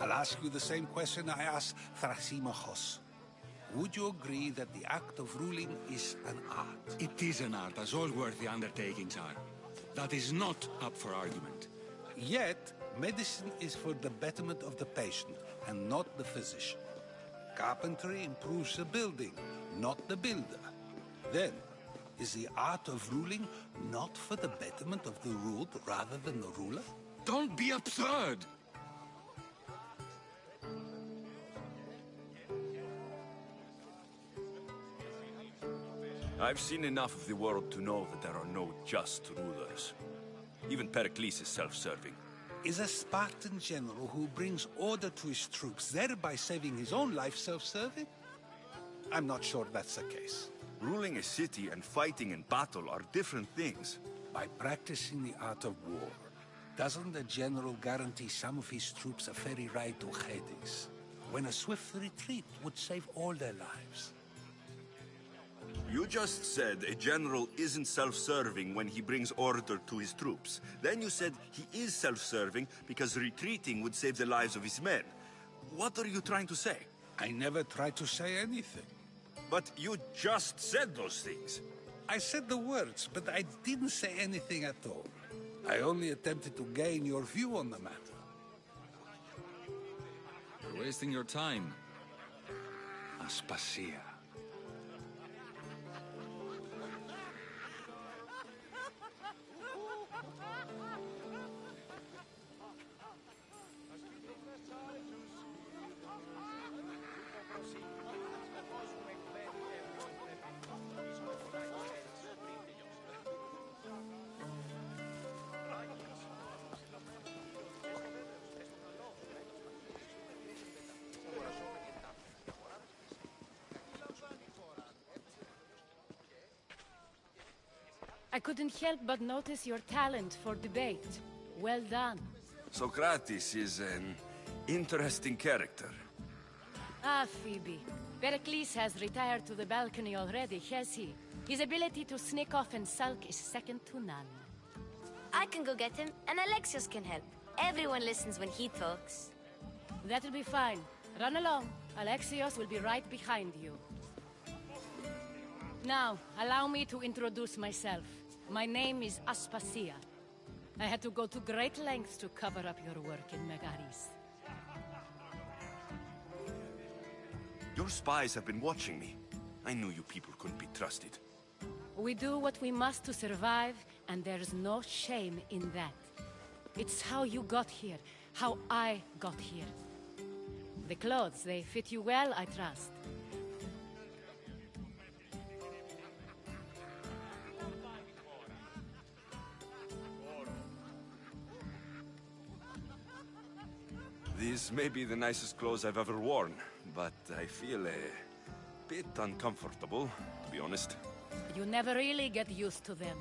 I'll ask you the same question I asked Thrasymachos. Would you agree that the act of ruling is an art? It is an art, as all worthy undertakings are. That is not up for argument. Yet, medicine is for the betterment of the patient, and not the physician. Carpentry improves the building, not the builder. Then, is the art of ruling not for the betterment of the ruled rather than the ruler? Don't be absurd! I've seen enough of the world to know that there are no just rulers. Even Pericles is self-serving. Is a Spartan general who brings order to his troops, thereby saving his own life, self-serving? I'm not sure that's the case. Ruling a city and fighting in battle are different things. By practicing the art of war, doesn't the general guarantee some of his troops a ferry ride to Hades, when a swift retreat would save all their lives? You just said a general isn't self-serving when he brings order to his troops. Then you said he is self-serving because retreating would save the lives of his men. What are you trying to say? I never tried to say anything. But you just said those things. I said the words, but I didn't say anything at all. I only attempted to gain your view on the matter. You're wasting your time. Aspasia. I couldn't help but notice your talent for debate. Well done. Socrates is an interesting character. Ah, Phoebe. Pericles has retired to the balcony already, has he? His ability to sneak off and sulk is second to none. I can go get him, and Alexios can help. Everyone listens when he talks. That'll be fine. Run along. Alexios will be right behind you. Now, allow me to introduce myself. My name is Aspasia. I had to go to great lengths to cover up your work in Megaris. Your spies have been watching me. I knew you people couldn't be trusted. We do what we must to survive, and there's no shame in that. It's how you got here, how I got here. The clothes, they fit you well, I trust. These may be the nicest clothes I've ever worn, but I feel a bit uncomfortable, to be honest. You never really get used to them.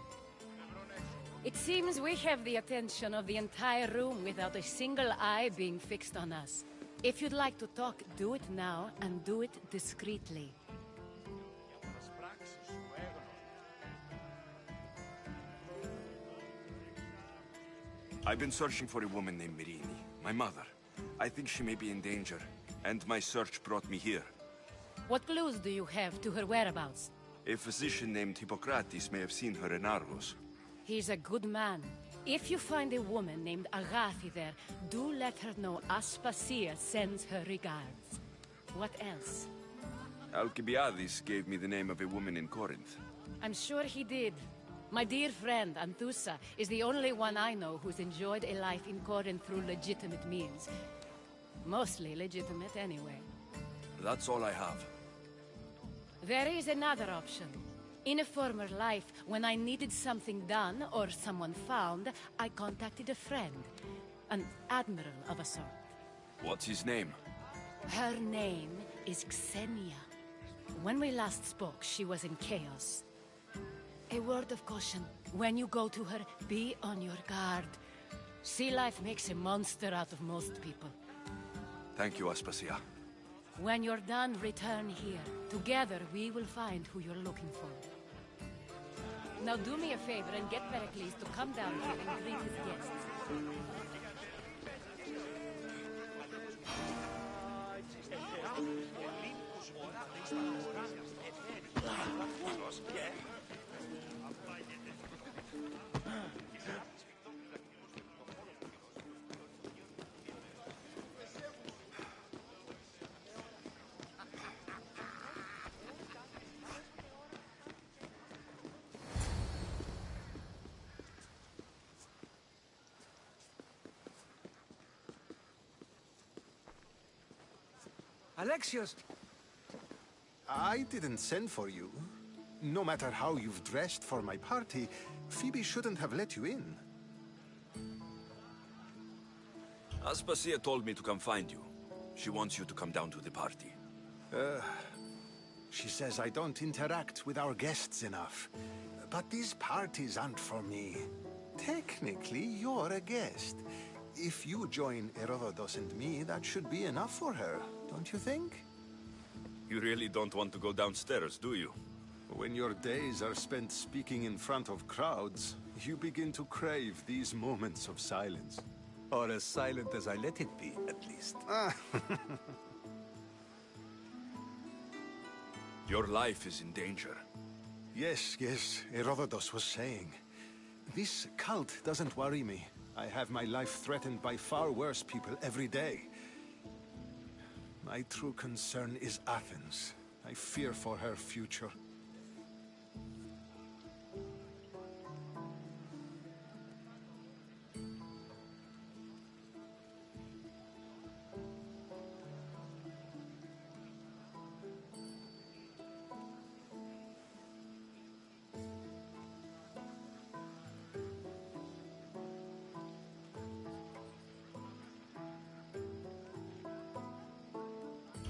It seems we have the attention of the entire room without a single eye being fixed on us. If you'd like to talk, do it now, and do it discreetly. I've been searching for a woman named Mirini, my mother. I think she may be in danger, and my search brought me here. What clues do you have to her whereabouts? A physician named Hippocrates may have seen her in Argos. He's a good man. If you find a woman named Agathi there, do let her know Aspasia sends her regards. What else? Alcibiades gave me the name of a woman in Corinth. I'm sure he did. My dear friend, Anthusa, is the only one I know who's enjoyed a life in Corinth through legitimate means. Mostly legitimate, anyway. That's all I have. There is another option. In a former life, when I needed something done or someone found, I contacted a friend. An admiral of a sort. What's his name? Her name is Xenia. When we last spoke, she was in chaos. A word of caution. When you go to her, be on your guard. Sea life makes a monster out of most people. Thank you, Aspasia. When you're done, return here. Together, we will find who you're looking for. Now do me a favor and get Pericles to come down here and greet his guests. Alexios! I didn't send for you. No matter how you've dressed for my party, Phoebe shouldn't have let you in. Aspasia told me to come find you. She wants you to come down to the party. She says I don't interact with our guests enough. But these parties aren't for me. Technically, you're a guest. If you join Herodotus and me, that should be enough for her, don't you think? You really don't want to go downstairs, do you? When your days are spent speaking in front of crowds, you begin to crave these moments of silence. Or as silent as I let it be, at least. Your life is in danger. Yes, Herodotus was saying. This cult doesn't worry me. I have my life threatened by far worse people every day. My true concern is Athens. I fear for her future.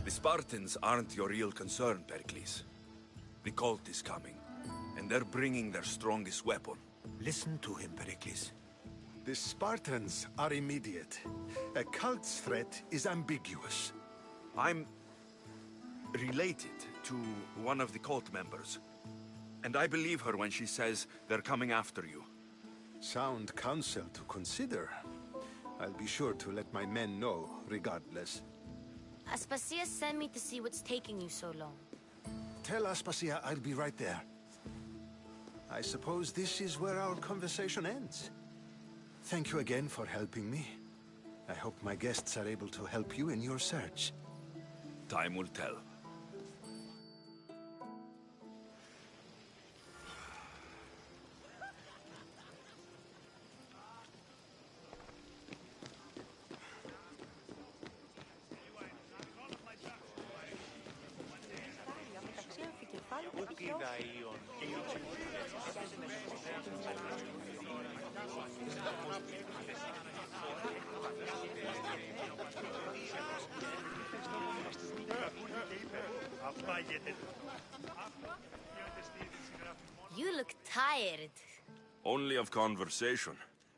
The Spartans aren't your real concern, Pericles. The cult is coming, and And they're bringing their strongest weapon. Listen to him, Pericles. The Spartans are immediate. A cult's threat is ambiguous. I'm related to one of the cult members. And I believe her when she says they're coming after you. Sound counsel to consider. I'll be sure to let my men know, regardless. Aspasia sent me to see what's taking you so long. Tell Aspasia I'll be right there. I suppose this is where our conversation ends. Thank you again for helping me. I hope my guests are able to help you in your search. Time will tell. You look tired. Only of conversation.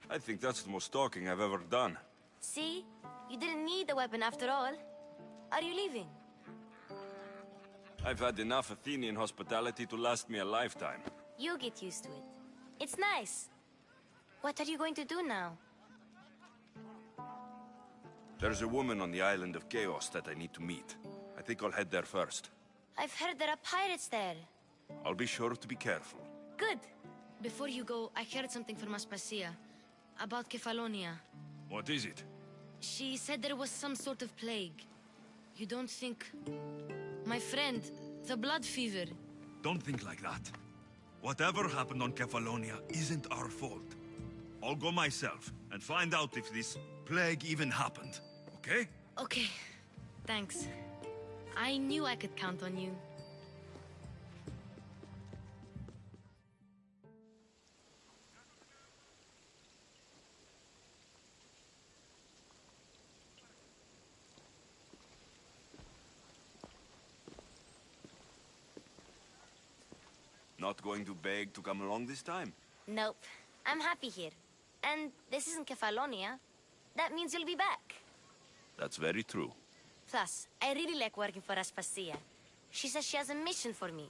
I think that's the most talking I've ever done. See? You didn't need the weapon after all. Are you leaving? I've had enough Athenian hospitality to last me a lifetime. You get used to it. It's nice. What are you going to do now? There's a woman on the island of Chaos that I need to meet. I think I'll head there first. I've heard there are pirates there. I'll be sure to be careful. Good. Before you go, I heard something from Aspasia. About Kefalonia. What is it? She said there was some sort of plague. You don't think... My friend, the blood fever. Don't think like that. Whatever happened on Kefalonia isn't our fault. I'll go myself and find out if this plague even happened, okay? Okay. Thanks. I knew I could count on you. Not going to beg to come along this time? Nope. I'm happy here. And this isn't Kefalonia. That means you'll be back. That's very true. Plus, I really like working for Aspasia. She says she has a mission for me.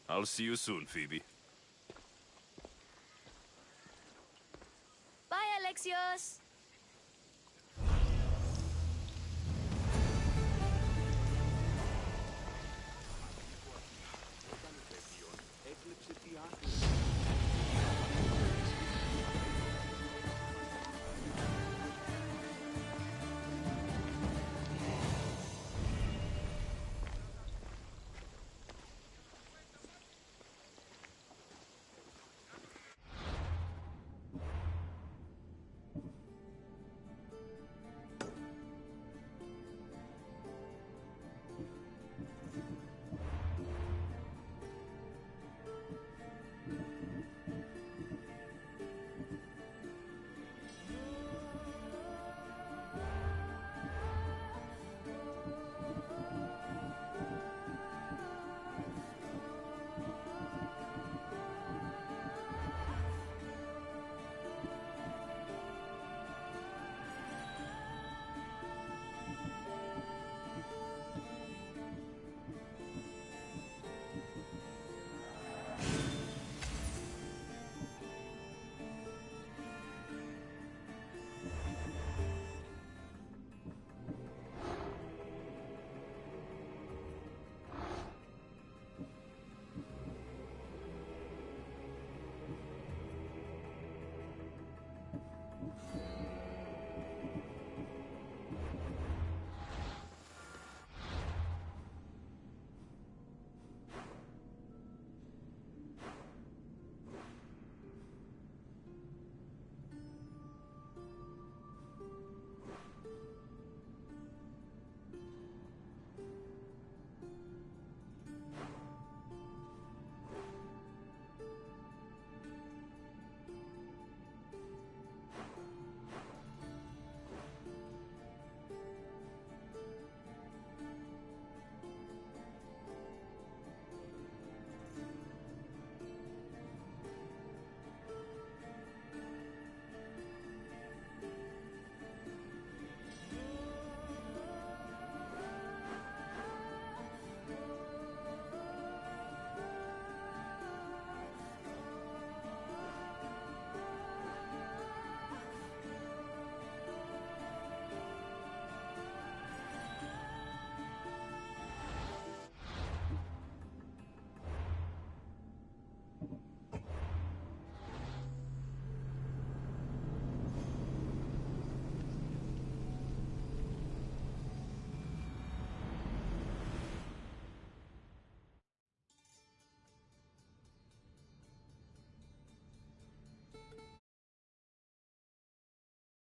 I'll see you soon, Phoebe. Bye, Alexios!